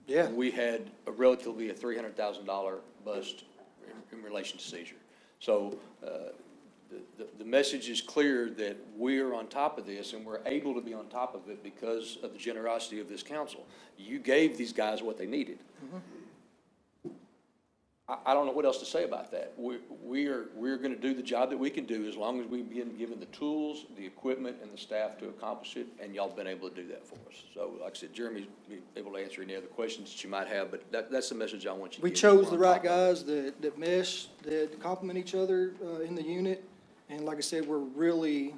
Yeah. we had a $300,000 bust in relation to seizure. So the message is clear that we're on top of this, and we're able to be on top of it because of the generosity of this council. You gave these guys what they needed. I don't know what else to say about that. We're going to do the job that we can do as long as we've been given the tools, the equipment, and the staff to accomplish it, and y'all been able to do that for us. So, like I said, Jeremy's been able to answer any other questions that you might have, but that's the message I want you to We get. chose the right guys that mesh, that complement each other in the unit. And like I said, we're really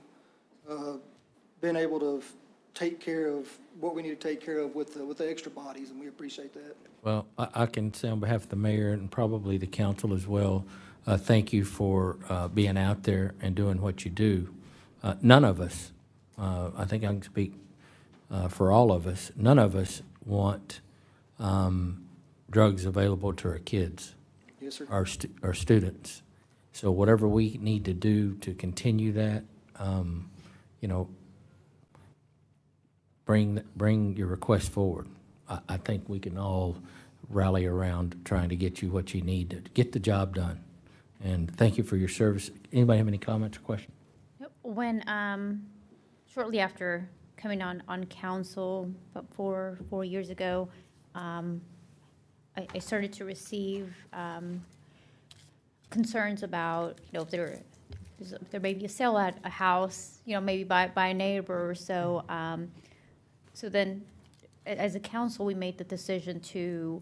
been able to take care of what we need to take care of with the extra bodies, and we appreciate that. Well, I can say on behalf of the mayor and probably the council as well, thank you for being out there and doing what you do. None of us, I think I can speak for all of us, none of us want drugs available to our kids. Yes, sir. Our students. So whatever we need to do to continue that, bring your request forward. I think we can all rally around trying to get you what you need to get the job done. And thank you for your service. Anybody have any comments or questions? When, shortly after coming on council, about 4 years ago, I started to receive concerns about, if there may be a sale at a house, maybe by a neighbor or so. So then, as a council, we made the decision to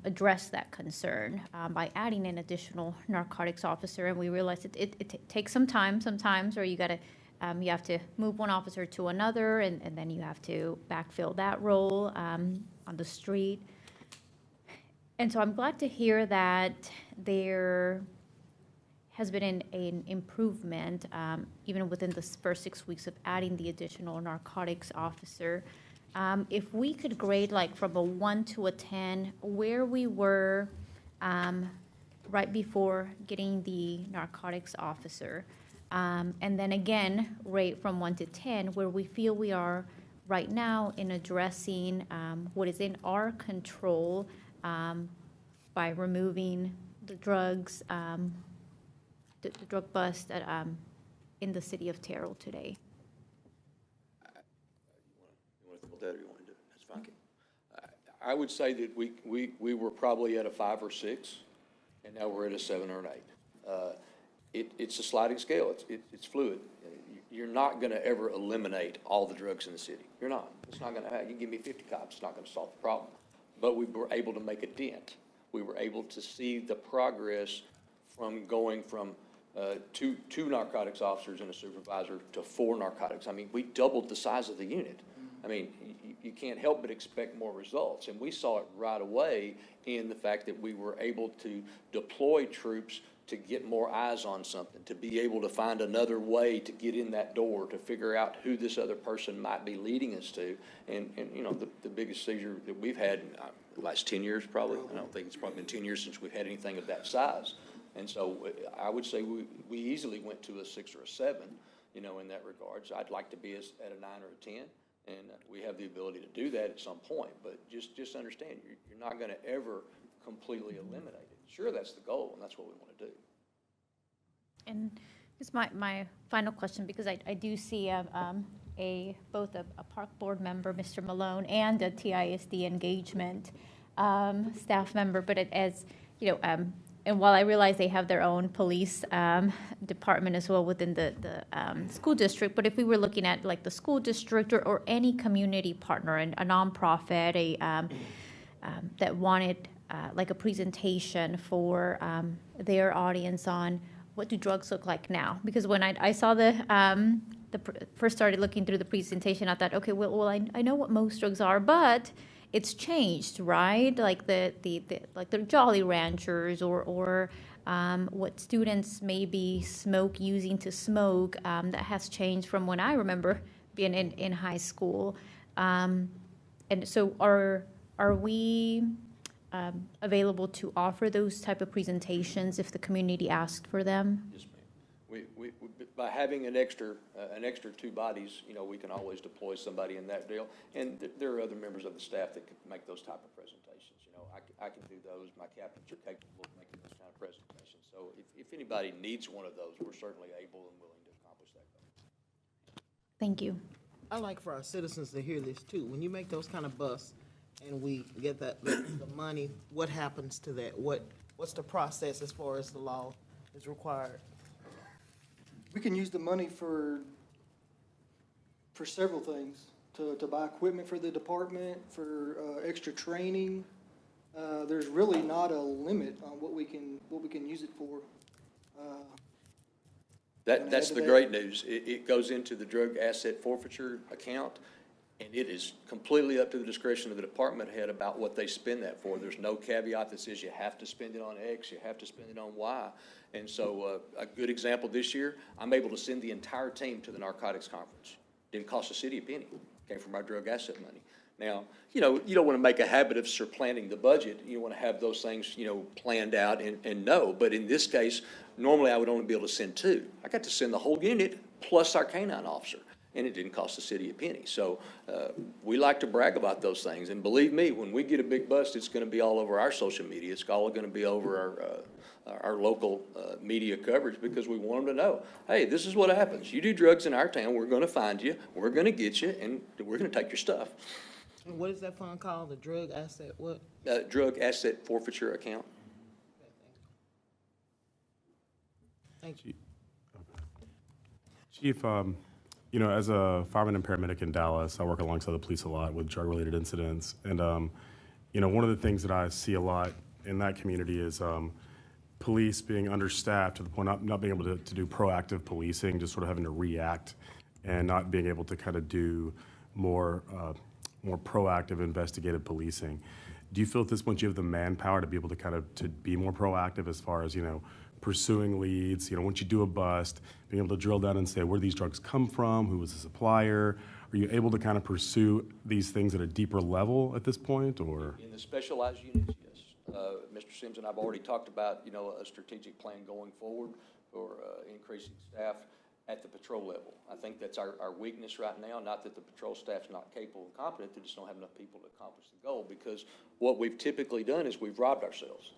address that concern by adding an additional narcotics officer. And we realized it takes some time sometimes, or you have to move one officer to another, and then you have to backfill that role on the street. And so I'm glad to hear that there has been an improvement, even within the first 6 weeks of adding the additional narcotics officer. If we could grade like from a 1 to a 10, where we were right before getting the narcotics officer, and then again, rate from 1 to 10, where we feel we are right now in addressing what is in our control by removing the drugs, the drug bust in the city of Terrell today. You want to think about that, or you want to do it? That's fine. I would say that we were probably at a 5 or 6, and now we're at a 7 or an 8. It's a sliding scale. It's fluid. You're not going to ever eliminate all the drugs in the city. You're not. It's not going to happen. You can give me 50 cops. It's not going to solve the problem. But we were able to make a dent. We were able to see the progress from going from two narcotics officers and a supervisor to 4 narcotics. I mean, we doubled the size of the unit. I mean, you can't help but expect more results. And we saw it right away in the fact that we were able to deploy troops to get more eyes on something, to be able to find another way to get in that door, to figure out who this other person might be leading us to. And you know, the biggest seizure that we've had in the last 10 years probably. I don't think it's probably been 10 years since we've had anything of that size. And so I would say we easily went to a 6 or a 7, you know, in that regard. So I'd like to be at a 9 or a 10. And we have the ability to do that at some point. But just understand, you're not going to ever completely eliminate it. Sure, that's the goal, and that's what we want to do. And this is my final question, because I do see both a park board member, Mr. Malone, and a TISD engagement staff member. But as you know, and while I realize they have their own police department as well within the school district, but if we were looking at like the school district or any community partner, and a nonprofit, that wanted like a presentation for their audience on what do drugs look like now? Because when I saw first started looking through the presentation, I thought, okay, well I know what most drugs are, but it's changed, right? Like the Jolly Ranchers or what students maybe using to smoke, that has changed from when I remember being in high school. And so are we available to offer those type of presentations if the community asked for them? Yes, ma'am. We by having an extra 2 bodies, you know, we can always deploy somebody in that deal. And there are other members of the staff that could make those type of presentations. You know, I can do those. My captains are capable of making those kind of presentations. So if anybody needs one of those, we're certainly able and willing to accomplish that goal. Thank you. I like for our citizens to hear this too. When you make those kind of busts and we get the money, what happens to that? What's the process as far as the law is required? We can use the money for several things, to buy equipment for the department, for extra training. There's really not a limit on what we can use it for. That's the great news. It goes into the drug asset forfeiture account, and it is completely up to the discretion of the department head about what they spend that for. There's no caveat that says you have to spend it on X, you have to spend it on Y. And so a good example this year, I'm able to send the entire team to the narcotics conference. Didn't cost the city a penny. Came from our drug asset money. Now, you know, you don't want to make a habit of supplanting the budget. You want to have those things, you know, planned out and know. But in this case, normally I would only be able to send 2. I got to send the whole unit plus our canine officer. And it didn't cost the city a penny. So we like to brag about those things. And believe me, when we get a big bust, it's going to be all over our social media. It's all going to be over our local media coverage, because we want them to know, hey, this is what happens. You do drugs in our town, we're going to find you, we're going to get you, and we're going to take your stuff. And what is that fund called? The drug asset what? Drug asset forfeiture account. Thank you. Chief, you know, as a fireman and paramedic in Dallas, I work alongside the police a lot with drug-related incidents. And, you know, one of the things that I see a lot in that community is police being understaffed to the point of not being able to do proactive policing, just sort of having to react and not being able to kind of do more proactive investigative policing. Do you feel at this point you have the manpower to be able to kind of to be more proactive as far as, you know, pursuing leads, you know, once you do a bust, being able to drill down and say where these drugs come from, who was the supplier? Are you able to kind of pursue these things at a deeper level at this point, or? In the specialized units, yes. Mr. Sims and I have already talked about, you know, a strategic plan going forward for increasing staff at the patrol level. I think that's our weakness right now, not that the patrol staff's not capable and competent, they just don't have enough people to accomplish the goal, because what we've typically done is we've robbed ourselves.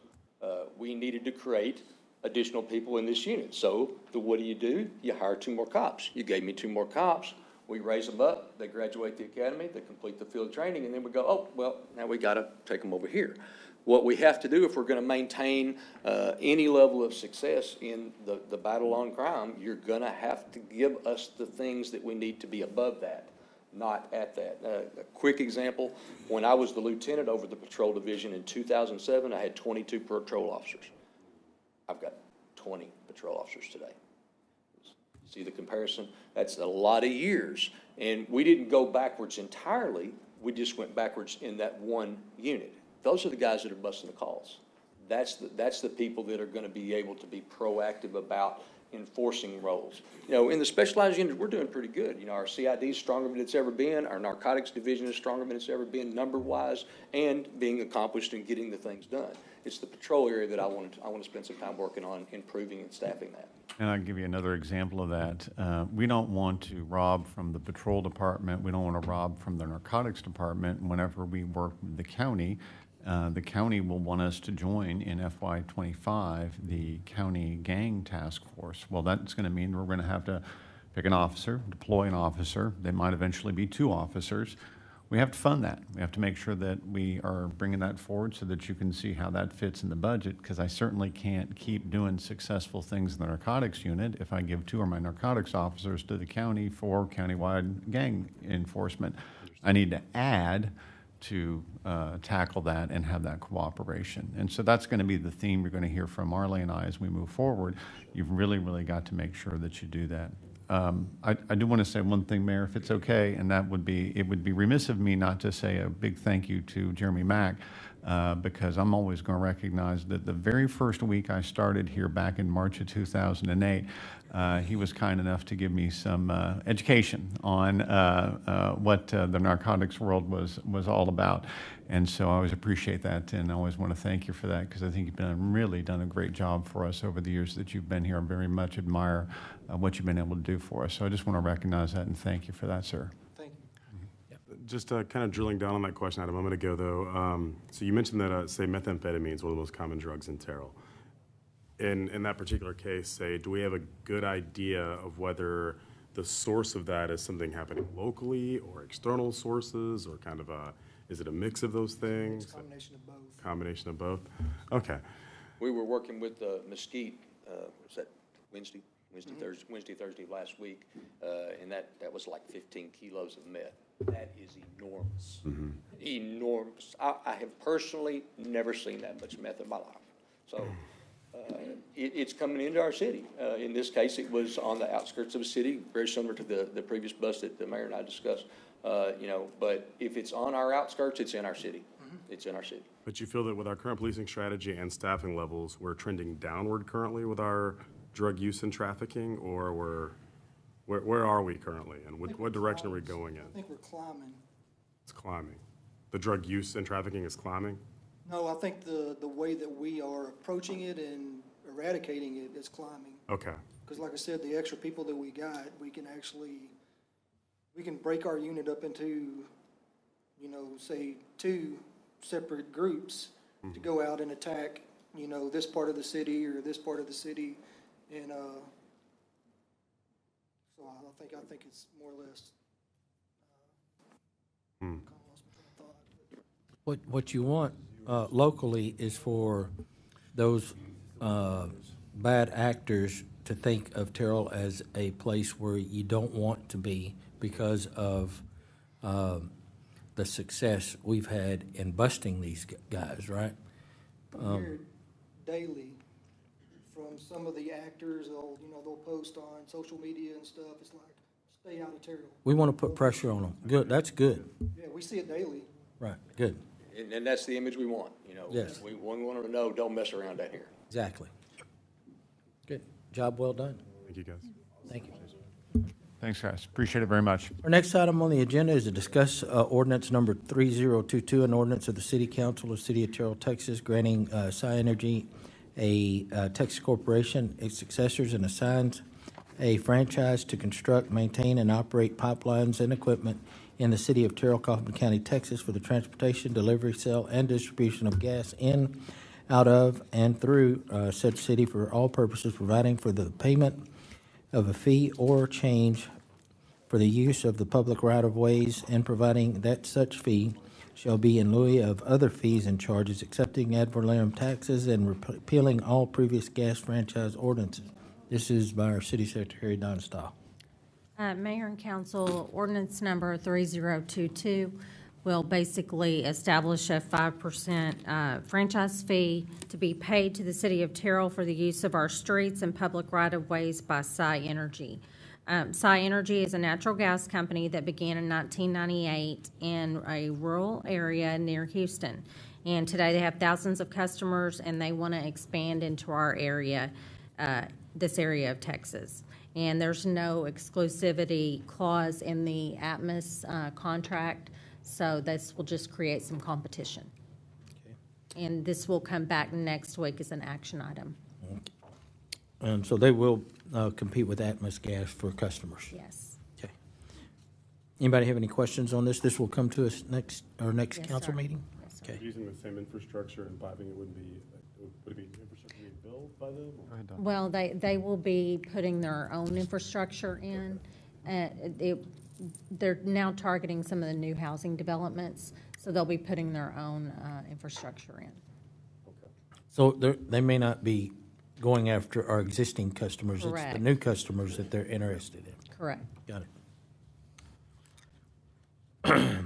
We needed to create additional people in this unit. So what do? You hire 2 more cops. You gave me 2 more cops. We raise them up. They graduate the academy. They complete the field training. And then we go, oh, well, now we got to take them over here. What we have to do if we're going to maintain any level of success in the battle on crime, you're going to have to give us the things that we need to be above that, not at that. A quick example, when I was the lieutenant over the patrol division in 2007, I had 22 patrol officers. I've got 20 patrol officers today. See the comparison? That's a lot of years. And we didn't go backwards entirely. We just went backwards in that one unit. Those are the guys that are busting the calls. That's the people that are going to be able to be proactive about enforcing roles. You know, in the specialized units, we're doing pretty good. You know, our CID is stronger than it's ever been. Our narcotics division is stronger than it's ever been, number-wise, and being accomplished and getting the things done. It's the patrol area that I want to spend some time working on improving and staffing that. And I'll give you another example of that. We don't want to rob from the patrol department. We don't want to rob from the narcotics department. Whenever we work with the county will want us to join in FY25 the county gang task force. Well, that's going to mean we're going to have to pick an officer, deploy an officer. They might eventually be 2 officers. We have to fund that. We have to make sure that we are bringing that forward so that you can see how that fits in the budget, because I certainly can't keep doing successful things in the narcotics unit if I give 2 of my narcotics officers to the county for countywide gang enforcement. I need to add to tackle that and have that cooperation. And so that's going to be the theme you're going to hear from Marley and I as we move forward. You've really, really got to make sure that you do that. I do want to say one thing, Mayor, if it's okay, and that would be, it would be remiss of me not to say a big thank you to Jeremy Mack, because I'm always going to recognize that the very first week I started here back in March of 2008, he was kind enough to give me some education on what the narcotics world was all about. And so I always appreciate that, and I always want to thank you for that, because I think you've really done a great job for us over the years that you've been here. I very much admire what you've been able to do for us. So I just want to recognize that and thank you for that, sir. Thank you. Just kind of drilling down on that question I had a moment ago, though. So you mentioned that, say, methamphetamine is one of the most common drugs in Terrell. In that particular case, say, do we have a good idea of whether the source of that is something happening locally or external sources, or kind of is it a mix of those things? It's a combination of both. Combination of both? Okay. We were working with Mesquite, was that Wednesday, Thursday last week, and that was like 15 kilos of meth. That is enormous. Enormous. I have personally never seen that much meth in my life. So it's coming into our city. In this case, it was on the outskirts of a city, very similar to the previous bust that the mayor and I discussed. You know, but if it's on our outskirts, it's in our city. It's in our city. But you feel that with our current policing strategy and staffing levels, we're trending downward currently with our drug use and trafficking, or where are we currently, and what direction are we going in? I think we're climbing. It's climbing. The drug use and trafficking is climbing? No, I think the way that we are approaching it and eradicating it is climbing. Okay. Because like I said, the extra people that we got, we can break our unit up into, you know, say 2 separate groups to go out and attack, you know, this part of the city or this part of the city. And so I think it's more or less. What you want locally is for those bad actors to think of Terrell as a place where you don't want to be because of the the success we've had in busting these guys, right? I hear it daily from some of the actors. They'll post on social media and stuff. It's like, stay out of Terrell. We want to put pressure on them. Good, that's good. Yeah, we see it daily. Right, good, And that's the image we want, you know. Yes. We want them to know, don't mess around down here. exactly. Good, job well done. Thank you, guys. Thank you. Thanks, guys. Appreciate it very much. Our next item on the agenda is to discuss ordinance number 3022, an ordinance of the City Council of City of Terrell, Texas, granting SciEnergy, a Texas corporation, its successors, and assigns a franchise to construct, maintain, and operate pipelines and equipment in the city of Terrell, Kaufman County, Texas, for the transportation, delivery, sale, and distribution of gas in, out of, and through said city for all purposes, providing for the payment of a fee or change for the use of the public right-of-ways, and providing that such fee shall be in lieu of other fees and charges, accepting ad valorem taxes, and repealing all previous gas franchise ordinances. This is by our City Secretary, Don Stahl. Mayor and Council, ordinance number 3022 will basically establish a 5% franchise fee to be paid to the City of Terrell for the use of our streets and public right-of-ways by SciEnergy. SciEnergy is a natural gas company that began in 1998 in a rural area near Houston. And today they have thousands of customers, and they want to expand into our area, this area of Texas. And there's no exclusivity clause in the Atmos contract, so this will just create some competition. Okay. And this will come back next week as an action item. And so they will compete with Atmos Gas for customers? Yes. Okay. Anybody have any questions on this? This will come to us our next Yes, council sir. meeting? Yes, sir. Okay. Using the same infrastructure and piping, it wouldn't be, would it be infrastructure being built by them? or- Well, they will be putting their own infrastructure in. They're now targeting some of the new housing developments, so they'll be putting their own infrastructure in. So they may not be going after our existing customers. It's the Correct. new customers that they're interested in. Correct. Got it.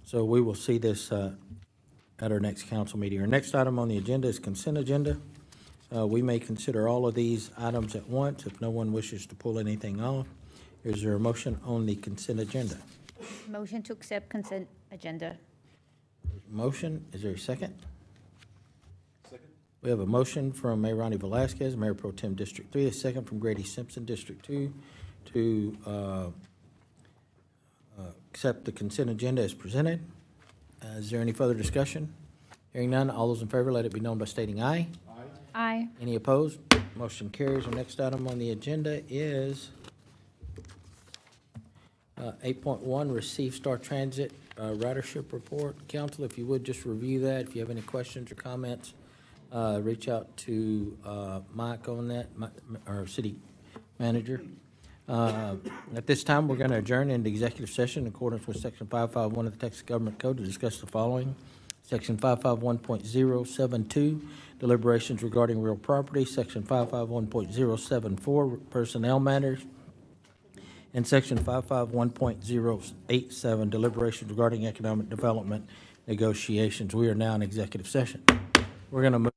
So we will see this at our next council meeting. Our next item on the agenda is consent agenda. We may consider all of these items at once if no one wishes to pull anything off. Is there a motion on the consent agenda? Motion to accept consent agenda. Motion, is there a second? Second. We have a motion from Mayor Ronnie Velasquez, Mayor Pro Tem District 3, a second from Grady Simpson, District 2, to accept the consent agenda as presented. Is there any further discussion? Hearing none, all those in favor, let it be known by stating aye. Aye. Any opposed? Motion carries. Our next item on the agenda is 8.1, receive Star Transit ridership report. Council, if you would just review that. If you have any questions or comments, reach out to Mike on that, our city manager. At this time, we're going to adjourn into executive session in accordance with Section 551 of the Texas Government Code to discuss the following. Section 551.072, deliberations regarding real property. Section 551.074, personnel matters. And Section 551.087, deliberations regarding economic development negotiations. We are now in executive session. We're going to move.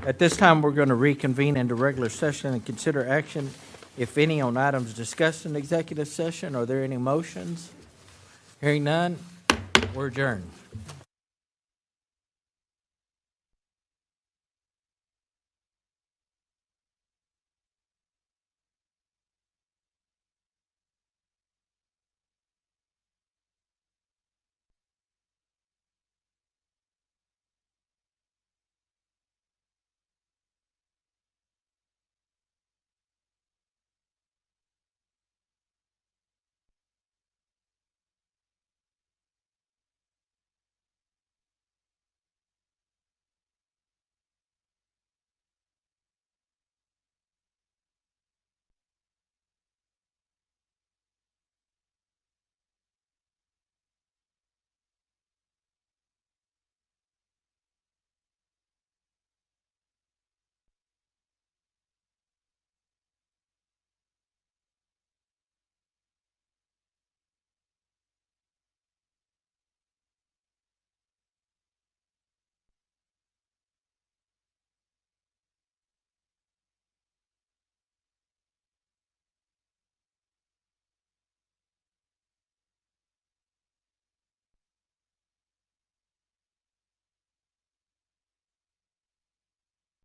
At this time, we're going to reconvene into regular session and consider action, if any, on items discussed in executive session. Are there any motions? Hearing none, we're adjourned.